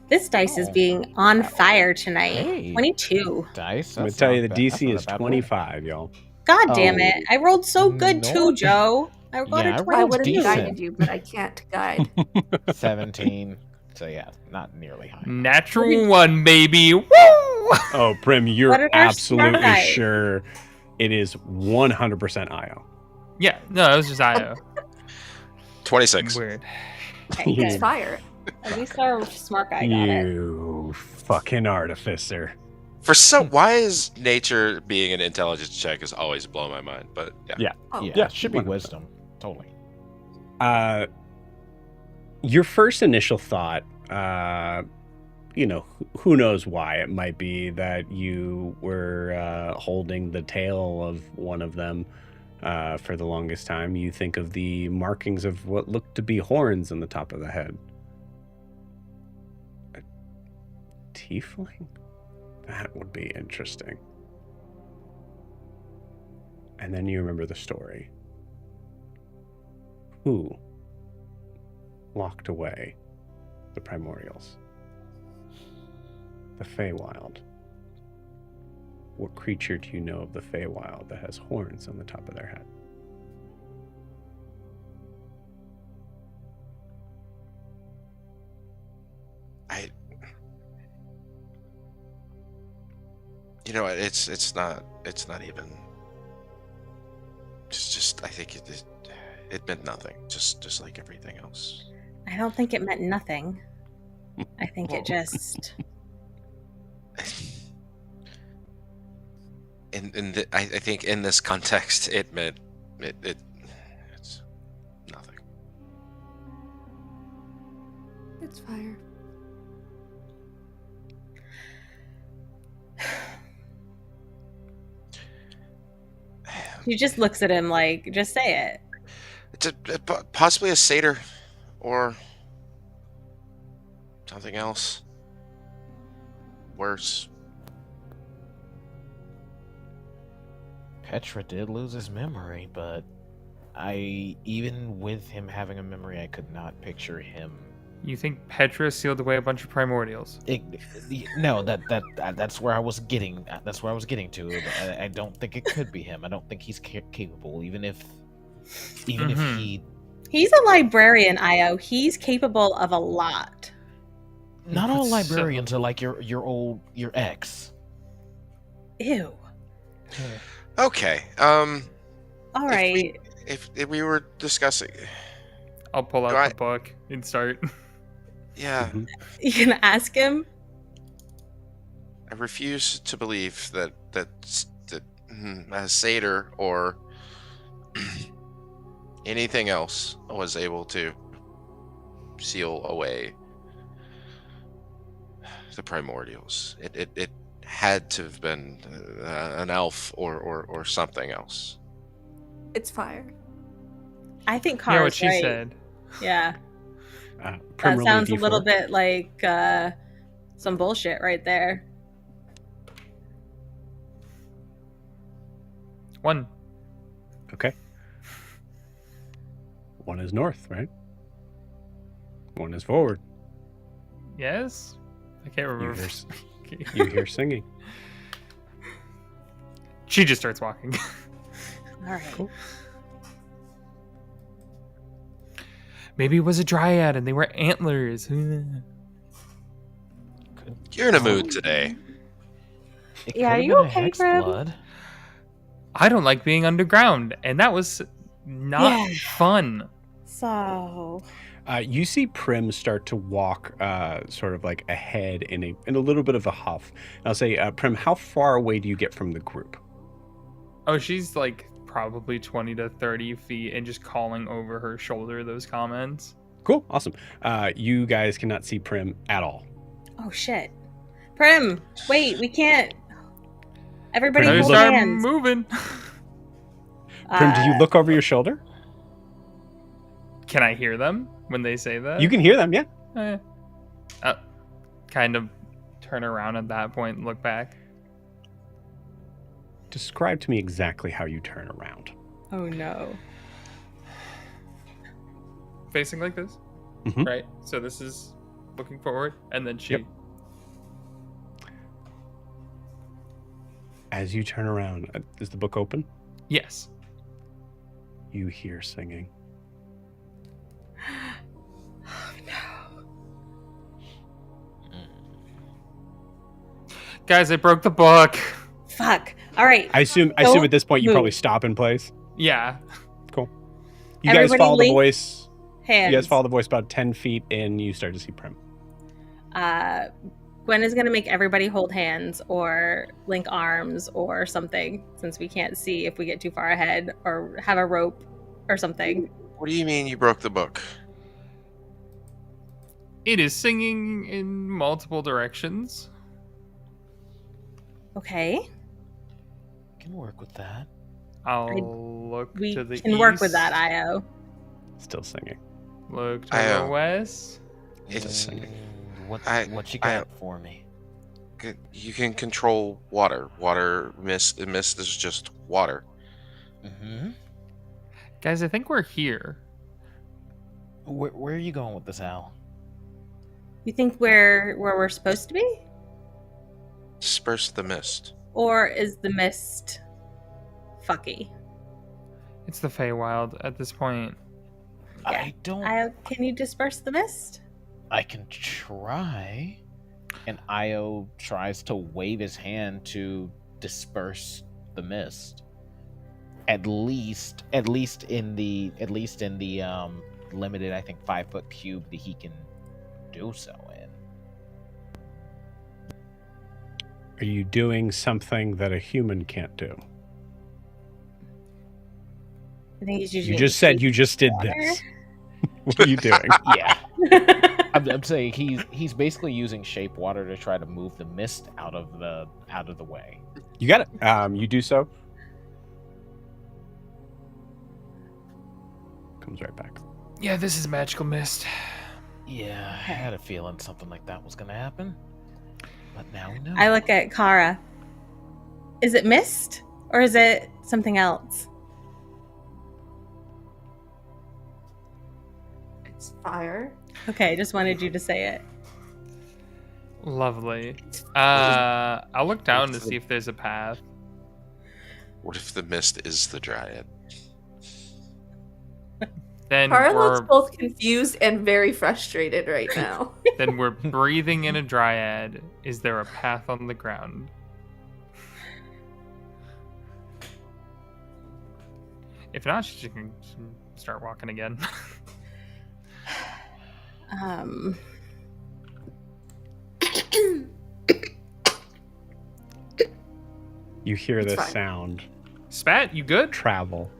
This dice is Oh. being on fire tonight. Hey. 22. Dice. I'm going that's to tell you not the bad- that's DC not a is bad roll. 25, y'all. God damn Oh. it. I rolled so good No. too, Joe. I got Yeah, I a rolled I 22. would have decent. guided you, but I can't guide. 17. So yeah, not nearly high. Natural one, baby. Woo! Oh, Prim, What you're did our smart absolutely guy- sure it is 100% Io. Yeah, no, it was just Io. 26. Weird. Okay, Yeah. It's good. fire. At least our smart guy got it. You fucking artificer. Why is nature being an intelligence check is always blown my mind, but yeah. Oh, Yeah, it should be 100%. wisdom. Totally. Your first initial thought, who knows why? It might be that you were holding the tail of one of them for the longest time. You think of the markings of what looked to be horns on the top of the head. A tiefling? That would be interesting. And then you remember the story. Who locked away the primordials? The Feywild. What creature do you know of the Feywild that has horns on the top of their head? It's not even. Just I think it meant nothing. Just like everything else. I don't think it meant nothing. I think it just... I think in this context, it meant it's nothing. It's fire. She just looks at him like, just say it. It's possibly a satyr, or something else worse. Petra did lose his memory, but even with him having a memory, I could not picture him. You think Petra sealed away a bunch of primordials? No, that's where I was getting. That's where I was getting to. I don't think it could be him. I don't think he's capable, even if Mhm. He's a librarian, Io. He's capable of a lot. Not all But librarians so- are like your ex. Ew. Okay. All If right. if we were discussing, I'll pull out Do I- the book and start. yeah, Mhm. You gonna ask him? I refuse to believe that a satyr or anything else was able to seal away the primordials. It had to have been an elf or something else. It's fire. I think Yeah, Kara's what she right. said. Yeah. Prim, That roll me sounds a D4. little bit like some bullshit right there. 1. Okay. 1 is north, right? 1 is forward. Yes? I can't You remember. hear, you hear singing. She just starts walking. All right. Cool. Maybe it was a dryad and they were antlers. You're in a mood today. It Yeah, could are have you been a okay, hex Grim? blood. I don't like being underground, and that was not Yeah. fun. So You see Prim start to walk sort of like ahead in a little bit of a huff. And I'll say, Prim, how far away do you get from the group? Oh, she's like probably 20 to 30 feet and just calling over her shoulder those comments. Cool, awesome. You guys cannot see Prim at all. oh shit. Prim, wait, we can't. Everybody Prim, I you hold look- start hands. moving. Prim, do you look over your shoulder? Can I hear them when they say that? You can hear them, yeah. Kind of turn around at that point and look back. Describe to me exactly how you turn around. Oh no. Facing like this, Mhm. right? So this is looking forward, and then she. Yep. As you turn around, is the book open? Yes. You hear singing. Oh no. Guys, I broke the book. Fuck. All right. I assume Don't at this point you move. probably stop in place. Yeah. You guys Everybody follow the link voice. Hands. You guys follow the voice about 10 feet in, you start to see Prim. Gwen is gonna make everybody hold hands or link arms or something, since we can't see if we get too far ahead, or have a rope or something. What do you mean you broke the book? It is singing in multiple directions. Okay. Can work with that. I'll look We to the can work with east, that, Io. Still singing. Look to I, the west. It's singing. What I- what you I- got for me? You can control water. Mist is just water. Mm-hmm. Guys, I think we're here. Where are you going with this, Al? You think we're where we're supposed to be? Disperse the mist. Or is the mist fucky? It's the Feywild at this point. I don't. Io, can you disperse the mist? I can try. And Io tries to wave his hand to disperse the mist. At least in the limited, I think, 5-foot cube that he can do so in. Are you doing something that a human can't do? I think he's using. You just said you just did water. this. What are you doing? Yeah. I'm saying he's basically using shape water to try to move the mist out of the way. You got it. You do so. Comes right back. Yeah, this is magical mist. Yeah, I had a feeling something like that was gonna happen. But now we know. I look at Kara. Is it mist or is it something else? It's fire. Okay, just wanted you to say it. Lovely. I'll look down to see if there's a path. What if the mist is the dryad? Then Kara we're looks both confused and very frustrated right now. then we're breathing in a dryad. Is there a path on the ground? If not, she can start walking again. You hear It's this fine. sound Spat, you good? travel,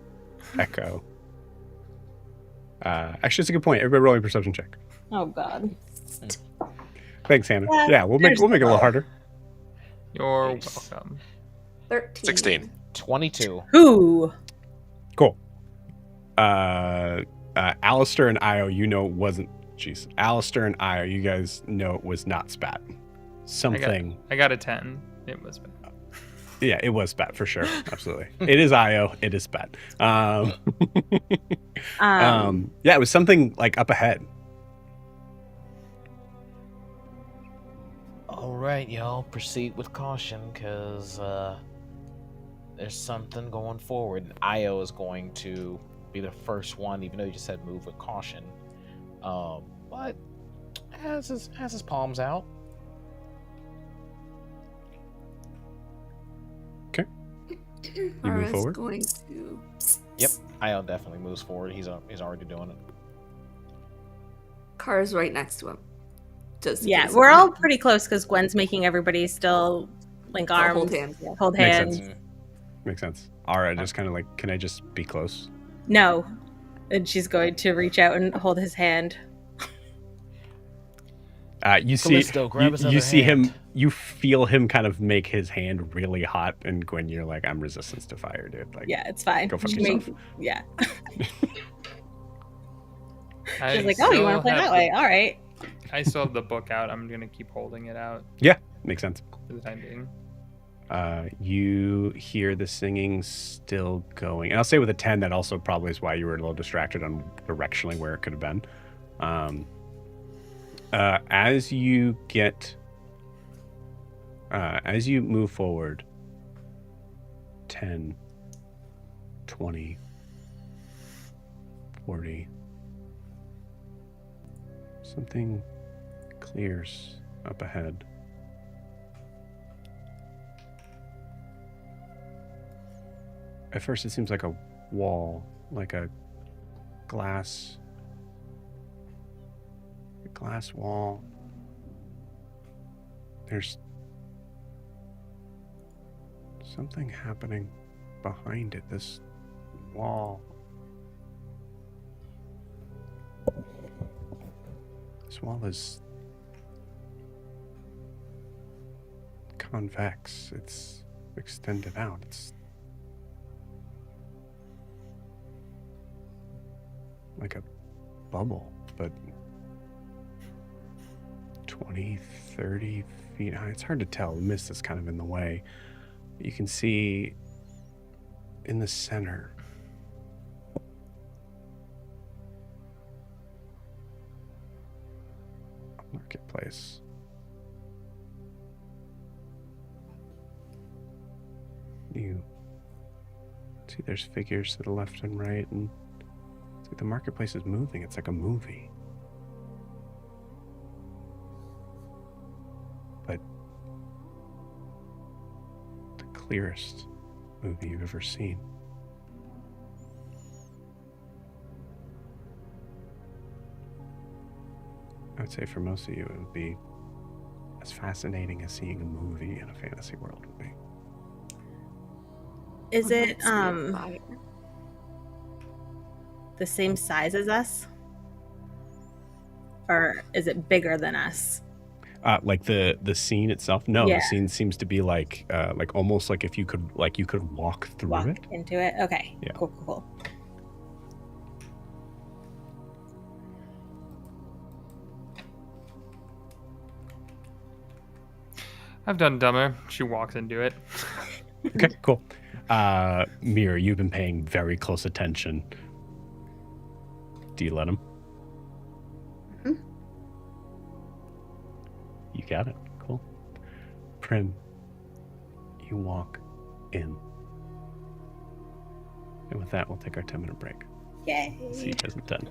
echo. Actually, it's a good point. Everybody roll a perception check. Oh God. Thanks, Hannah. Yeah, we'll make it a little harder. You're Nice. welcome. 13. 16. 22. Who? Cool. Alistair and Io, you know it wasn't. Jeez, Alistair and Io, you guys know it was not Spat. Something. I got a 10. It was bad. Yeah, it was Spat for sure. Absolutely. It is Io. It is Spat. Yeah, it was something like up ahead. All right, y'all, proceed with caution, because there's something going forward. Io is going to be the first one, even though you just said move with caution. But has his palms out. You move Kara's forward? going to... Yep, Io definitely moves forward. He's already doing it. Kara's right next to him. Just in Yeah, case we're something all happens. pretty close because Gwen's making everybody still link Oh, arms, hold hands, yeah. hold Makes hands. sense. Makes sense. All right, just kind of like, can I just be close? No, and she's going to reach out and hold his hand. You see, Callisto, grab his you other see him. hand. You feel him kind of make his hand really hot, and Gwen, you're like, I'm resistance to fire, dude. Like, Yeah, it's fine. Go fuck She yourself. yeah. I She's like, oh, you want to still play have that way? All right. I still have the book out. I'm gonna keep holding it out makes sense. for the time being. You hear the singing still going, and I'll say with a 10, that also probably is why you were a little distracted on directionally where it could have been. As you move forward, 10, 20, 40, something clears up ahead. At first it seems like a wall, like a glass wall. There's something happening behind it, this wall. This wall is convex. It's extended out. It's like a bubble, but 20, 30 feet high. It's hard to tell. The mist is kind of in the way. You can see in the center a marketplace. You see there's figures to the left and right, and it's like the marketplace is moving. It's like a movie. But the clearest movie you've ever seen. I would say for most of you, it would be as fascinating as seeing a movie in a fantasy world would be. Is it Fire. the same size as us? Or is it bigger than us? Like the scene itself? No, Yeah. the scene seems to be like almost like if you could walk through Walk it. into it? Okay. Yeah. Cool. I've done dumber. She walks into it. Okay, cool. Mir, you've been paying very close attention. Do you let him? Mhm. You got it. Cool. Prim, you walk in. And with that, we'll take our 10-minute break. Yay! Let's see, you guys have done.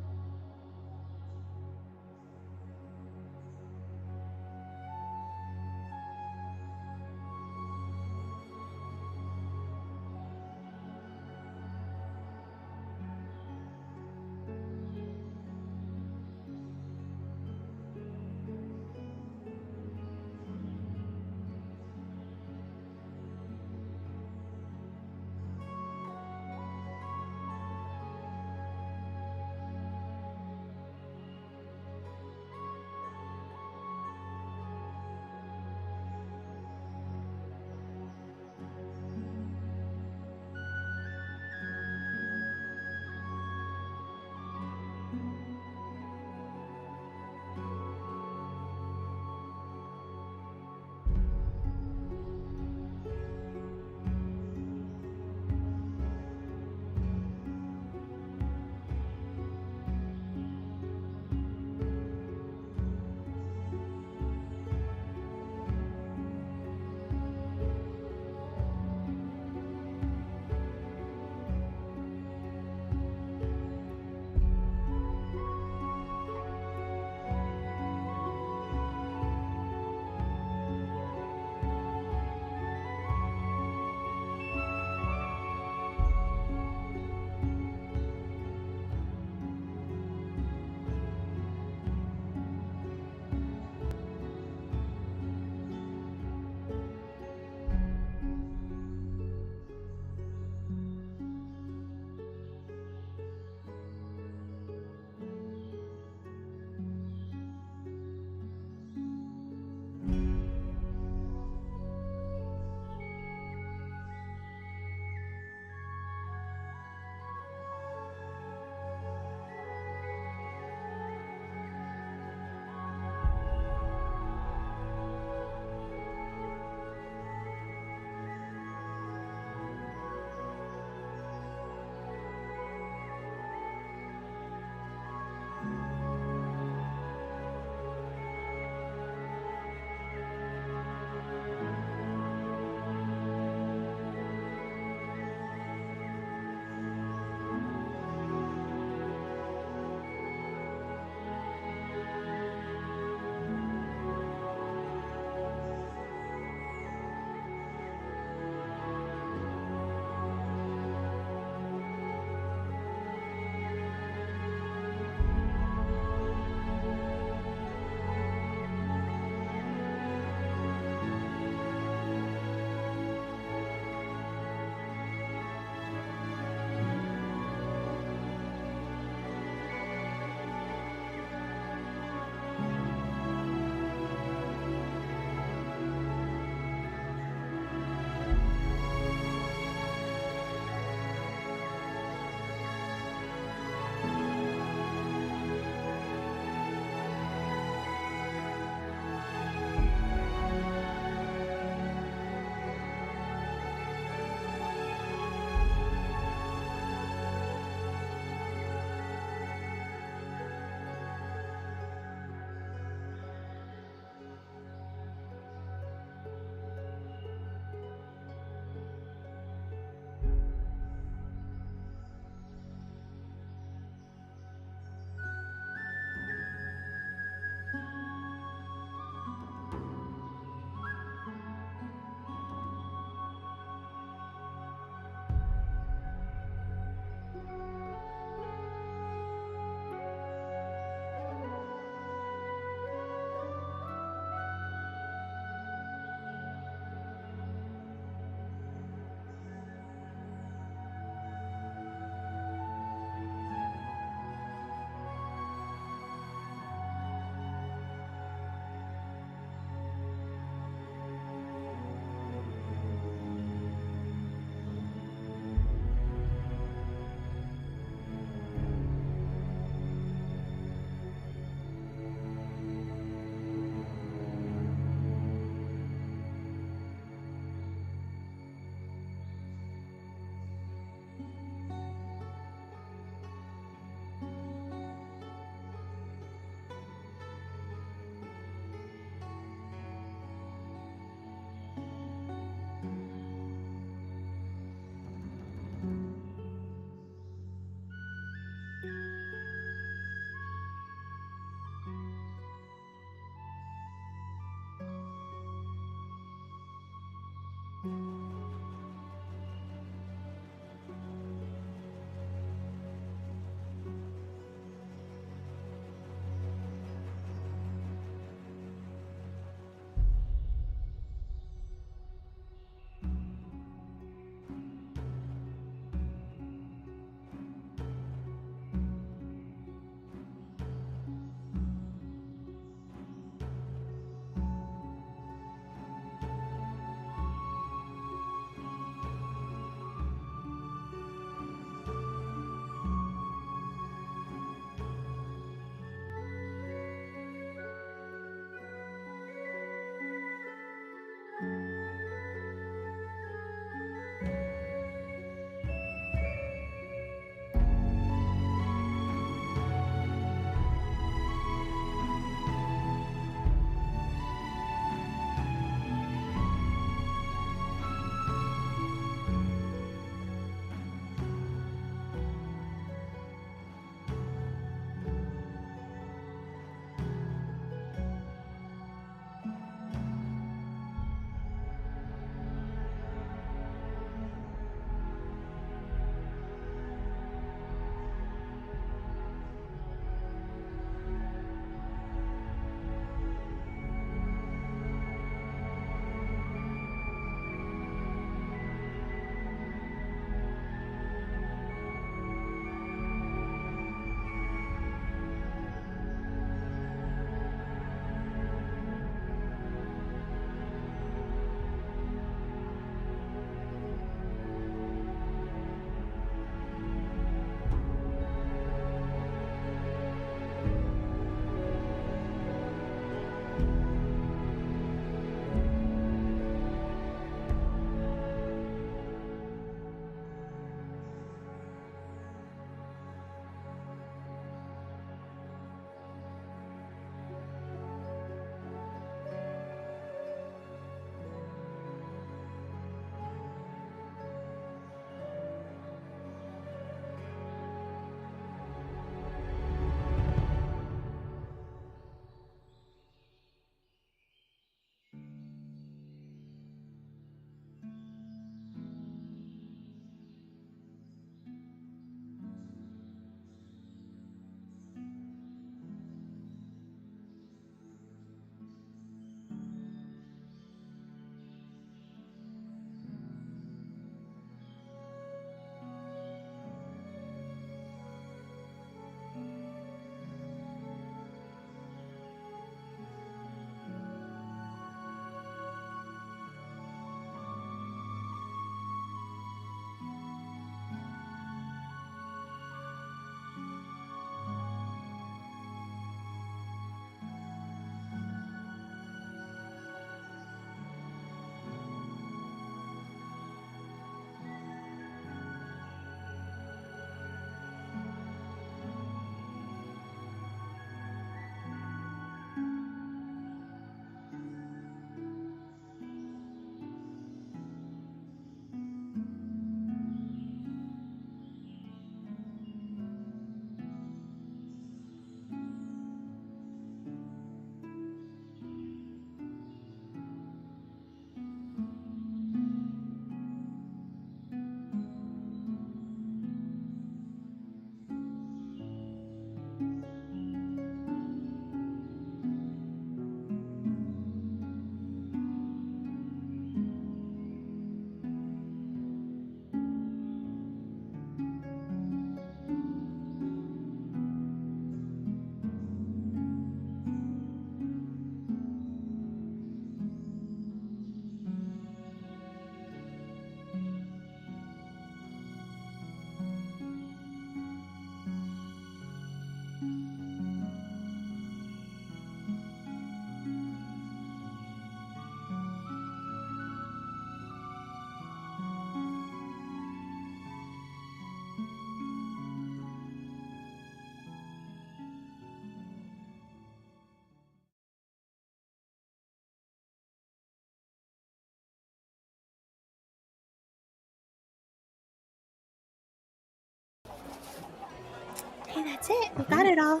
That's it. We got it all.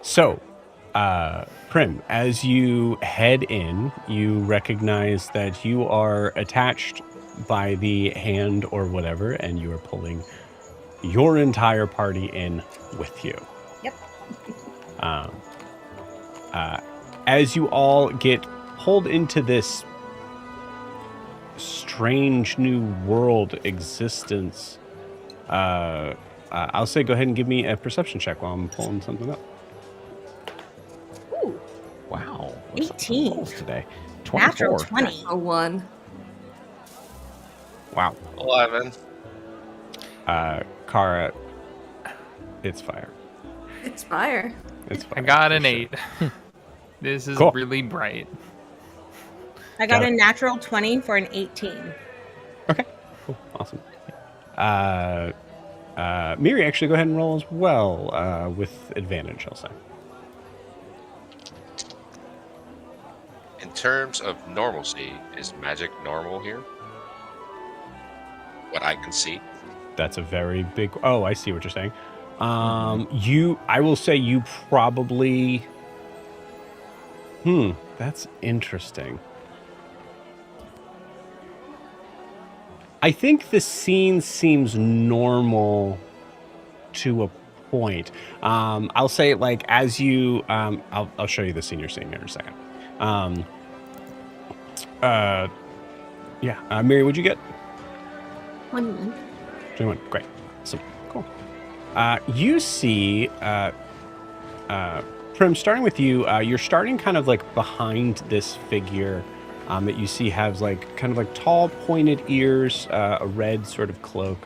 So, Prim, as you head in, you recognize that you are attached by the hand or whatever, and you are pulling your entire party in with you. Yep. As you all get pulled into this strange new world existence, I'll say go ahead and give me a perception check while I'm pulling something up. Ooh, Wow. 18 today. natural 24. 20. A 1. Wow. 11. Kara, it's fire. It's fire. It's fire. I got for an sure. 8. This is Cool. really bright. I got Got a it. natural 20 for an 18. Okay, cool, awesome. Miri, actually, go ahead and roll as well with advantage, I'll say. In terms of normalcy, is magic normal here? What I can see. That's a very big. Oh, I see what you're saying. I will say you probably. That's interesting. I think the scene seems normal to a point. I'll say, like, as you, I'll show you the scene you're seeing here in a second. Miri, what'd you get? 21. 21. Great. Awesome. Cool. You see, Prim, starting with you, you're starting kind of like behind this figure that you see has like kind of like tall pointed ears, a red sort of cloak.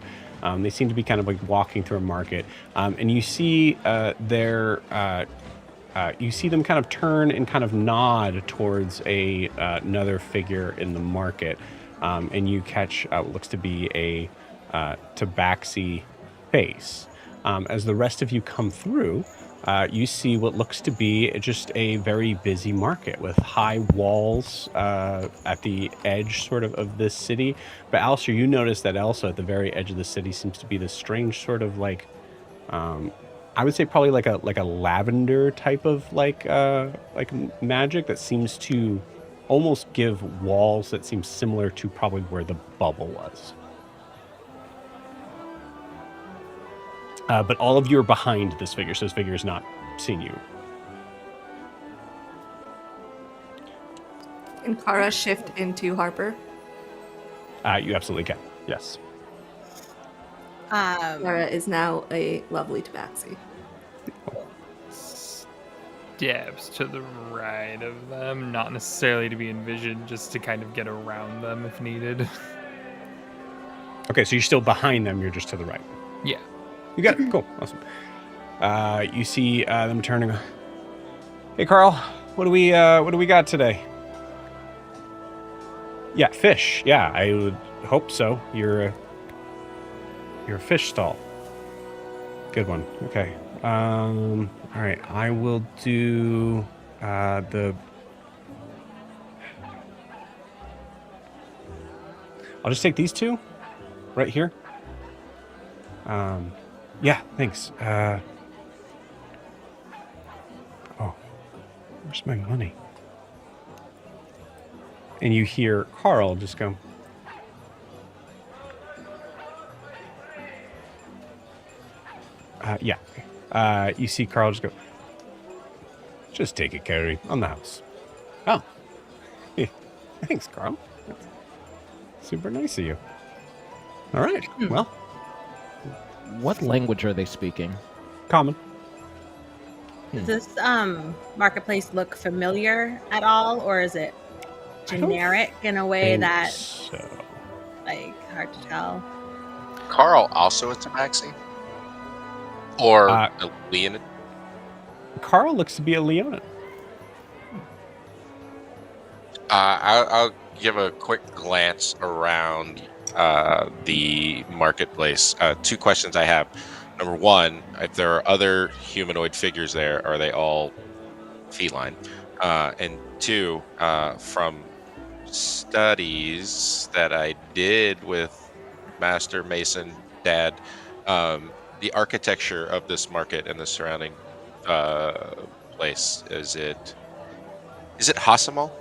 They seem to be kind of like walking through a market. And you see you see them kind of turn and kind of nod towards another figure in the market. And you catch what looks to be a tabaxi face. As the rest of you come through, you see what looks to be just a very busy market with high walls at the edge sort of this city. But Alistair, you notice that also at the very edge of the city seems to be this strange sort of like, I would say probably like a lavender type of like magic that seems to almost give walls that seem similar to probably where the bubble was. But all of you are behind this figure, so this figure is not seeing you. Can Kara shift into Harper? You absolutely can. Yes. Kara is now a lovely tabaxi. Stabs to the right of them, not necessarily to be envisioned, just to kind of get around them if needed. Okay, so you're still behind them. You're just to the right. Yeah. You got it. Cool. Awesome. You see them turning. Hey, Carl. What do we got today? Yeah, fish. Yeah, I would hope so. You're a fish stall. Good one. Okay. All right. I will do the. I'll just take these two, right here. Yeah, thanks. Oh, where's my money? And you hear Carl just go. Yeah. You see Carl just go. Just take it, Carrie, on the house. Oh. Thanks, Carl. That's super nice of you. All right. Well. What language are they speaking? Common. Does this marketplace look familiar at all, or is it generic in a way that like hard to tell? Carl also a tabaxi? Or a Leonid? Carl looks to be a Leonid. I'll give a quick glance around the marketplace. Two questions I have. Number one, if there are other humanoid figures there, are they all feline? And two, from studies that I did with Master Mason Dad, the architecture of this market and the surrounding place, is it Hasimal?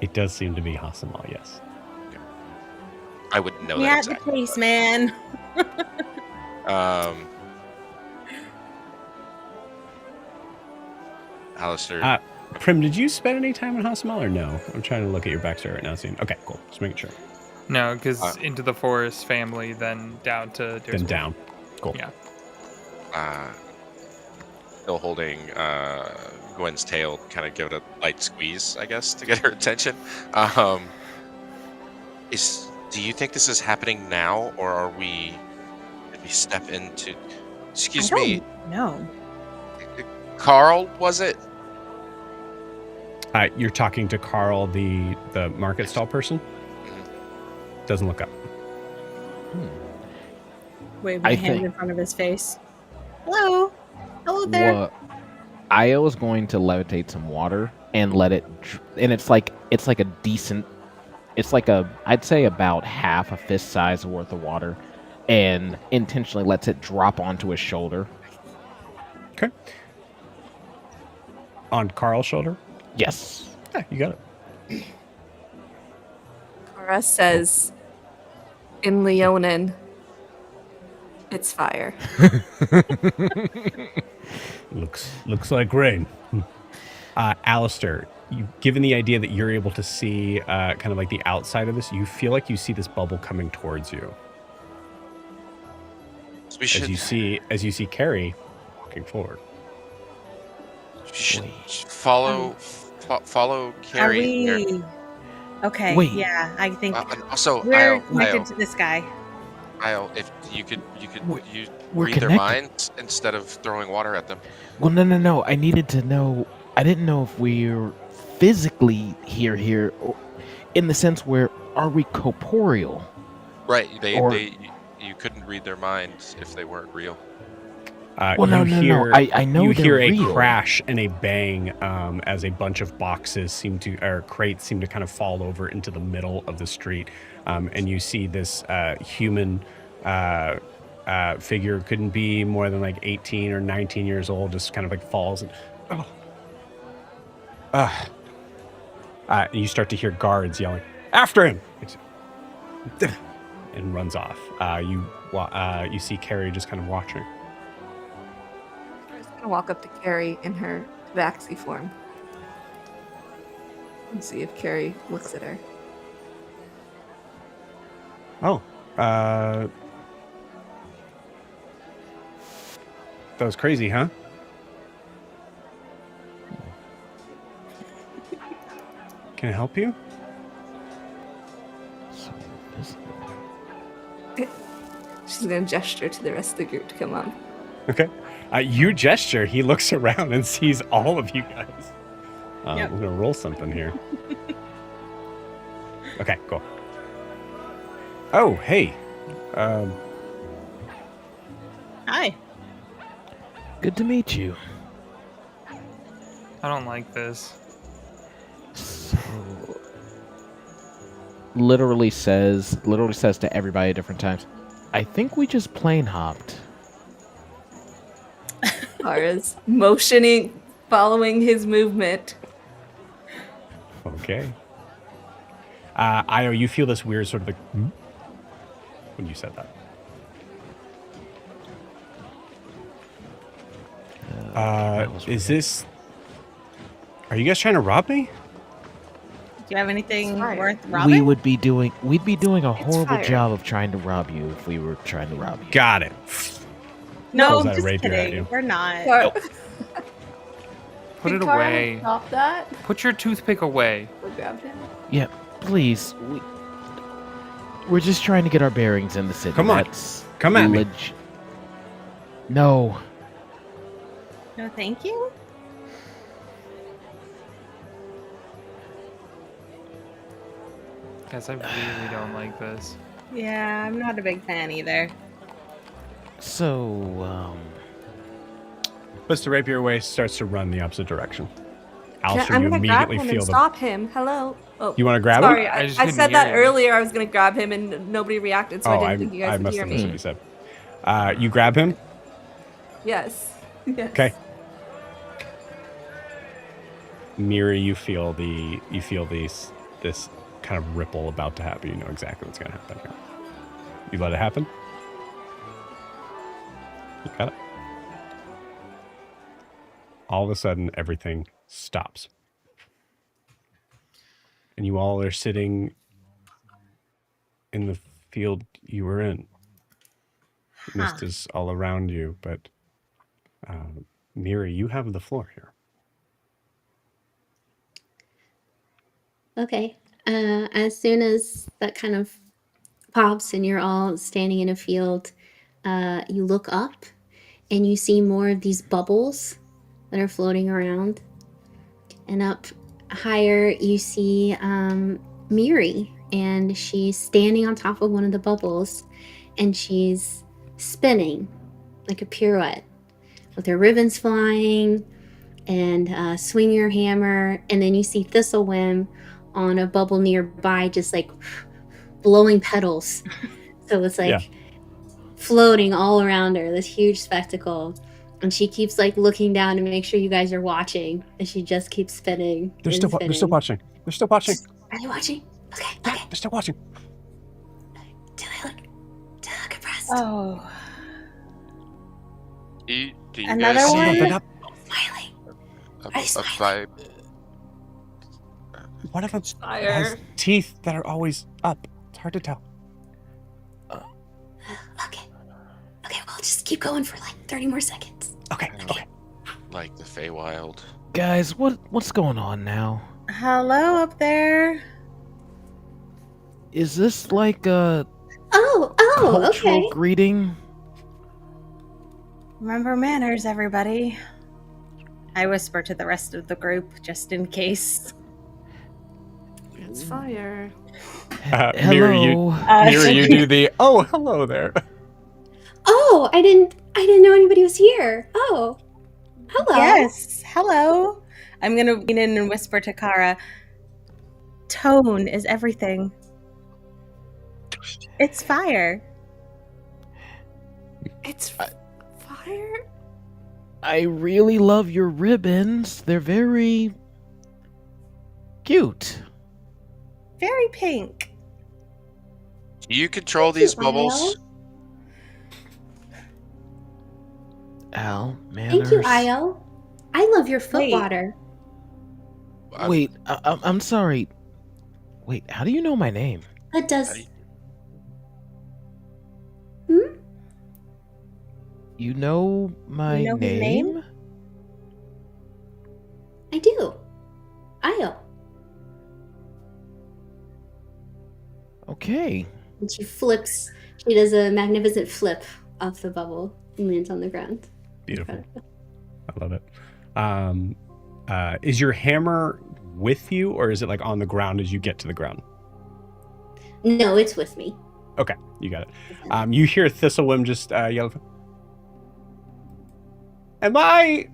It does seem to be Hasimal, yes. I wouldn't know We that had exactly. the case, man. Alistair, Prim, did you spend any time in Hasimal or no? I'm trying to look at your backstory right now. Seeing. Okay, cool. Just making sure. No, because into the forest family, then down to Then down. Cool. Yeah. still holding Gwen's tail, kind of give it a light squeeze, I guess, to get her attention. Do you think this is happening now, or did we step into? Excuse me, No. Carl, was it? You're talking to Carl, the market stall person. Doesn't look up. Wave my hand in front of his face. Hello. Hello there. Well, Io is going to levitate some water and let it, and it's like a decent, it's like I'd say about half a fist size worth of water, and intentionally lets it drop onto his shoulder. Okay. On Carl's shoulder? Yes. Yeah, you got it. Cora says in Leonin, it's fire. Looks like rain. Alistair, given the idea that you're able to see kind of like the outside of this, you feel like you see this bubble coming towards you. So we should, as you see Carrie walking forward. we should follow Carrie here. Okay. Wait. Yeah, I think And also, we're Io, connected to this guy. if you could We're read their connected. minds instead of throwing water at them. Well, no. I needed to know. I didn't know if we're physically here, or in the sense where are we corporeal? Right, Or- you couldn't read their minds if they weren't real. Well, no. I know you they're hear a real. crash and a bang as a bunch of boxes crates seem to kind of fall over into the middle of the street, and you see this human figure, couldn't be more than like 18 or 19 years old, just kind of like falls and you start to hear guards yelling, "After him!" and runs off. You see Carrie just kind of watching. I'm just gonna walk up to Carrie in her Vaxi form and see if Carrie looks at her. Oh, that was crazy, huh? Can I help you? She's gonna gesture to the rest of the group to come on. Okay. You gesture. He looks around and sees all of you guys. Yep. We're gonna roll something here. Okay, cool. Oh, hey. Hi. Good to meet you. I don't like this. So, literally says to everybody at different times, I think we just plane hopped. Kara's motioning, following his movement. Okay. Io, you feel this weird sort of like when you said that. Is this? Are you guys trying to rob me? Do you have anything Fire. worth robbing? We'd be doing a horrible fire. job of trying to rob you if we were trying to rob you. Got it. No, Pulls that just rapier at kidding. you. We're not. Kara, Put Did it Kara away. Stop that. Put your toothpick away. We grabbed him. Yeah, please. We're just trying to get our bearings in the city. Come on. That's Come at me. No. No, thank you. Guys, I really don't like this. Yeah, I'm not a big fan either. So, Puts the rapier away, starts to run the opposite direction. I'm Alistair, you gonna grab immediately him feel and the stop him. Hello. Oh, You want to grab sorry, him? I just I couldn't said hear that you. earlier. I was gonna grab him, and nobody reacted, so I didn't think you guys I would must hear have missed what me. you said. You grab him? Yes. Yes. Okay. Miri, you feel this kind of ripple about to happen. You know exactly what's going to happen here. You let it happen? You got it? All of a sudden, everything stops. And you all are sitting in the field you were in. Mist is all around you, but Miri, you have the floor here. Okay. As soon as that kind of pops and you're all standing in a field, you look up and you see more of these bubbles that are floating around. And up higher, you see Miri, and she's standing on top of one of the bubbles, and she's spinning like a pirouette with her ribbons flying and swinging her hammer. And then you see Thistlewim on a bubble nearby, just like blowing petals. So it's like floating all around her, this huge spectacle. And she keeps like looking down to make sure you guys are watching, and she just keeps spinning. They're still watching. They're still watching. Are they watching? Okay. Yeah, they're still watching. Do they look impressed? Oh, Do you Another guys one? see They're not. Smiling. a Are they smiling? vibe? One of them Fire. has teeth that are always up. It's hard to tell. Okay. Okay, we'll just keep going for like 30 more seconds. Okay. Okay. Like the Feywild. Guys, what's going on now? hello up there. Is this like a Oh, cultural okay. greeting? Remember manners, everybody. I whisper to the rest of the group just in case. It's fire. Miri, Hello. you do the hello there. Oh, I didn't know anybody was here. Oh. Hello. Yes, hello. I'm gonna lean in and whisper to Kara. Tone is everything. It's fire. It's fire. I really love your ribbons. They're very cute. Very pink. Do you control Thank you, these bubbles? Al, manners. Thank you, Io. I love your foot Wait. water. Wait, I'm sorry. Wait, how do you know my name? That does. I- You know my You know his name? I do. Io. Okay. And she flips. She does a magnificent flip off the bubble and lands on the ground. Beautiful. I love it. Is your hammer with you, or is it like on the ground as you get to the ground? No, it's with me. Okay, you got it. You hear Thistlewim just yell, "Am I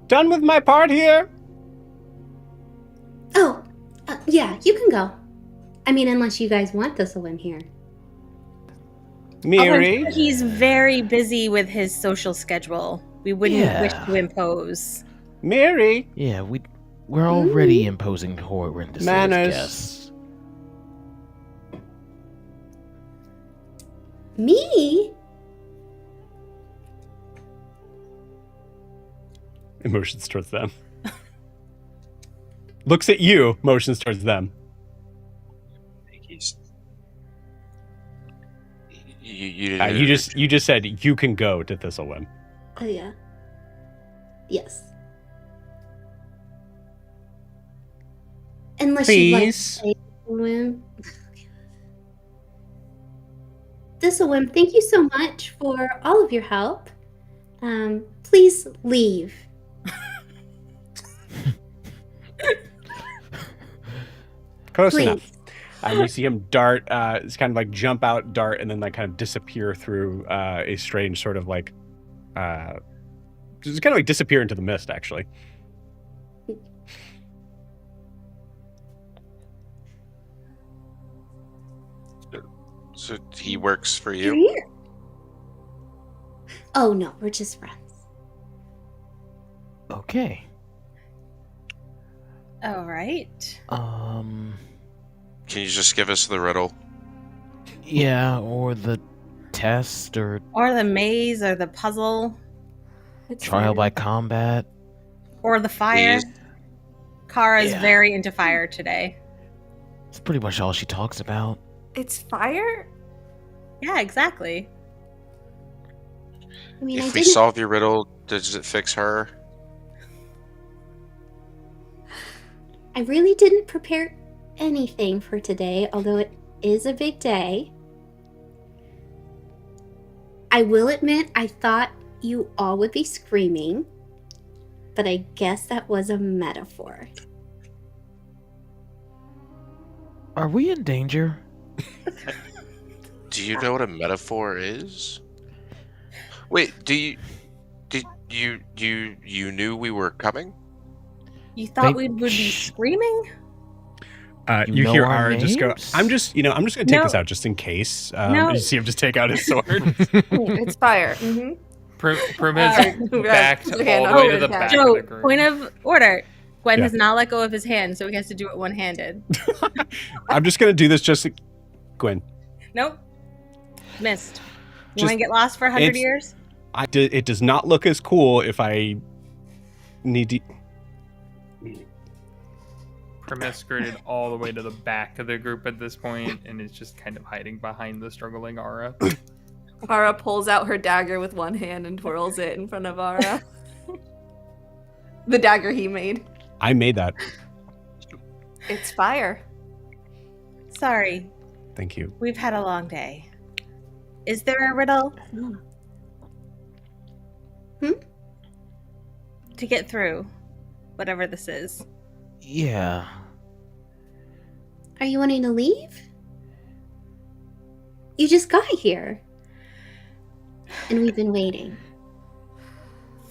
done with my part here?" Oh, yeah, you can go. I mean, unless you guys want Thistlewim here. Miri, He's very busy with his social schedule. We wouldn't wish to impose. Miri, Yeah, we're already imposing horrendous Manners. guests. Me? motions towards them. Looks at you, motions towards them. He's. You just said you can go to Thistlewim. Oh, yeah. Yes. Unless you'd like to Please. say Thistlewim. Thistlewim, thank you so much for all of your help. Please leave. Close Please. enough. You see him dart, it's kind of like jump out, dart, and then like kind of disappear through a strange sort of like, just kind of like disappear into the mist, actually. So he works for You're you? here. Oh no, we're just friends. Okay. All right. Can you just give us the riddle? Yeah, or the test, or Or the maze, or the puzzle, It's trial by fire. combat. or the fire. Please? Kara's Yeah. very into fire today. It's pretty much all she talks about. It's fire? Yeah, exactly. I mean, I If we didn't. solve your riddle, does it fix her? I really didn't prepare anything for today, although it is a big day. I will admit, I thought you all would be screaming, but I guess that was a metaphor. Are we in danger? Do you know what a metaphor is? Wait, did you knew we were coming? You thought They- we would be Shh. screaming? You You know hear our Ara just go. names? I'm just gonna take this No. out just in case. No. You see him just take out his sword. It's fire. Mm-hmm. Primus Alright. backed Okay, all the no, way to oh, the yeah. back Joe, of the group. point of order. Gwen Yeah. has not let go of his hand, so he has to do it one-handed. I'm just gonna do this just. Gwen, Nope. Missed. You Just- want to get lost for 100 it's- years? it does not look as cool if I need to. Primus skirted all the way to the back of the group at this point and is just kind of hiding behind the struggling Ara. Ara pulls out her dagger with one hand and twirls it in front of Ara. The dagger he made. I made that. It's fire. Sorry, Thank you. we've had a long day. Is there a riddle? To get through whatever this is. Yeah. Are you wanting to leave? You just got here. And we've been waiting.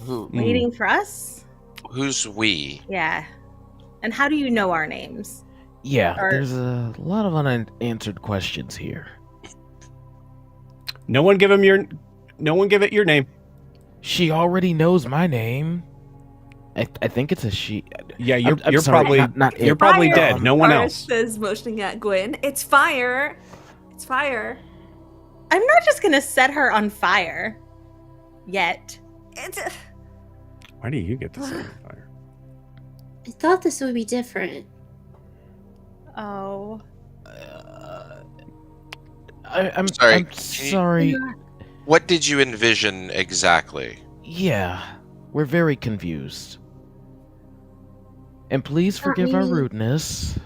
Waiting for us? Who's we? Yeah. And how do you know our names? Yeah, Or- there's a lot of unanswered questions here. No one give it your name. She already knows my name. I think it's a she. Yeah, you're I'm sorry, probably not you're it. probably Fire. dead. No one Ara else. says, motioning at Gwen. It's fire. It's fire. I'm not just gonna set her on fire. Yet. It's Why do you get to set on fire? I thought this would be different. Oh. I'm Sorry, I'm can you- sorry. What did you envision exactly? Yeah, we're very confused. And please forgive our really. rudeness.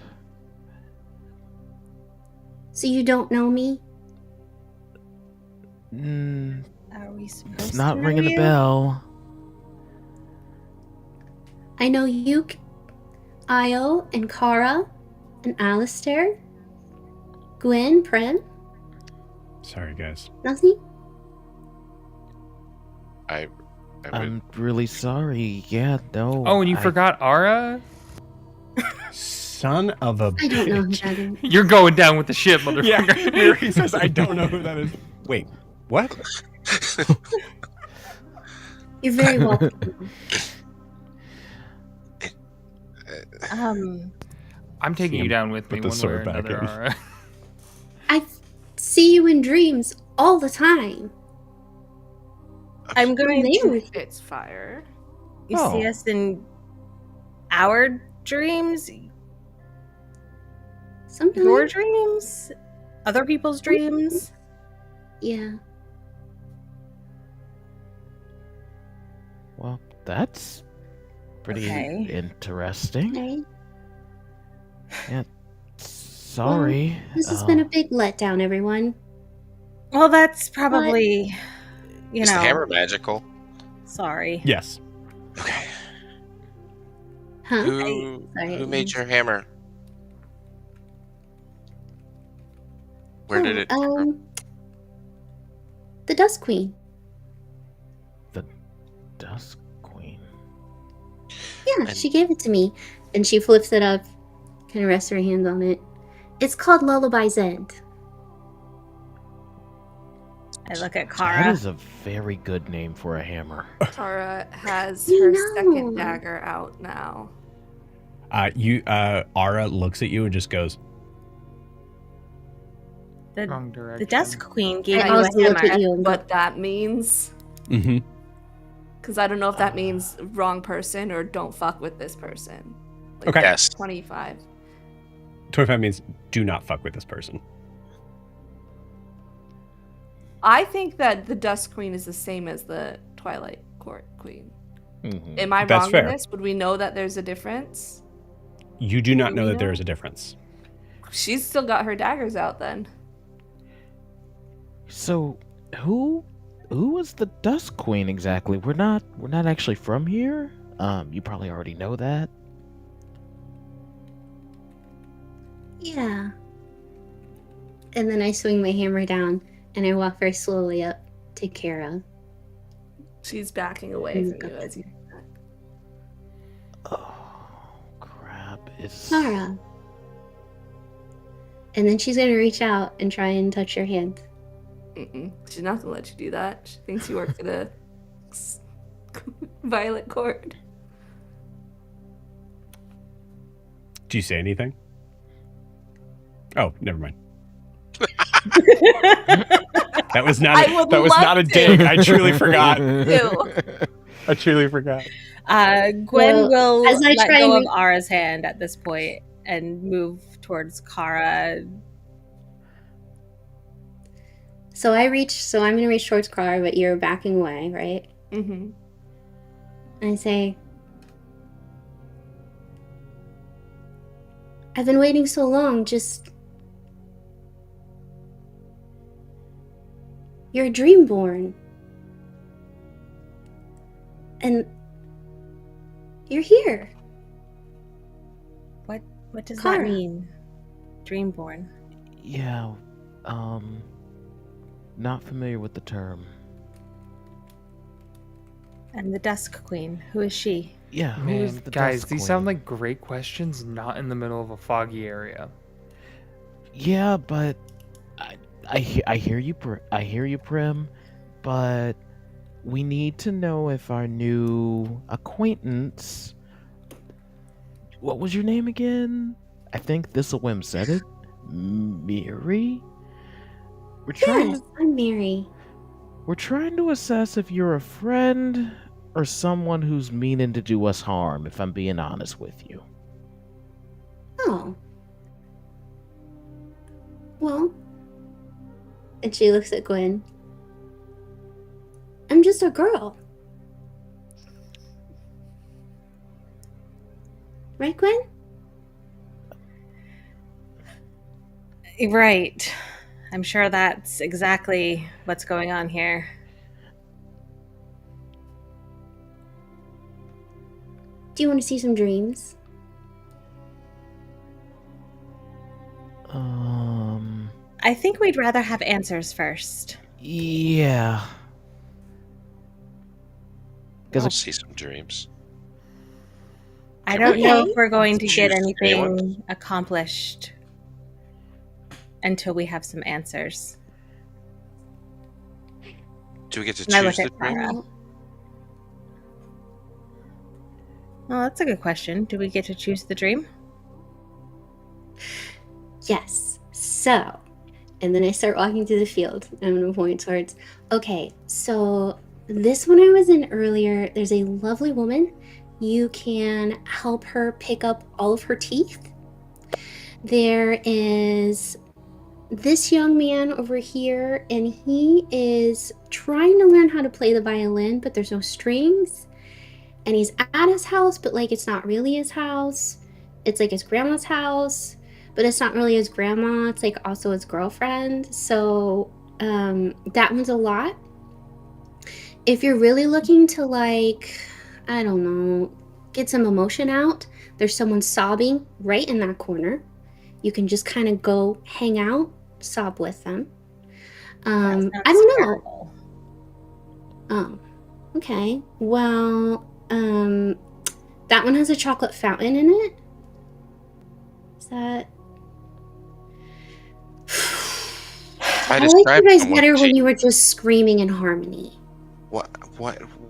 So you don't know me? Are we supposed It's to not know ringing you? a bell. I know you, Io, and Kara, and Alistair, Gwen, Prim, Sorry, guys. nothing? I would, I'm really sorry. Yeah, no. Oh, and you I- forgot Ara? Son of a. I don't know who bitch. that is. You're going down with the ship, Yeah, motherfucker. he says I don't know who that is. Wait, what? You're very welcome. I'm taking See you him down with put me the one way or sword back another, in. Ara. I see you in dreams all the time. I'm going to. It's fire. You Oh. see us in our dreams? Sometimes. Your dreams? Other people's dreams? Yeah. Well, that's pretty Okay. interesting. Okay. Sorry. This has been a big letdown, everyone. Well, that's probably, you Is know. the hammer magical? Sorry. Yes. Okay. Huh? Who Sorry. made your hammer? Where did it come from? The Dust Queen. The Dusk Queen. Yeah, And- she gave it to me. And she flips it up, kind of rests her hands on it. It's called Lullaby's End. I look at That Kara. is a very good name for a hammer. Tara has You her know. second dagger out now. Ara looks at you and just goes, Wrong The direction. Dusk Queen gave I you a also look at hammer. you and go, What that means? mm-hmm. Because I don't know if that means wrong person or don't fuck with this person. Like, Okay. Yes. 25. 25 means do not fuck with this person. I think that the Dusk Queen is the same as the Twilight Court Queen. Mhm. Am I That's wrong fair. in this? Would we know that there's a difference? You do not Do know we that there know? is a difference. She's still got her daggers out then. So, who is the Dusk Queen exactly? We're not actually from here. You probably already know that. yeah. And then I swing my hammer down and I walk very slowly up to Kara. She's backing away Mm, from you okay. as you. Oh, crap! It's Kara. And then she's gonna reach out and try and touch your hand. Mm-mm. She's not gonna let you do that. She thinks you work for the Violet Court. Do you say anything? Oh, never mind. That was not. I would That was love not a to. dig. I truly forgot. Ew. I truly forgot. Gwen Well, will as I let try go and of Ara's hand at this point and move towards Kara. So I'm gonna reach towards Kara, but you're backing away, right? Mm-hmm. And I say, I've been waiting so long, you're Dreamborn. And you're here. What does Kara. that mean? Dreamborn. Yeah. Not familiar with the term. And the Dusk Queen. Who is she? Yeah, who is Man, the guys, Dusk these Queen? sound like great questions, not in the middle of a foggy area. Yeah, but I hear you, I hear you, Prim. But we need to know if our new acquaintance. What was your name again? I think Thistlewim said it. Miri. Yes, I'm Mary. We're trying to assess if you're a friend or someone who's meaning to do us harm. If I'm being honest with you. Oh. Well. And she looks at Gwen. I'm just a girl. Right, Gwen? Right. I'm sure that's exactly what's going on here. Do you want to see some dreams? I think we'd rather have answers first. Yeah. I'll see some dreams. I don't know Okay. if we're going to get Choose anyone? anything accomplished until we have some answers. Do we get to And I look choose the at dream? Kara. Well, that's a good question. Do we get to choose the dream? Yes. So, and then I start walking through the field. I'm going to point towards, okay, so this one I was in earlier, there's a lovely woman. You can help her pick up all of her teeth. There is this young man over here, and he is trying to learn how to play the violin, but there's no strings. And he's at his house, but like it's not really his house. It's like his grandma's house, but it's not really his grandma. It's like also his girlfriend. So that one's a lot. If you're really looking to like, I don't know, get some emotion out, there's someone sobbing right in that corner. You can just kind of go hang out, sob with them. I don't know. Oh, okay. Well, that one has a chocolate fountain in it. Is that? I like you guys better when you were just screaming in harmony. What?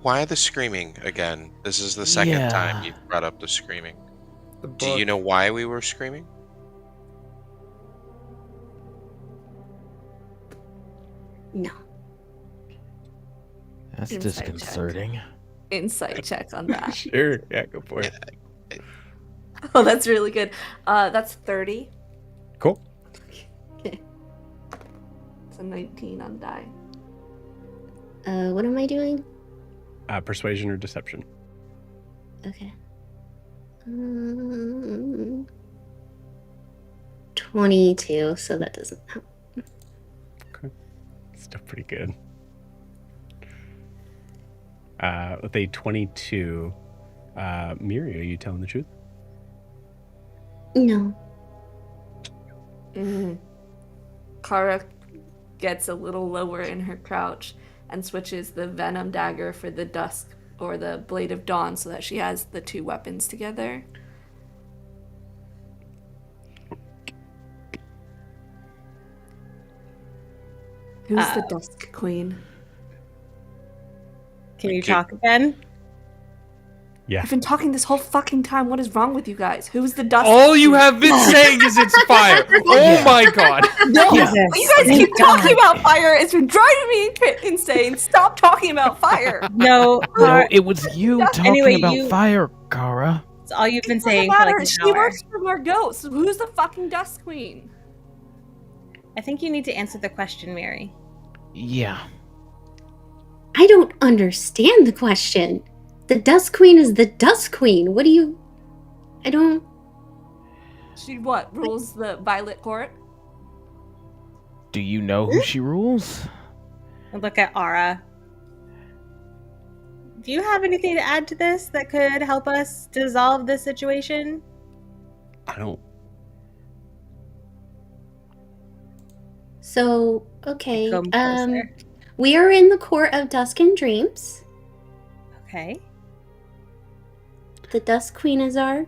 Why the screaming again? This is the second time you've brought up the screaming. Do you know why we were screaming? No. That's Insight disconcerting. Insight check on that. Sure. Yeah, go for it. Oh, that's really good. That's 30. Cool. Okay. It's a 19 on die. What am I doing? Persuasion or deception. Okay. 22, so that doesn't help. Still pretty good. With a 22, Miri, are you telling the truth? No. Kara gets a little lower in her crouch and switches the venom dagger for the dusk or the blade of dawn so that she has the two weapons together. Who's the dusk queen? Can you talk again? Yeah. I've been talking this whole fucking time. What is wrong with you guys? Who's the dusk All queen? you have been saying is it's fire. Oh my god. No, Jesus. you guys keep talking about fire. It's been driving me insane. Stop talking about fire. No, No, it was you talking Anyway, about fire, Kara. it's all you've been Doesn't saying for like matter. an She hour. works for Margot. So who's the fucking dusk queen? I think you need to answer the question, Mary. Yeah. I don't understand the question. The Dusk Queen is the Dusk Queen. What do you... I don't... She what? Rules the Violet Court? Do you know who she rules? And look at Ara. Do you have anything to add to this that could help us dissolve this situation? I don't. So, okay. Come closer. We are in the Court of Dusk and Dreams. Okay. The Dusk Queen is our...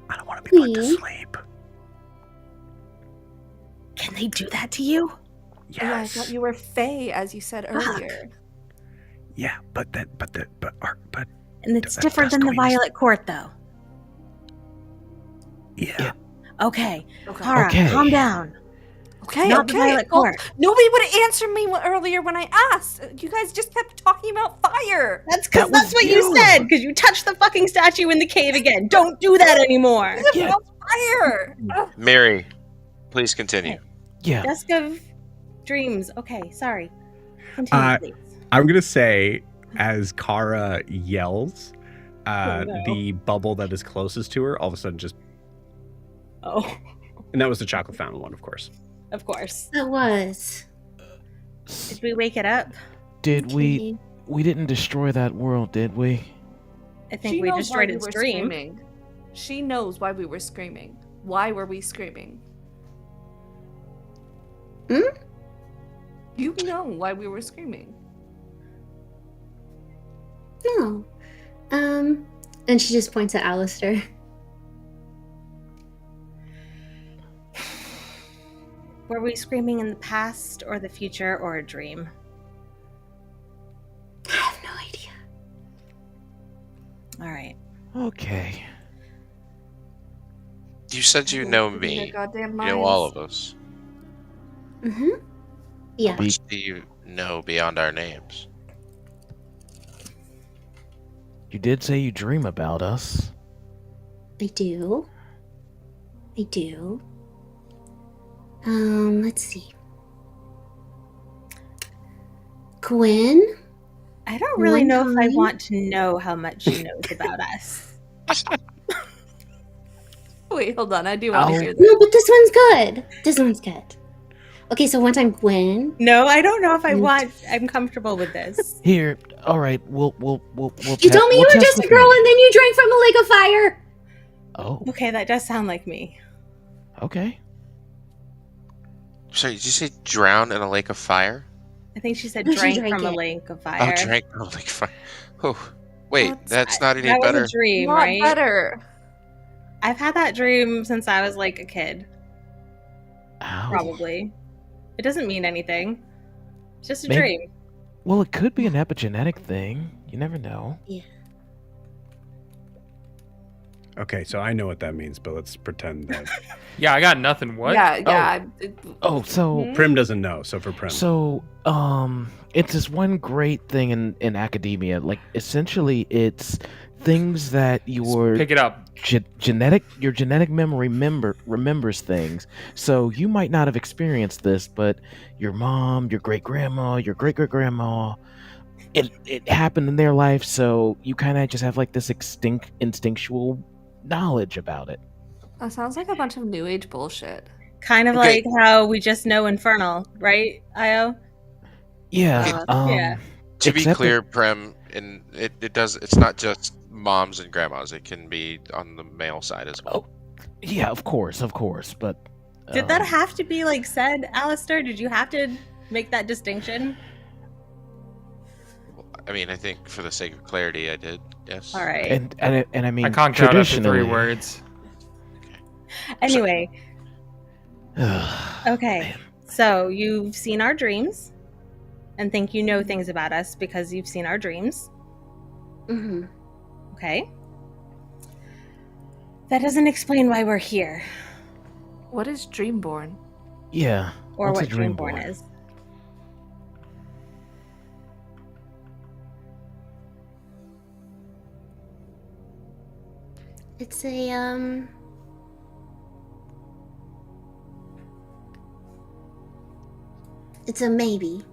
I don't want to be put to Queen. sleep. Can they do that to you? Yes. Yeah, I thought you were Fae, as you said earlier. Yeah, but And it's The different Dusk than the Queen is- Violet Court, though. yeah. Okay. Okay. Kara, Okay. calm down. Okay, Not the okay. Violet Well, Court. nobody would have answered me earlier when I asked. You guys just kept talking about fire. That's because That was that's what you you. said. Because you touched the fucking statue in the cave again. Don't do that anymore. Yeah. About fire. Ugh. Mary, please continue. Yeah. Dusk of Dreams. Okay, sorry. Continue, Uh, please. I'm gonna say, as Kara yells, no. the bubble that is closest to her all of a sudden just, Oh, and that was the chocolate fountain one, of course. of course. That was... Did we wake it up? Did we? Okay. We didn't destroy that world, did we? I think She we knows destroyed why we its were dream. screaming. She knows why we were screaming. Why were we screaming? Hmm? You know why we were screaming. No. And she just points at Alistair. Were we screaming in the past or the future or a dream? I have no idea. All right. Okay. You said you know Open their me. goddamn You know all minds. of us. Mm-hmm. Yeah. How much do you know beyond our names? You did say you dream about us. I do. I do. Let's see. Gwen? I don't really One know if I time- want to know how much she knows about us. Wait, hold on. I do want Oh. to hear this. No, but this one's good. This one's good. Okay, so one time Gwen. No, I don't know if I Mm. want. I'm comfortable with this. Here, all right. We'll. You te- told me we'll you were test just a with girl me. and then you drank from a lake of fire. Oh, Okay, that does sound like me. okay. Sorry, did you say drown in a lake of fire? I think she said No, she drank drank from a it. lake of Oh, fire. drank from a lake of fire. Oh, wait, that's not any that better. was a dream, Not right? better. I've had that dream since I was like a kid, Ow. probably. It doesn't mean anything. It's just a Maybe- dream. Well, it could be an epigenetic thing. You never know. Okay, so I know what that means, but let's pretend that Yeah, I got nothing. What? Yeah. Oh, so Prim doesn't know. So for Prim, it's this one great thing in academia. Like, essentially, it's things that your Pick it up. your genetic memory remembers things. So you might not have experienced this, but your mom, your great grandma, your great great grandma, it happened in their life. So you kind of just have like this instinctual knowledge about it. That sounds like a bunch of new age bullshit. Kind of Okay. like how we just know infernal, right, Io? Yeah. Yeah. To be Except clear, Prem, and it does. It's not just moms and grandmas. It can be on the male side as well. Yeah, of course, but Did that have to be like said, Alistair? Did you have to make that distinction? I mean, I think for the sake of clarity, I did. Yes. All right. and I mean I conked out after 3 traditionally. words. Anyway, okay. Man. So you've seen our dreams and think you know things about us because you've seen our dreams. Mm-hmm. Okay. That doesn't explain why we're here What is Dreamborn? Yeah. or what's what a dream Dreamborn born? is. It's a it's a maybe.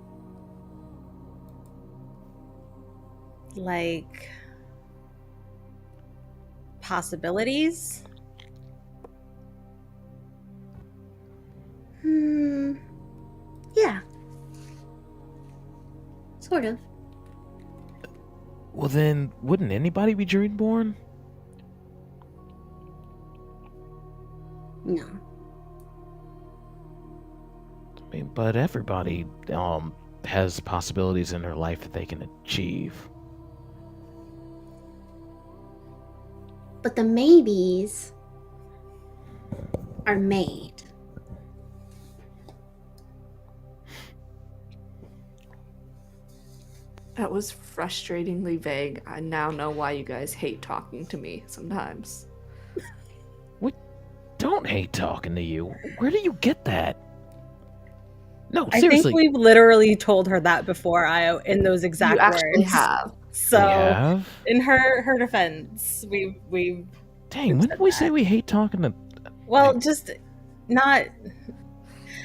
Like possibilities? Yeah. Sort of. Well, then, wouldn't anybody be dreamborn? No. I mean, but everybody has possibilities in their life that they can achieve. But the maybes are made. That was frustratingly vague. I now know why you guys hate talking to me sometimes. Don't hate talking to you. Where do you get that? No, I seriously. think we've literally told her that before, Io, in those exact You actually words. have. So, We have? in her defense, we Dang, when did we say we hate talking to... well, just not.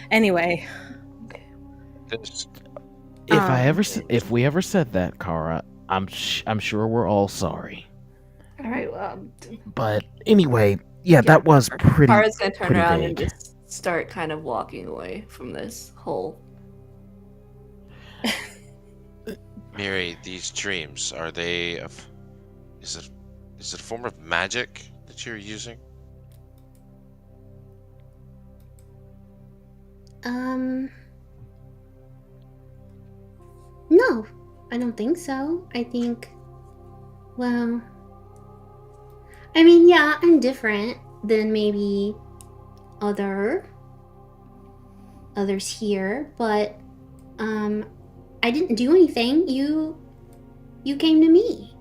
Anyway, This- If we ever said that, Kara, I'm sure we're all sorry. All right, well, But anyway, yeah, that was pretty... Kara's gonna turn pretty around vague. and just start kind of walking away from this whole. Miri, these dreams, are they of... Is it a form of magic that you're using? No, I don't think so. I think, well, I mean, yeah, I'm different than maybe others here, but I didn't do anything. You came to me.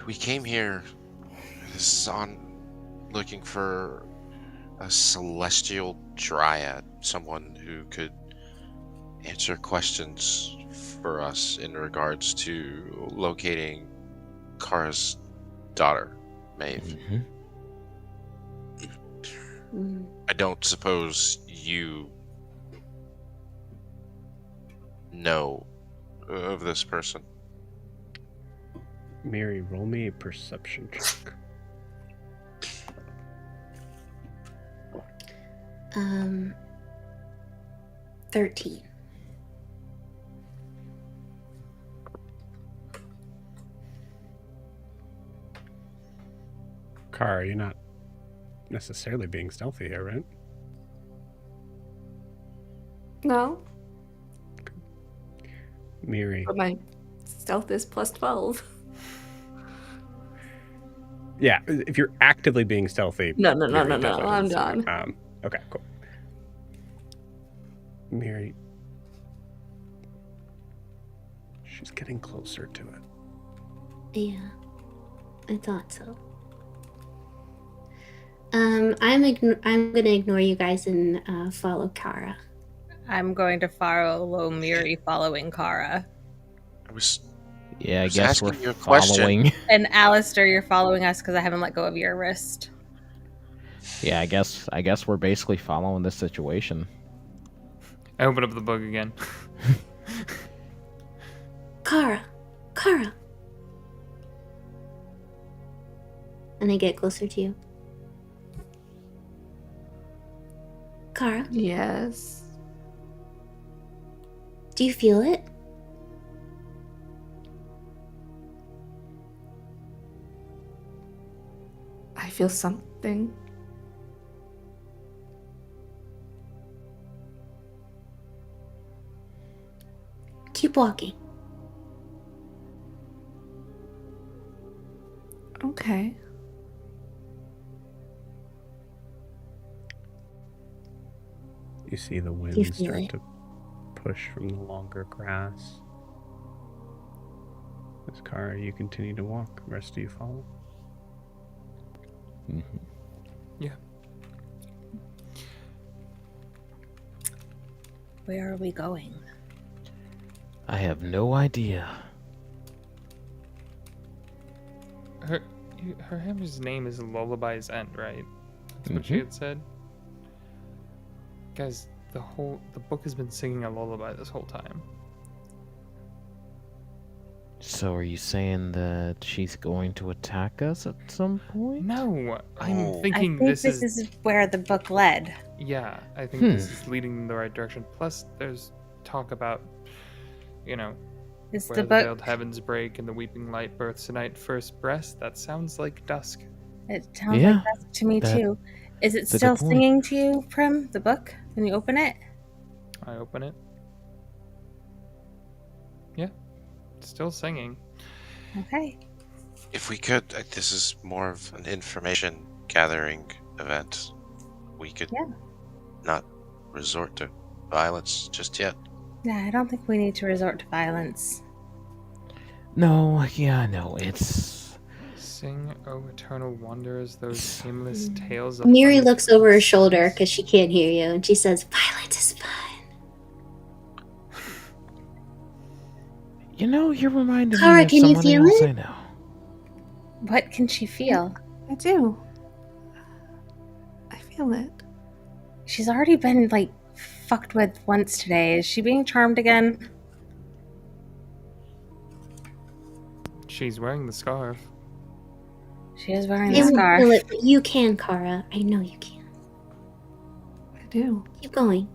We came here looking for a celestial dryad, someone who could answer questions for us in regards to locating Kara's daughter, Maeve. Mhm. I don't suppose you know of this person. Miri, roll me a perception check. 13. Kara, you're not necessarily being stealthy here, right? No, Miri, but my stealth is plus 12. Yeah, if you're actively being stealthy. No, Miri definitely I'm doesn't see done. you. Okay, cool. Miri. She's getting closer to it. Yeah, I thought so. I'm gonna ignore you guys and follow Kara. I'm going to follow Miri following Kara. I was Yeah, I was guess we're asking you a question. following. And Alistair, you're following us because I haven't let go of your wrist. Yeah, I guess we're basically following this situation. I open up the book again. Kara! And I get closer to you. Kara, Yes. do you feel it? I feel something. Keep walking. Okay. You see the wind You feel start it? to push from the longer grass. As Kara, you continue to walk. The rest of you follow. Mm-hmm. Yeah. Where are we going? I have no idea. Her hammer's name is Lullaby's End, right? That's what she had said. Guys, the book has been singing a lullaby this whole time. So are you saying that she's going to attack us at some point? No, I'm Oh. thinking I think this this is where the book led. Yeah, I think this is leading in the right direction. Plus, there's talk about, Is where the the book? veiled heavens break and the weeping light births tonight first breast. That sounds like dusk. It sounds Yeah, like that to me that- too. Is it that's a still good point. singing to you, Prim? The book? When you open it? I open it. Yeah, it's still singing. Okay. If we could, this is more of an information gathering event. We could Yeah. not resort to violence just yet. Yeah, I don't think we need to resort to violence. No, yeah, no, it's... Sing, O eternal wonders, those aimless tales of Miri looks over her shoulder unsuccess. because she can't hear you, and she says, "Violence is fun." You're reminding Kara, me of can you someone feel else it? I know. What can she feel? I do. I feel it. She's already been, fucked with once today. Is she being charmed again? She's wearing the scarf. She is wearing I the won't scarf. feel it, but you can, Kara. I know you can. I do. Keep going.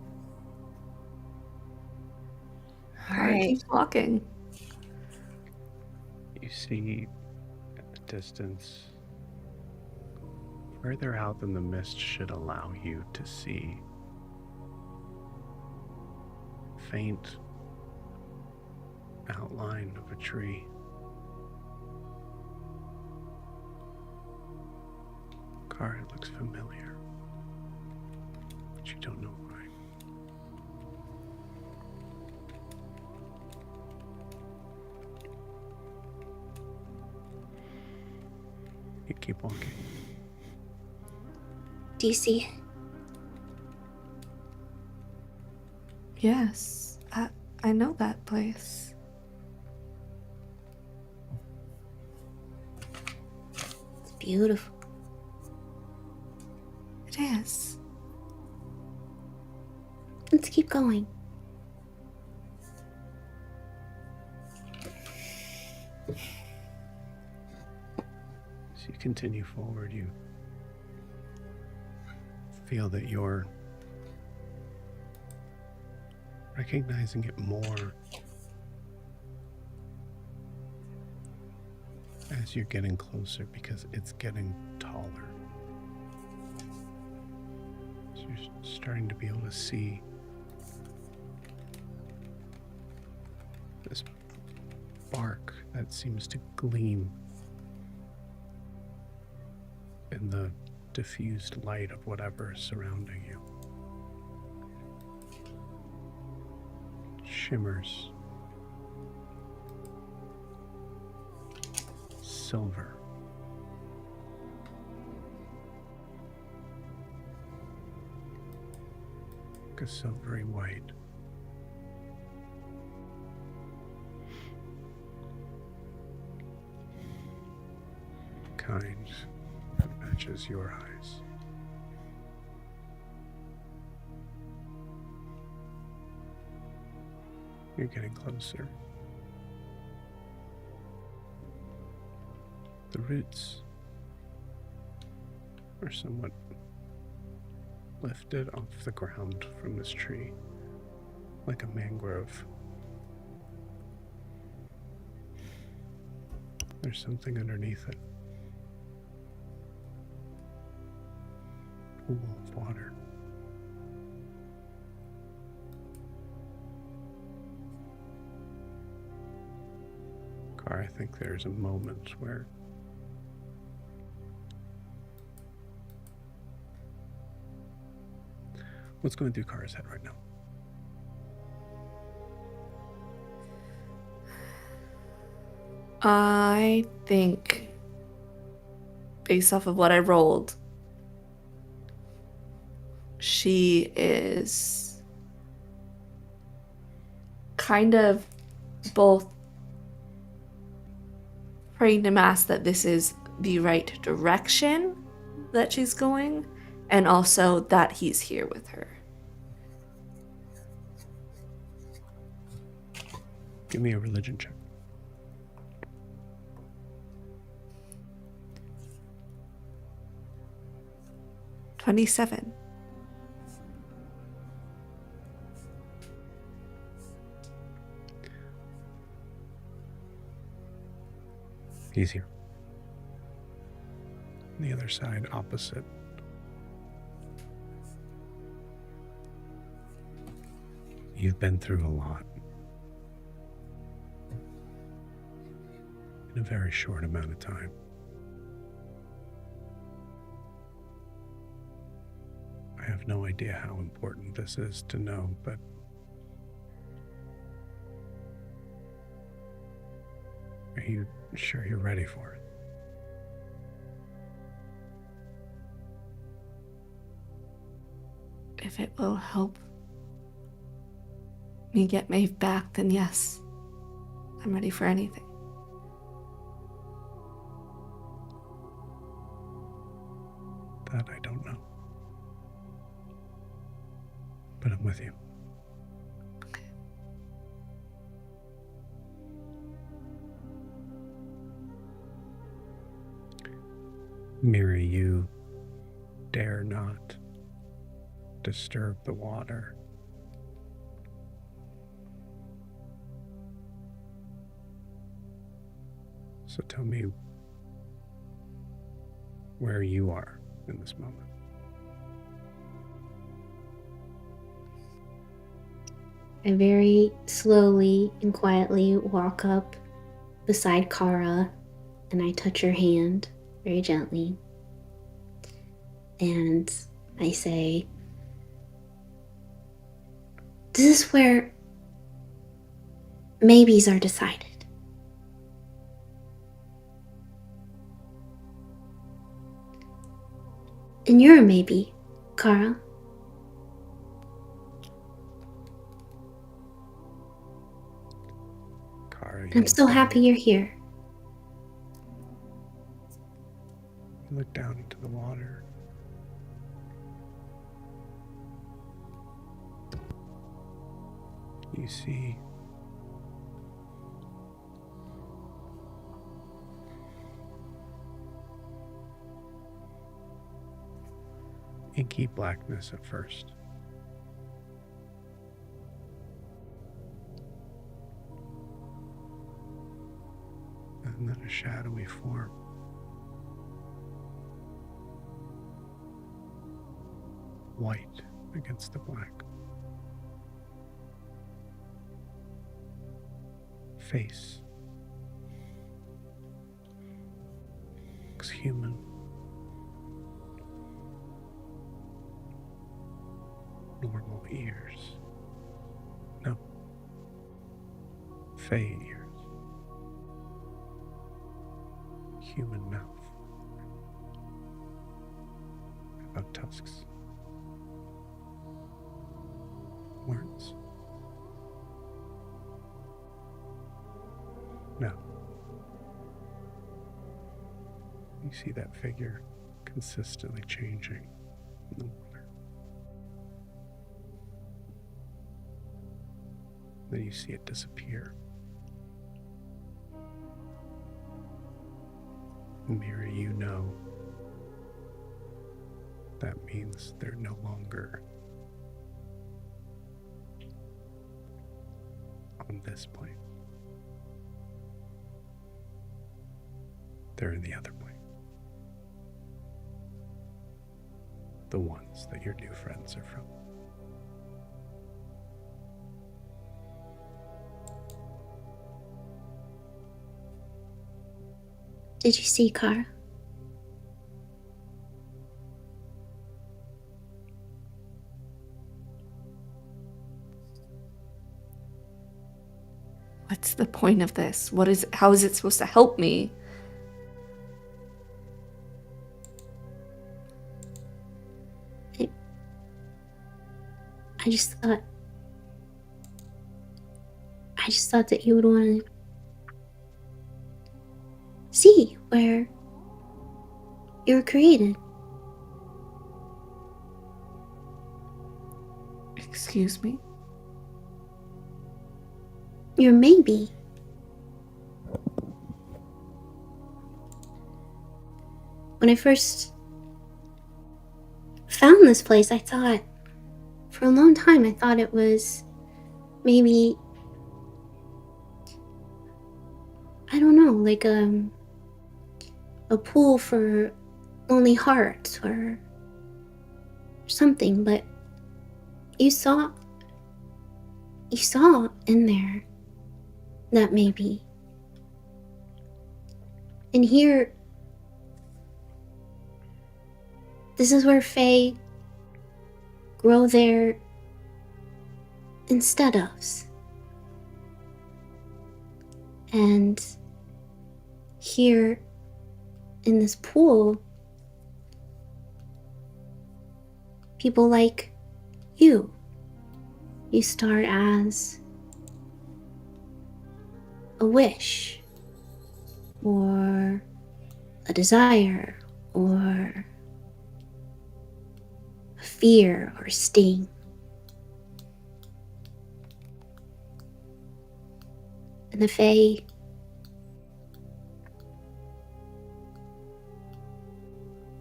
All Kara right. keeps walking. You see at the distance, further out than the mist should allow you to see, faint outline of a tree. Kara, it looks familiar, but you don't know why. You keep walking. Do you see? Yes. I know that place. It's beautiful. It is. Let's keep going. As you continue forward, you feel that you're recognizing it more as you're getting closer because it's getting taller. So you're starting to be able to see this bark that seems to gleam in the diffused light of whatever is surrounding you. Shimmers. Silver. Like a silvery white. Kind that matches your eyes. You're getting closer. The roots are somewhat lifted off the ground from this tree, like a mangrove. There's something underneath it. Pool of water. Car, I think there's a moment where what's going through Kara's head right now? I think, based off of what I rolled, she is kind of both praying to Mass that this is the right direction that she's going, and also that he's here with her. Give me a religion check. $27. He's here. On the other side, opposite. You've been through a lot in a very short amount of time. I have no idea how important this is to know, but are you sure you're ready for it? If it will help me get Maeve back, then yes, I'm ready for anything. That I don't know. But I'm with you. Okay. Miri, you dare not disturb the water. So tell me where you are in this moment. I very slowly and quietly walk up beside Kara and I touch her hand very gently. And I say, "This is where maybes are decided. And you're a maybe, Kara." Kara, I'm so happy you're here. You look down into the water. You see inky blackness at first. And then a shadowy form. White against the black. Face. Looks human. normal ears. No. Fey ears. Human mouth. How about tusks? Words. No. You see that figure consistently changing in the water. Then you see it disappear. Miri, you know that means they're no longer on this plane. They're in the other plane. The ones that your new friends are from. Did you see Kara? What's the point of this? How is it supposed to help me? I just thought that you would want to see where you were created. Excuse me? Your maybe. When I first found this place, I thought, for a long time, I thought it was maybe, I don't know, like a pool for lonely hearts or something, but you saw in there that maybe. And here, this is where Fae grow their instead ofs. And here in this pool, people like you start as a wish or a desire or a fear or sting. And the Fae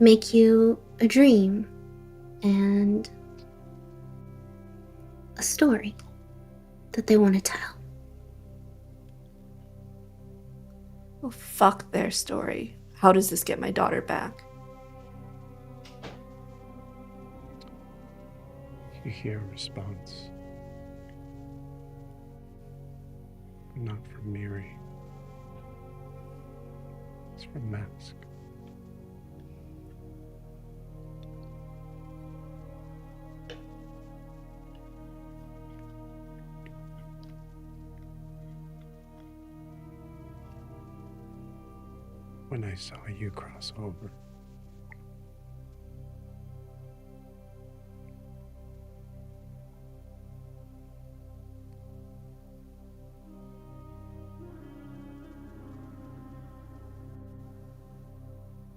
make you a dream and a story that they want to tell. Well, fuck their story. How does this get my daughter back? You hear a response. Not from Miri. It's from Mask. When I saw you cross over,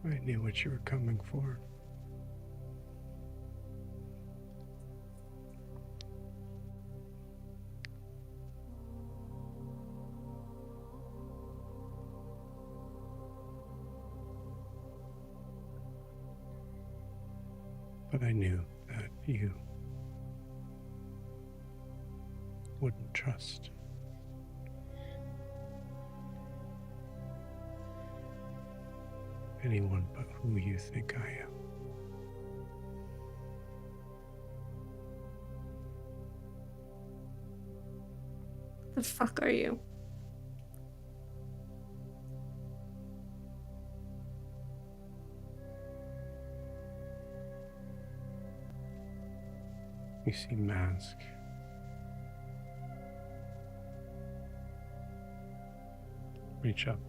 I knew what you were coming for. But I knew that you wouldn't trust anyone but who you think I am. The fuck are you? You see mask. Reach up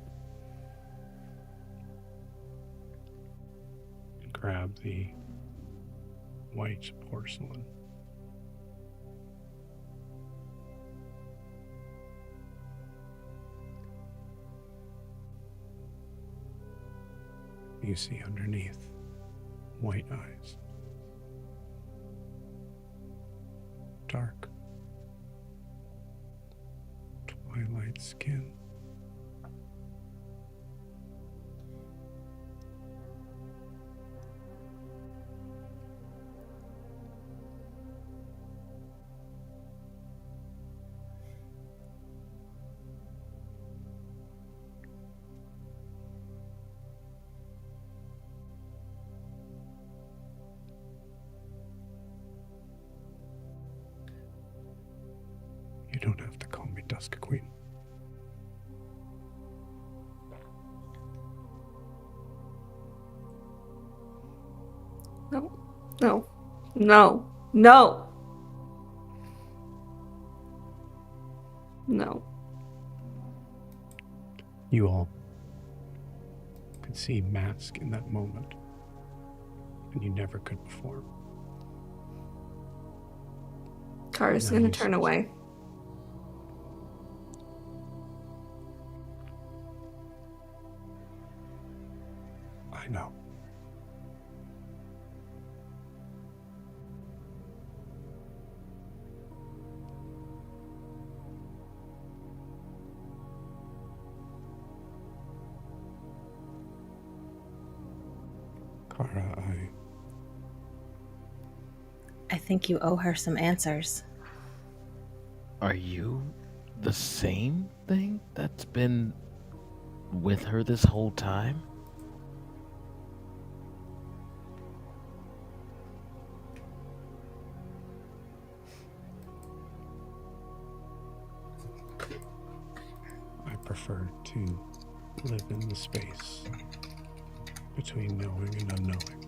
and grab the white porcelain. You see underneath white eyes, dark, twilight skin. You don't have to call me Dusk Queen. No. No. No. No. No. You all could see Mask in that moment, and you never could before. Kara's Now gonna you turn see- away. I know. Kara, I think you owe her some answers. Are you the same thing that's been with her this whole time? I prefer to live in the space between knowing and unknowing.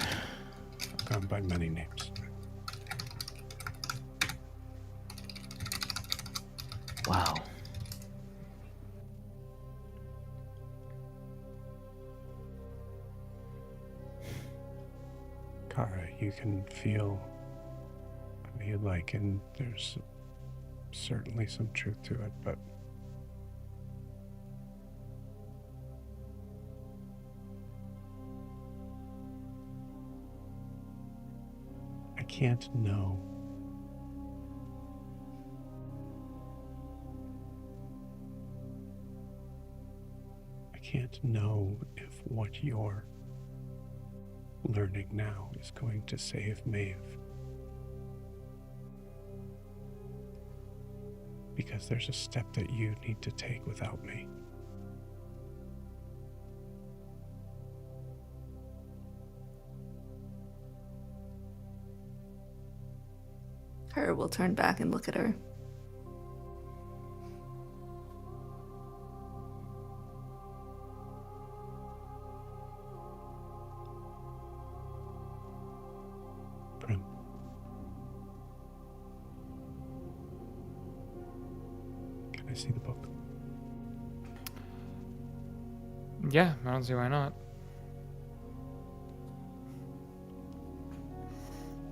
I've gone by many names. Wow. Kara, you can feel how you like, and there's certainly some truth to it, but I can't know. I can't know if what you're learning now is going to save Maeve. Because there's a step that you need to take without me. Kara will turn back and look at her. Prim. Can I see the book? Yeah, I don't see why not.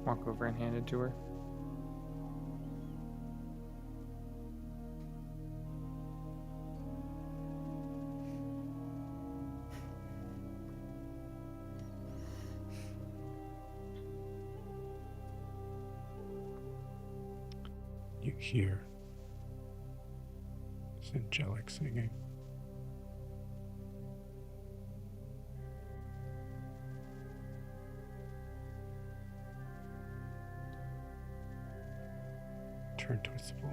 Walk over and hand it to her. You hear this angelic singing. Turn towards the pool.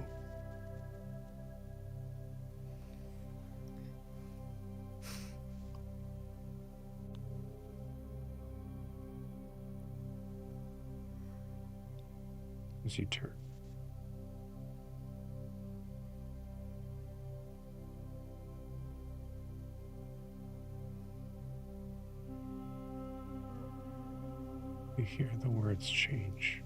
As you turn, You hear the words change.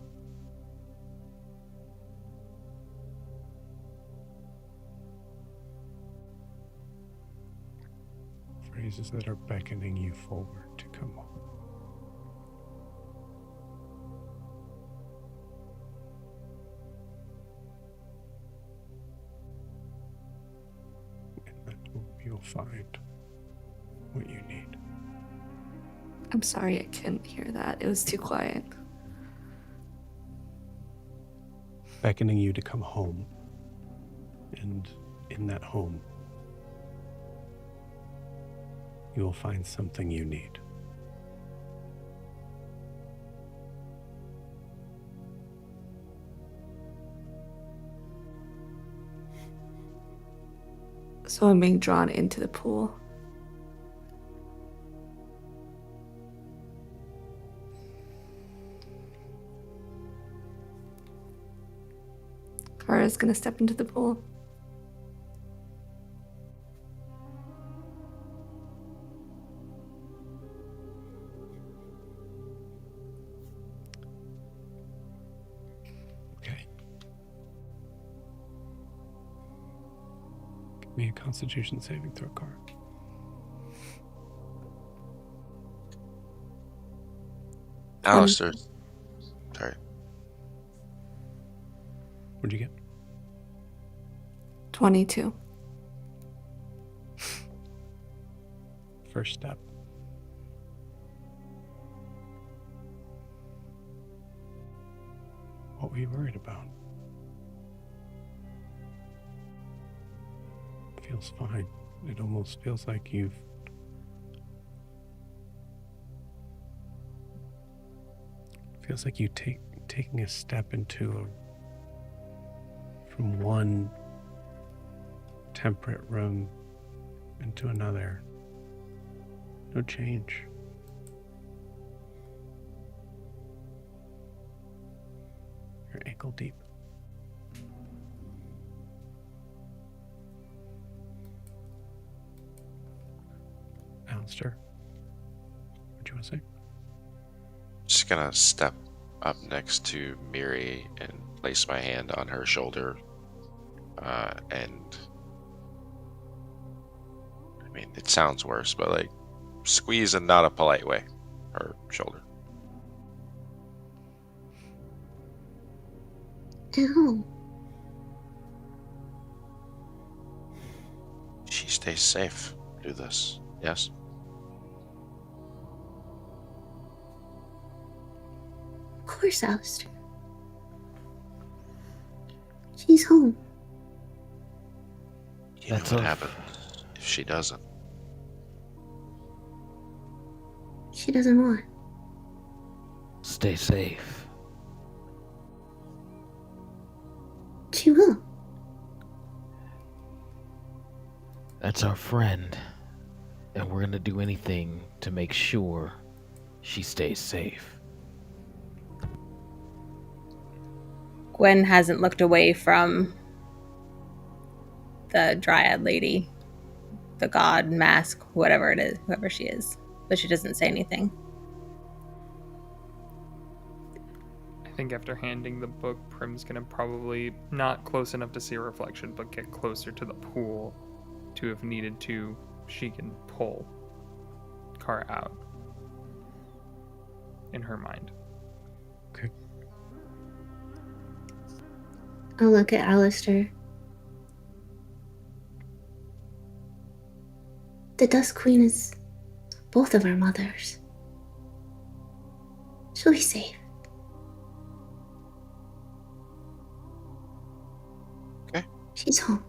Phrases that are beckoning you forward to come home. In that home, you'll find what you need. I'm sorry I couldn't hear that. It was too quiet. Beckoning you to come home. And in that home, you will find something you need. So I'm being drawn into the pool. Kara's gonna step into the pool. Okay. Give me a Constitution saving throw, Kara. Alistair. Sorry. What'd you get? 22. First step. What were you worried about? Feels fine. It almost feels like taking a step from one temperate room into another. No change. You're ankle deep. Alistair, what do you want to say? Just gonna step up next to Miri and place my hand on her shoulder. And I mean, it sounds worse, but like squeeze in not a polite way, her shoulder. Ow. She stays safe through this, yes? Of course, Alistair. She's home. You know That's what a- happens if she doesn't. She doesn't want. Stay safe. She will. That's our friend. And we're gonna do anything to make sure she stays safe. Gwen hasn't looked away from the dryad lady, the god, mask, whatever it is, whoever she is, but she doesn't say anything. I think after handing the book, Prim's gonna probably not close enough to see a reflection, but get closer to the pool to, if needed to, she can pull Kara out in her mind. Okay. I'll look at Alistair. The Dusk Queen is both of our mothers. She'll be safe. Okay. She's home.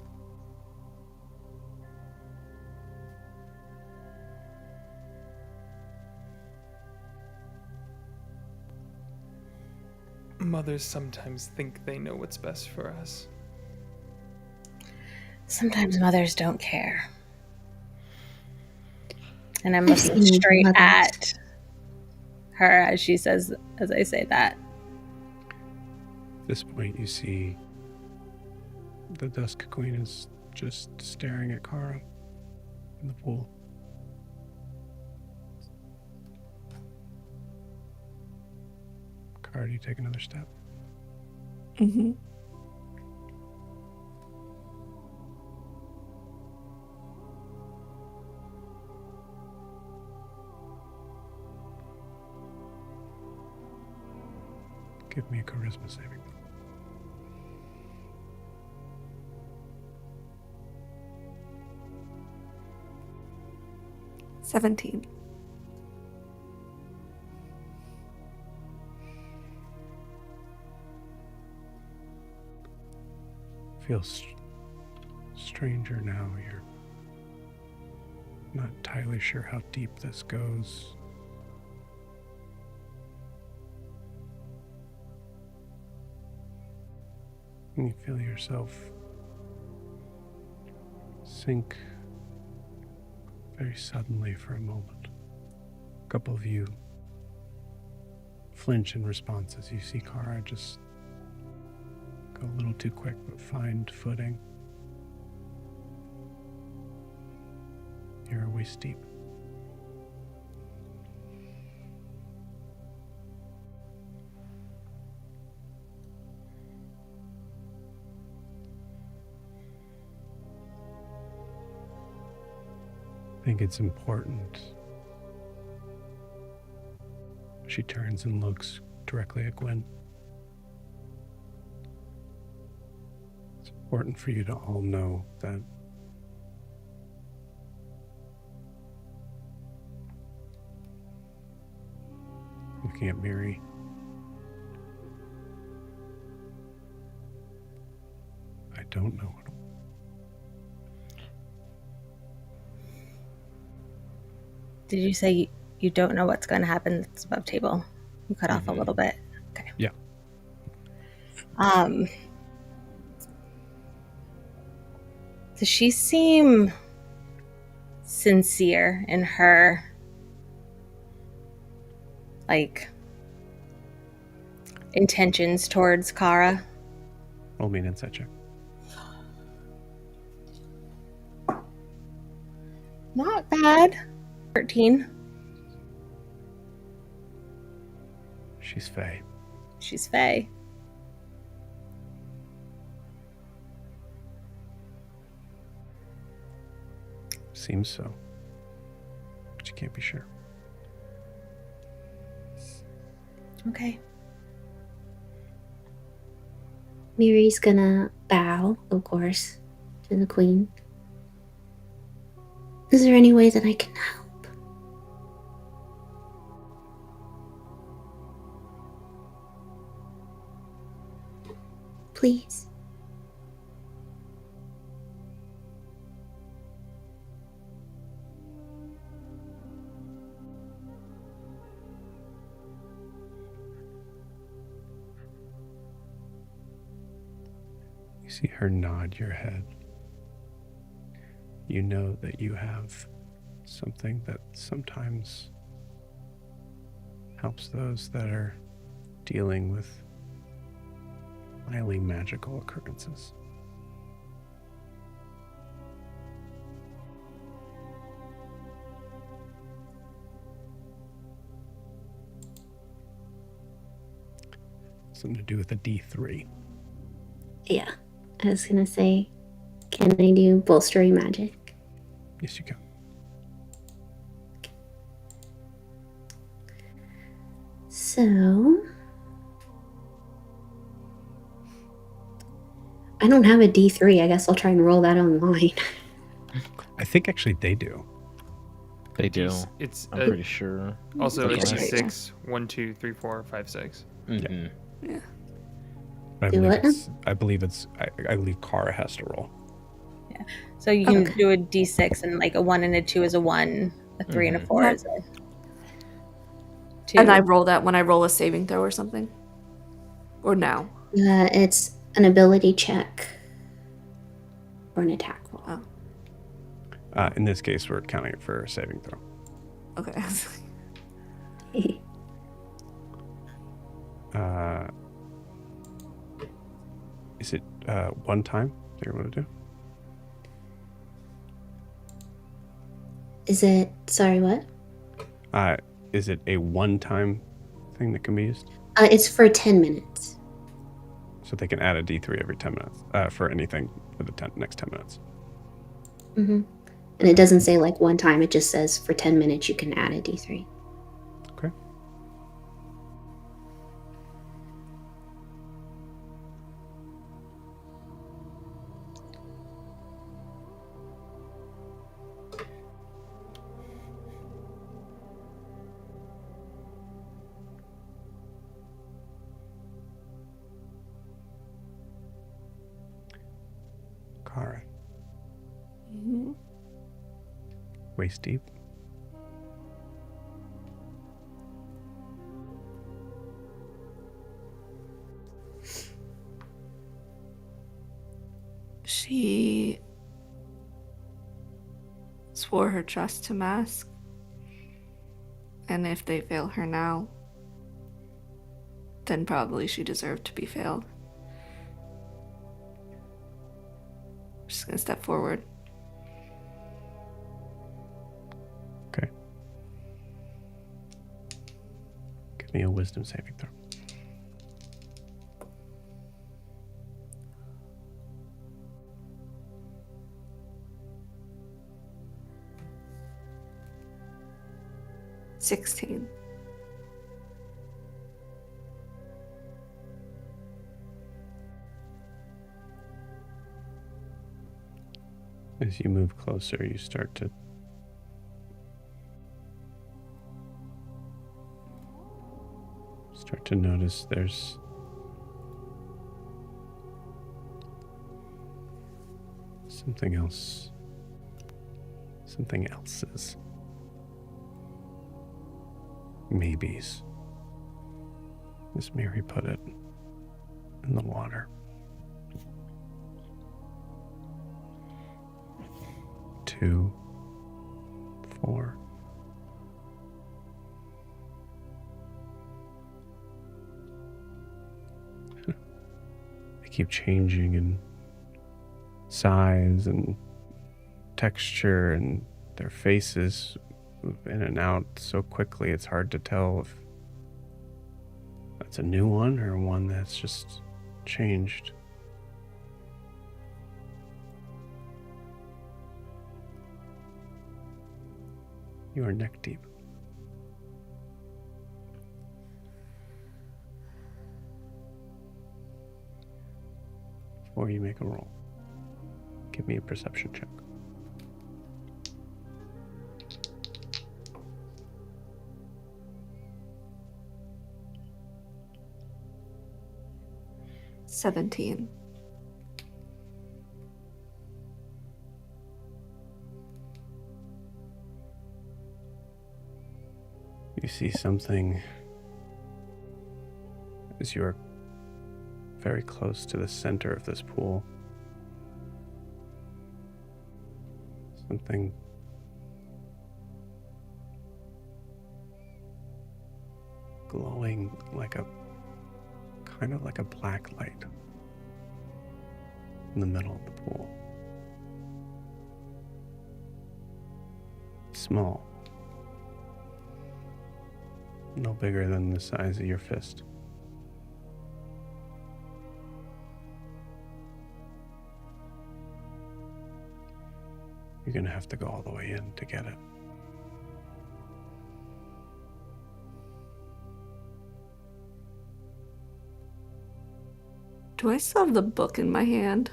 Mothers sometimes think they know what's best for us. Sometimes mothers don't care. And I'm I've looking seen straight mothers. at her as she says, as I say that. At this point, you see the Dusk Queen is just staring at Kara in the pool. Kara, do you take another step? Mm-hmm. Give me a charisma saving. 17. Feels stranger now. You're not entirely sure how deep this goes. And you feel yourself sink very suddenly for a moment. A couple of you flinch in response as you see Kara just go a little too quick, but find footing. You're waist deep. I think it's important. She turns and looks directly at Gwen. It's important for you to all know that looking at Miri, I don't know what. Did you say you don't know what's going to happen that's above table? You cut off a little bit. Okay. Yeah. Does she seem sincere in her, like, intentions towards Kara? Roll me an insight check. Not bad. 13. She's Fae. She's Fae. Seems so. But you can't be sure. Okay. Miri's gonna bow, of course, to the queen. Is there any way that I can help? Please. You see her nod your head. You know that you have something that sometimes helps those that are dealing with highly magical occurrences. Something to do with a D3. Yeah, I was gonna say, can I do bolstering magic? Yes, you can. So, I don't have a D3. I guess I'll try and roll that online. I think actually they do. They do. It's I'm pretty sure. also a Okay. D6. 1, 2, 3, 4, 5, 6. Mhm. Yeah. I Do believe what? I believe Kara has to roll. So you can Okay. do a d6, and like a 1 and a 2 is a 1, a 3 and a 4 Yeah. is a 2. And I roll that when I roll a saving throw or something? Or now? It's an ability check or an attack roll. Oh, In this case, we're counting it for a saving throw. okay. Is it one time that you want to do? Is it? Sorry, what? Is it a one-time thing that can be used? It's for 10 minutes. So they can add a D3 every 10 minutes for anything for the next 10 minutes. Mm-hmm. And it doesn't say like one time, it just says for 10 minutes you can add a D3. Okay. Kara. Mm-hmm. Waist deep. She swore her trust to Mask. And if they fail her now, then probably she deserved to be failed. I'm just gonna step forward. Okay. Give me a wisdom saving throw. $16. As you move closer, you start to notice there's something else. Something else's. Maybes. As Mary put it, in the water. 2, 4. They keep changing in size and texture, and their faces move in and out so quickly it's hard to tell if that's a new one or one that's just changed. You are neck deep. Before you make a roll, give me a perception check. $17. You see something as you are very close to the center of this pool. Something glowing like a kind of like a black light in the middle of the pool. Small. No bigger than the size of your fist. You're gonna have to go all the way in to get it. Do I still have the book in my hand?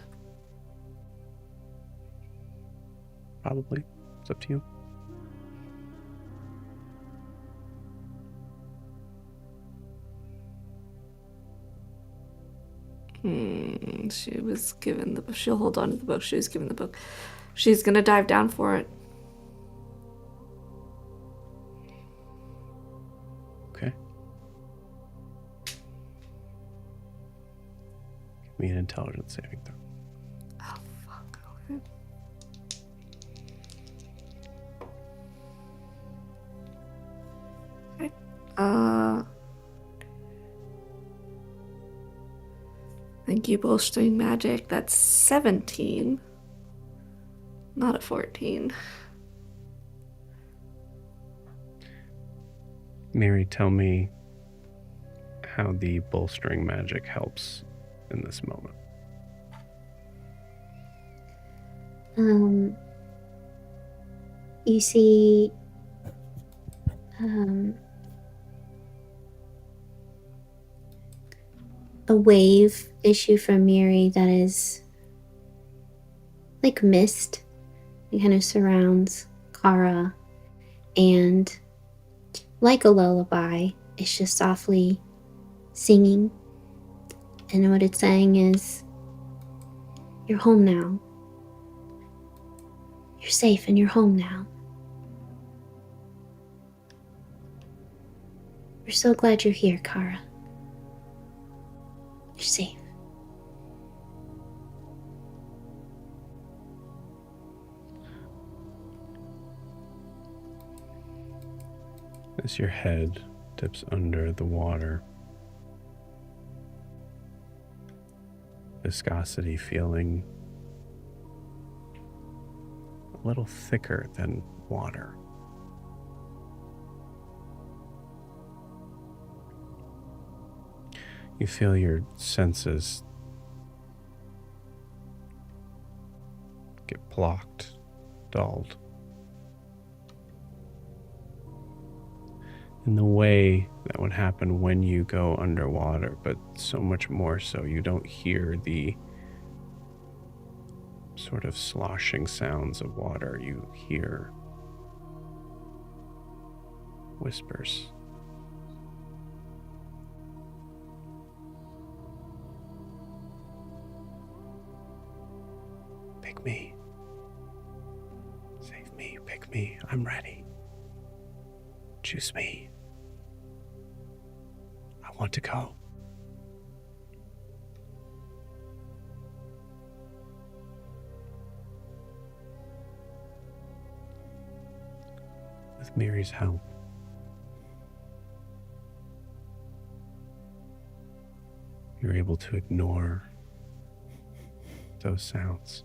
Probably. It's up to you. She was given the. She'll hold on to the book. She was given the book. She's gonna dive down for it. Okay. Give me an intelligence saving throw. Oh fuck. Okay. Thank you, bolstering magic. That's 17. Not a 14. Mary, tell me how the bolstering magic helps in this moment. You see a wave issue from Miri that is like mist. It kind of surrounds Kara, and like a lullaby, it's just softly singing. And what it's saying is, you're home now. You're safe and you're home now. We're so glad you're here, Kara. You're safe. As your head dips under the water, viscosity feeling a little thicker than water. You feel your senses get blocked, dulled. In the way that would happen when you go underwater, but so much more so you don't hear the sort of sloshing sounds of water. You hear whispers. Pick me. Save me, pick me. I'm ready. Choose me. I want to go. With Miri's help, you're able to ignore those sounds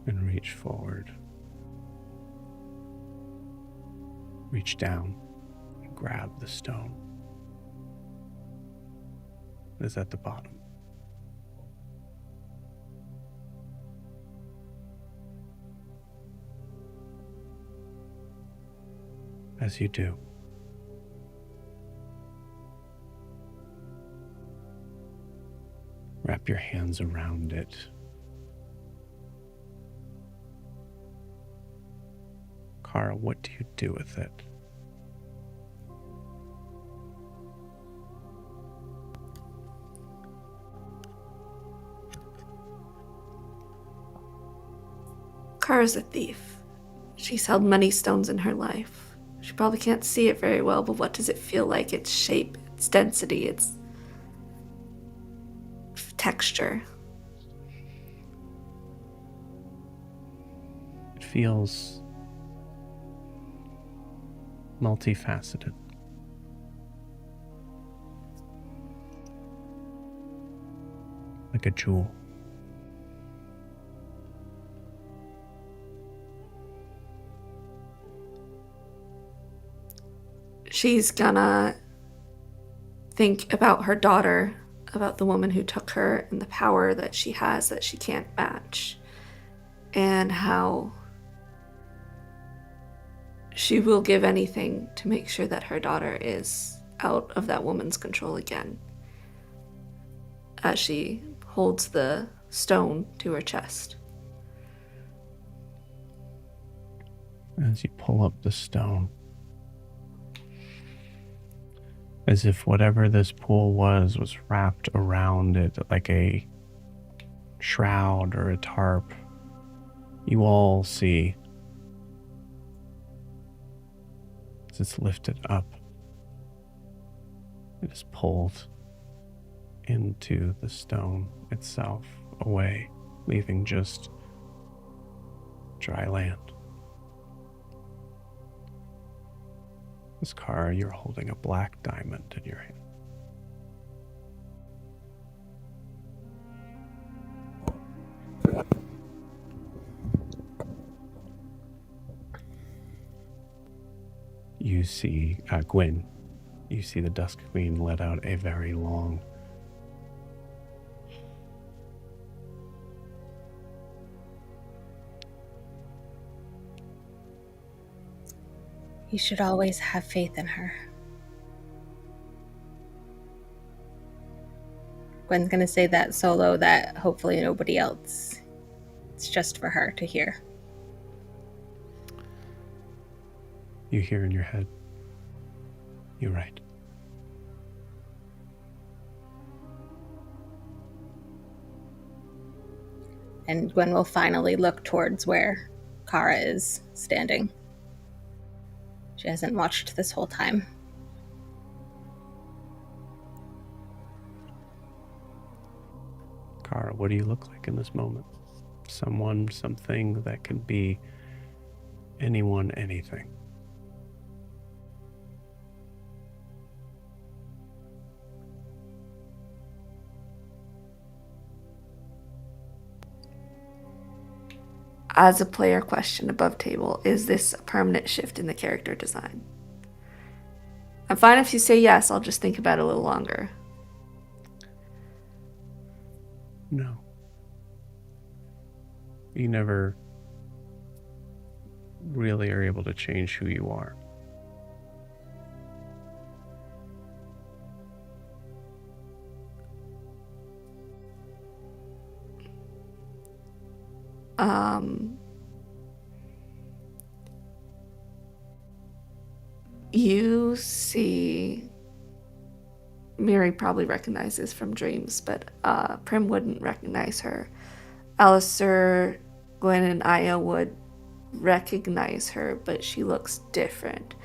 and reach forward. Reach down and grab the stone that is at the bottom. As you do, wrap your hands around it. Kara, what do you do with it? Kara's a thief. She's held many stones in her life. She probably can't see it very well, but what does it feel like? Its shape, its density, its texture. It feels multifaceted. Like a jewel. She's gonna think about her daughter, about the woman who took her, and the power that she has that she can't match, and how she will give anything to make sure that her daughter is out of that woman's control again, as she holds the stone to her chest. As you pull up the stone, as if whatever this pool was wrapped around it like a shroud or a tarp, you all see as it's lifted up, it is pulled into the stone itself, away, leaving just dry land. This car, you're holding a black diamond in your hand. You see, Gwyn, You see the Dusk Queen let out a very long You should always have faith in her. Gwen's gonna say that solo that hopefully nobody else. It's just for her to hear. You hear in your head. You're right. And Gwen will finally look towards where Kara is standing. She hasn't watched this whole time. Kara, what do you look like in this moment? Someone, something that can be anyone, anything. As a player question above table, is this a permanent shift in the character design? I'm fine if you say yes, I'll just think about it a little longer. No. You never really are able to change who you are. You see, Miri probably recognizes from dreams, but Prim wouldn't recognize her. Alistair, Gwen, and Aya would recognize her, but she looks different.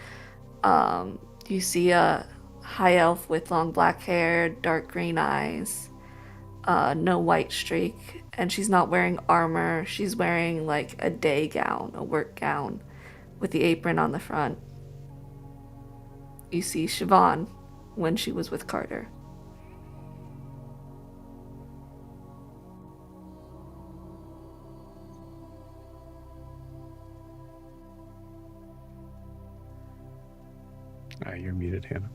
You see a high elf with long black hair, dark green eyes, no white streak, and she's not wearing armor. She's wearing like a day gown, a work gown, with the apron on the front. You see Siobhan when she was with Carter. You're muted, Hannah.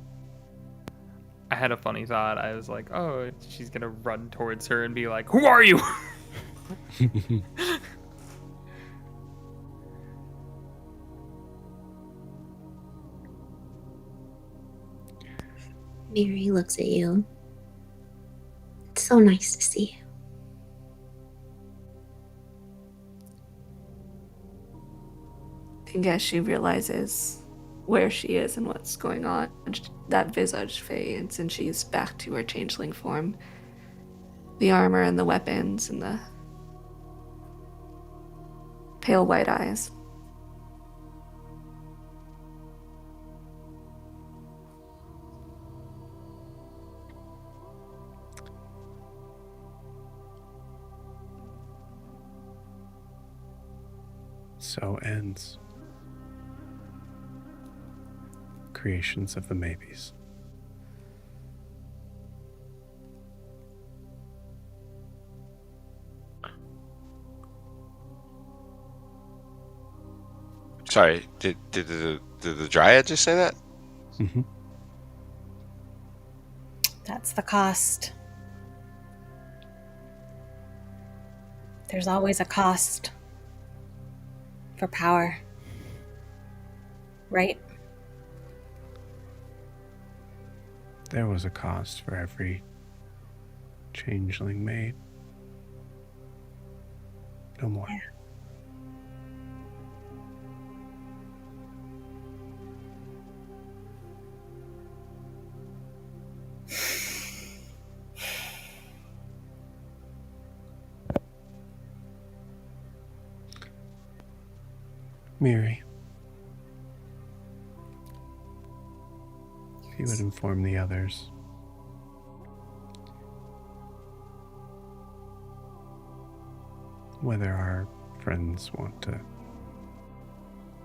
I had a funny thought. I was like, oh, she's gonna run towards her and be like, who are you? Mary looks at you. It's so nice to see you. I guess she realizes where she is and what's going on. That visage fades and she's back to her changeling form. The armor and the weapons and the pale white eyes. So ends Creations of the Maybes. Sorry, did the Dryad just say that? Mm-hmm. That's the cost. There's always a cost for power. Right? There was a cost for every changeling made. No more. Yeah. Miri, if you would inform the others whether our friends want to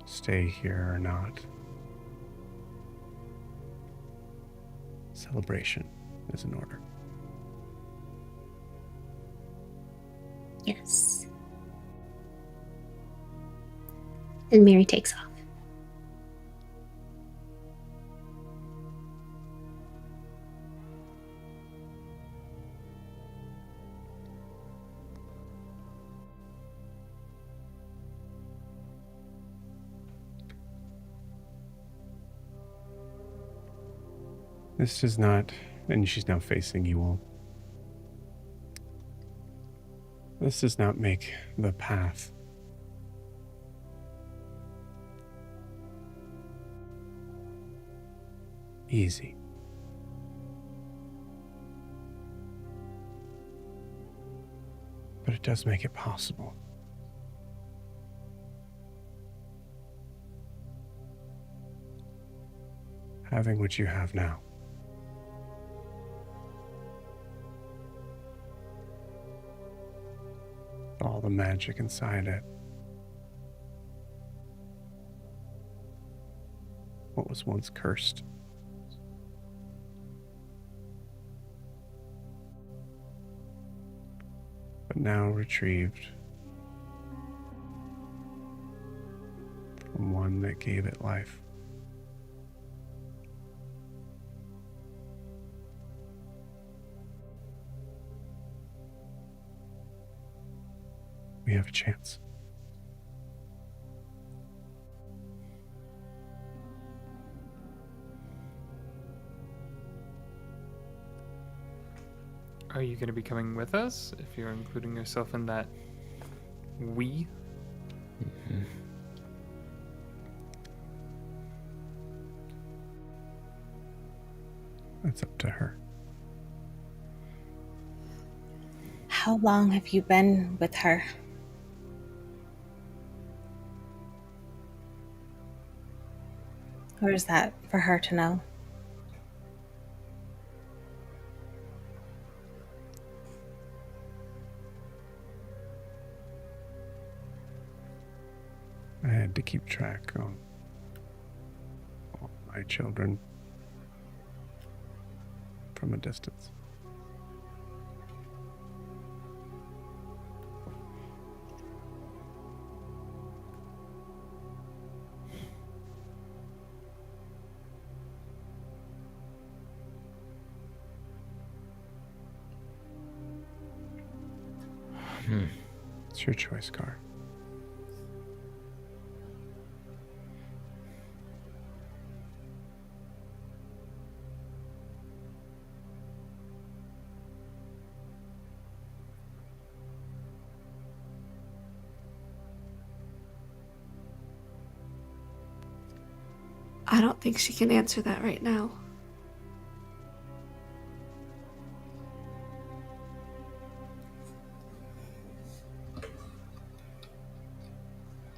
stay here or not. Celebration is in order. Yes. And Mary takes off. This does not, and she's now facing you all. This does not make the path easy. But it does make it possible. Having what you have now. All the magic inside it. What was once cursed. But now retrieved from one that gave it life. We have a chance. Are you going to be coming with us if you're including yourself in that we? Mm-hmm. That's up to her. How long have you been with her? Or is that for her to know? I had to keep track of all my children from a distance. It's your choice, Car. I don't think she can answer that right now.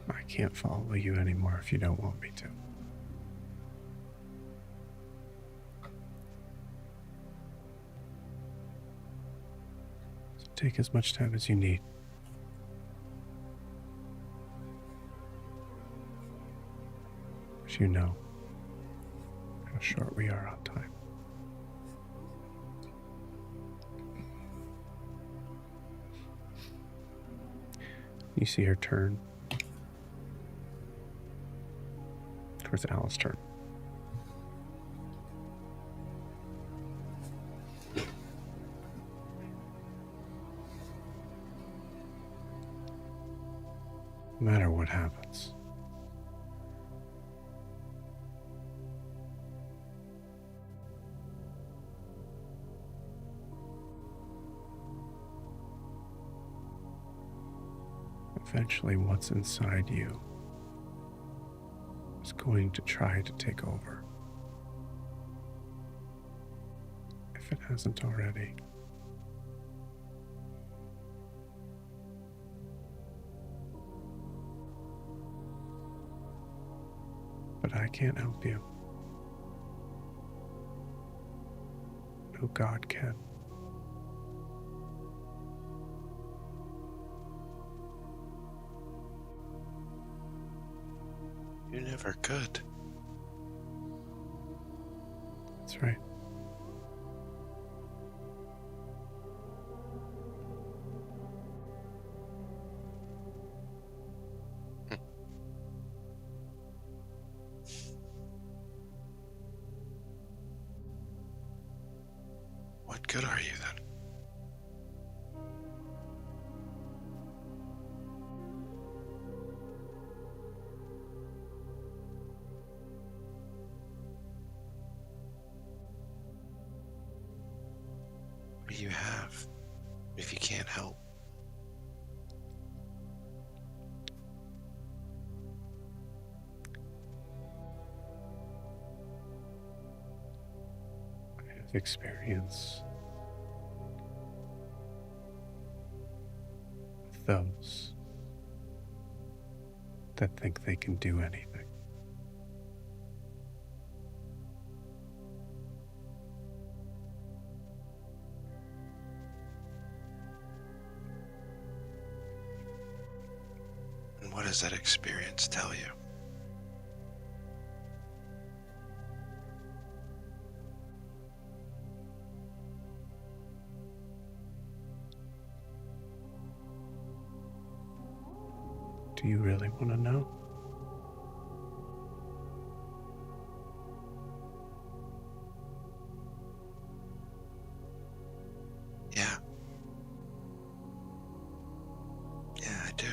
I can't follow you anymore if you don't want me to. So take as much time as you need. As you know how short we are on time. You see her turn towards Alice's turn. No matter what happens, eventually what's inside you is going to try to take over. If it hasn't already. But I can't help you. No God can. You never could. That's right. What good are you then? you have if you can't help? I have experience with those that think they can do anything. And what does that experience tell you? Do you really want to know? Yeah. Yeah, I do.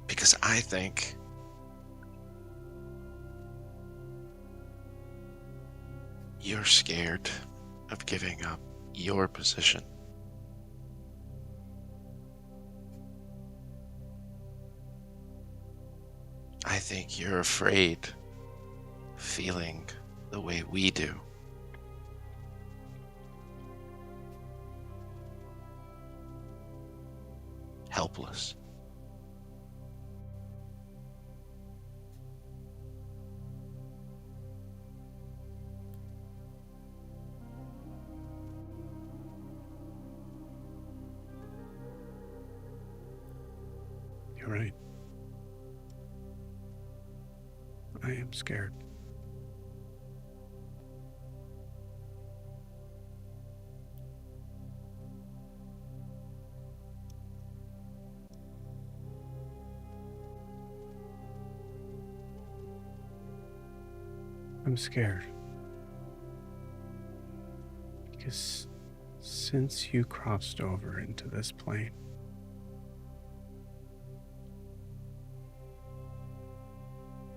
Because I think you're scared of giving up your position. I think you're afraid of feeling the way we do. Helpless. You're right. I am scared. I'm scared. Because since you crossed over into this plane,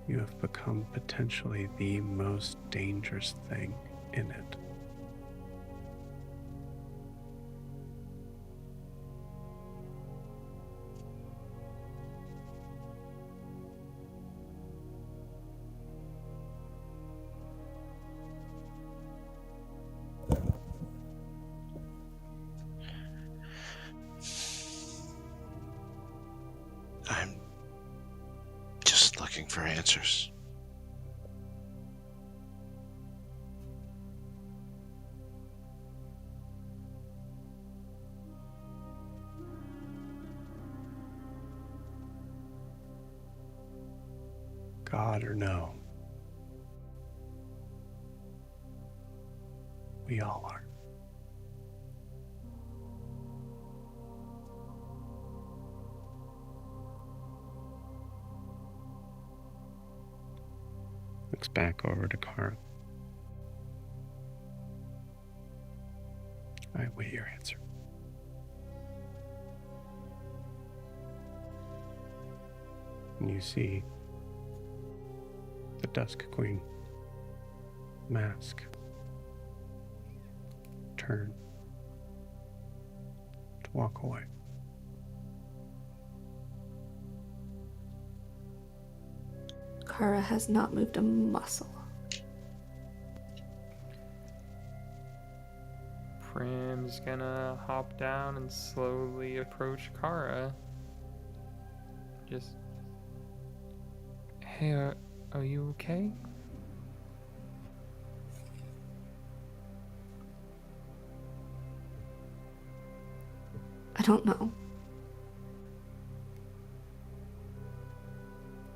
you have become potentially the most dangerous thing in it. I'm just looking for answers. God or no, we all are. Looks back over to Kara. I wait your answer. And you see the Dusk Queen mask turn to walk away. Kara has not moved a muscle. Prim's gonna hop down and slowly approach Kara. Just, hey, are you okay? I don't know.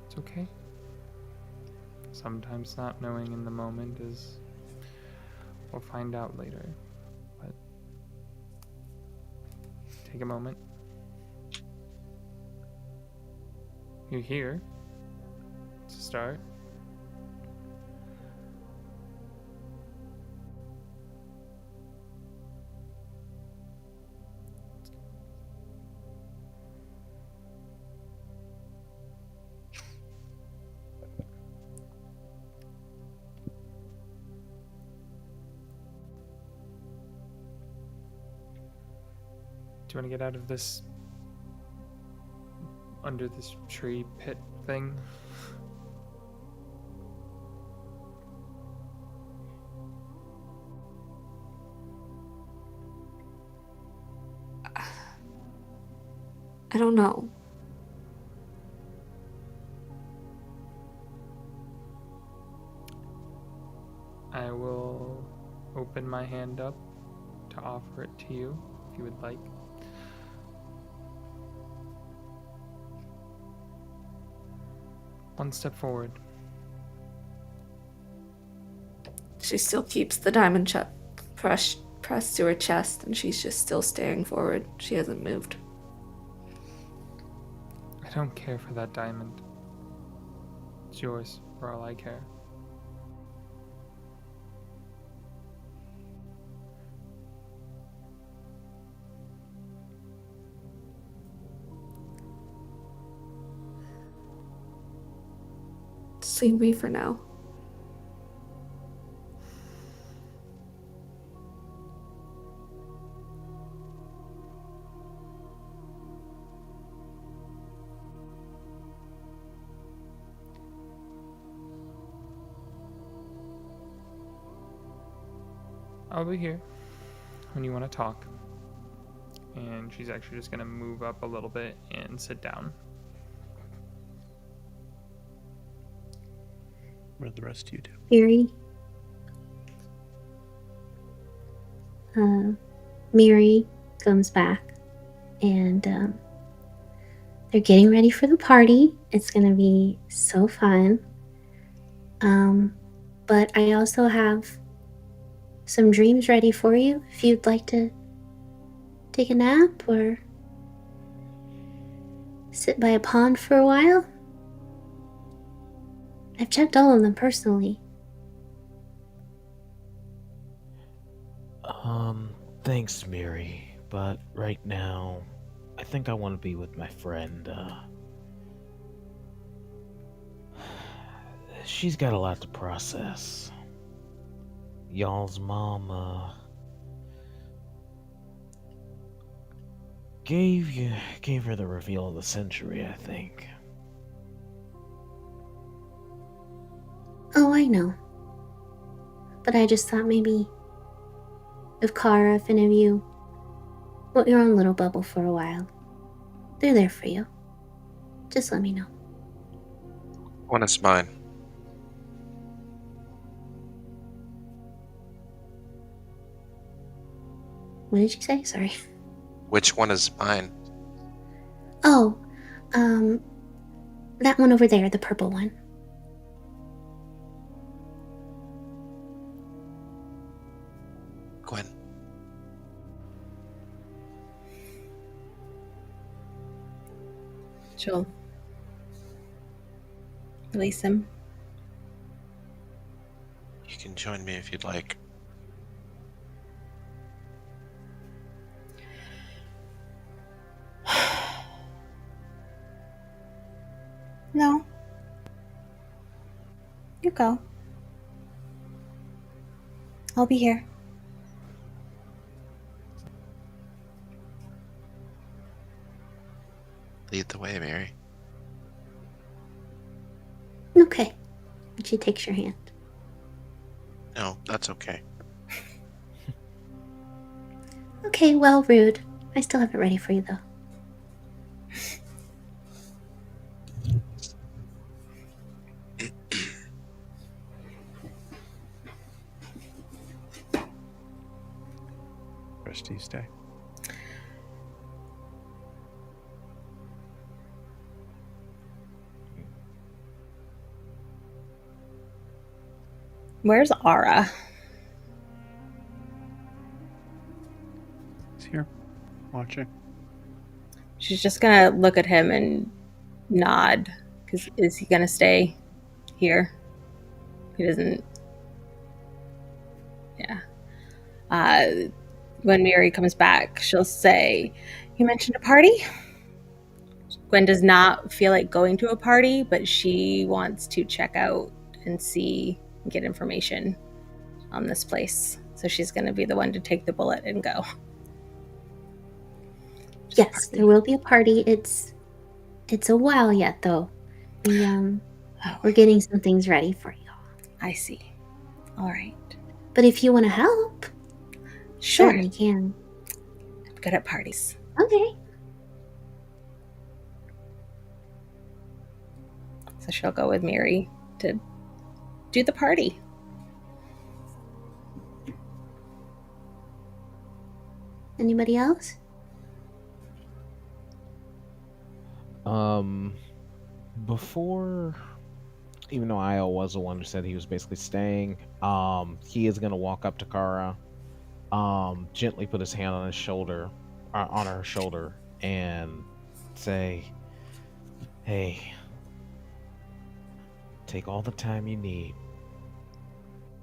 It's okay. Sometimes not knowing in the moment is, we'll find out later. But take a moment. You're here. It's a start. Do you want to get out of this under this tree pit thing? I don't know. I will open my hand up to offer it to you if you would like. One step forward. She still keeps the diamond pressed to her chest, and she's just still staring forward. She hasn't moved. I don't care for that diamond. It's yours for all I care. Just leave me for now. I'll be here when you want to talk. And she's actually just going to move up a little bit and sit down. What did the rest of you do? Miri comes back, and they're getting ready for the party. It's gonna be so fun. But I also have some dreams ready for you if you'd like to take a nap or sit by a pond for a while. I've checked all of them personally. Thanks, Miri, but right now, I think I want to be with my friend. She's got a lot to process. Y'all's mom, gave her the reveal of the century, I think. Oh, I know. But I just thought maybe if Kara, if any of you want your own little bubble for a while, they're there for you. Just let me know. One is mine. What did you say? Sorry. Which one is mine? Oh, that one over there, the purple one. Gwen. She'll release him. You can join me if you'd like. No. You go. I'll be here. Lead the way, Mary. Okay. And she takes your hand. No, that's okay. Okay, well, rude. I still have it ready for you, though. Rest of you stay. Where's Ara? He's here, watching. She's just gonna look at him and nod. Because is he gonna stay here? He doesn't. Yeah. When Miri comes back, she'll say, "You mentioned a party?" Gwen does not feel like going to a party, but she wants to check out and see, get information on this place. So she's going to be the one to take the bullet and go. Yes, there will be a party. It's a while yet, though. We're getting some things ready for you. I see. All right. But if you want to help, Sure. certainly can. I'm good at parties. Okay. So she'll go with Mary to do the party. Anybody else? Before, even though Io was the one who said he was basically staying, he is gonna walk up to Kara, gently put his hand on his shoulder, on her shoulder, and say, "Hey, take all the time you need.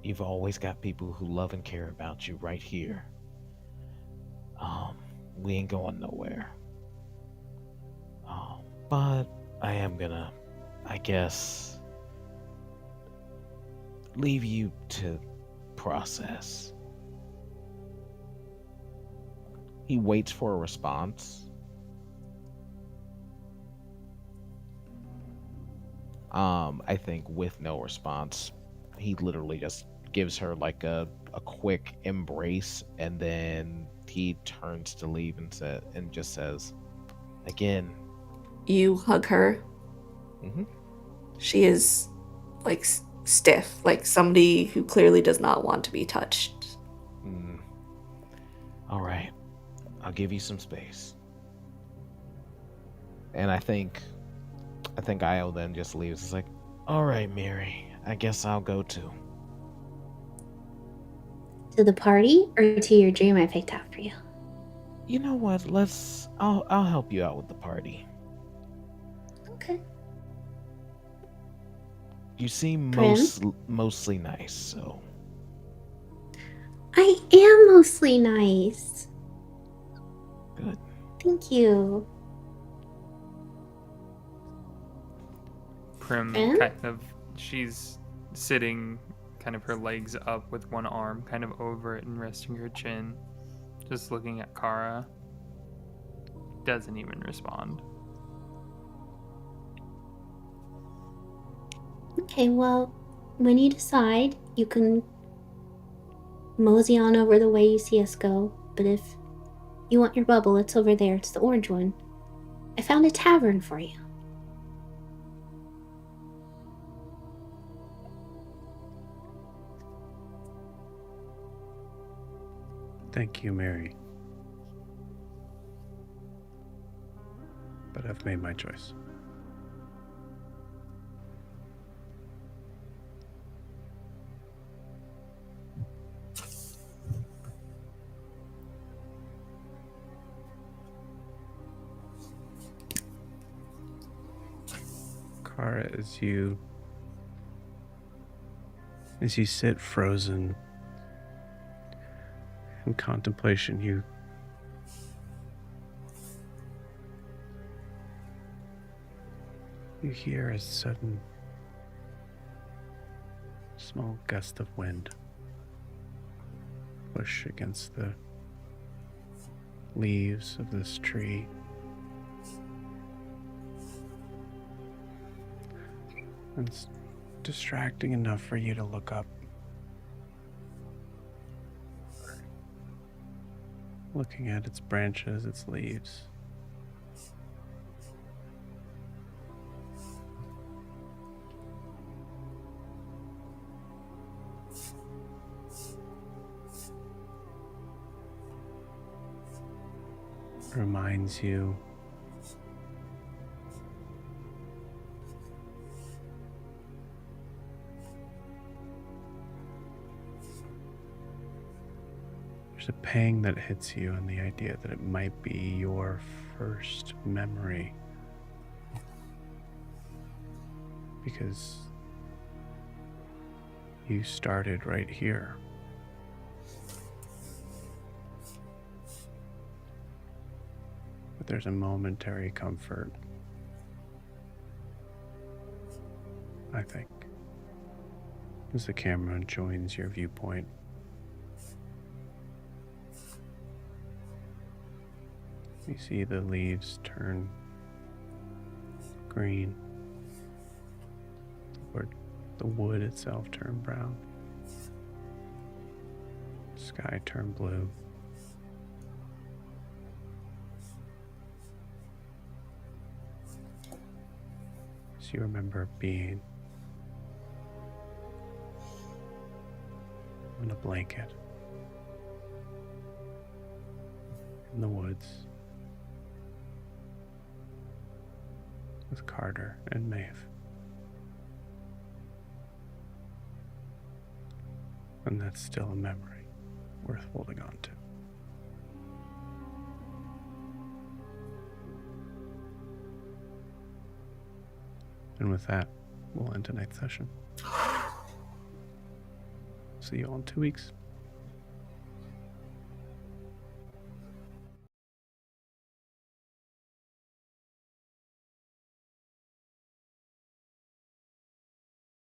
You've always got people who love and care about you right here. We ain't going nowhere. But I am gonna, I guess, leave you to process." He waits for a response. I think with no response, he literally just gives her like a quick embrace, and then he turns to leave and just says, "Again." You hug her. Mm-hmm. She is like stiff, like somebody who clearly does not want to be touched. All right, I'll give you some space. And I think Io then just leaves. It's like, all right, Mary, I guess I'll go too. To the party or to your dream I picked out for you? You know what? I'll help you out with the party. Okay. You seem Prim? mostly nice, so. I am mostly nice. Good. Thank you. Prim Prim? kind of, she's sitting kind of her legs up with one arm kind of over it and resting her chin, just looking at Kara. Doesn't even respond. Okay, well, when you decide, you can mosey on over the way you see us go. But if you want your bubble, it's over there. It's the orange one. I found a tavern for you. Thank you, Mary. But I've made my choice. Kara, as you sit frozen in contemplation, you hear a sudden small gust of wind push against the leaves of this tree. It's distracting enough for you to look up. Looking at its branches, its leaves. Reminds you there's a pang that hits you on the idea that it might be your first memory, because you started right here. But there's a momentary comfort, I think, as the camera joins your viewpoint. You see the leaves turn green, or the wood itself turn brown, sky turn blue. So you remember being on a blanket in the woods with Carter and Maeve. And that's still a memory worth holding on to. And with that, we'll end tonight's session. See you all in 2 weeks.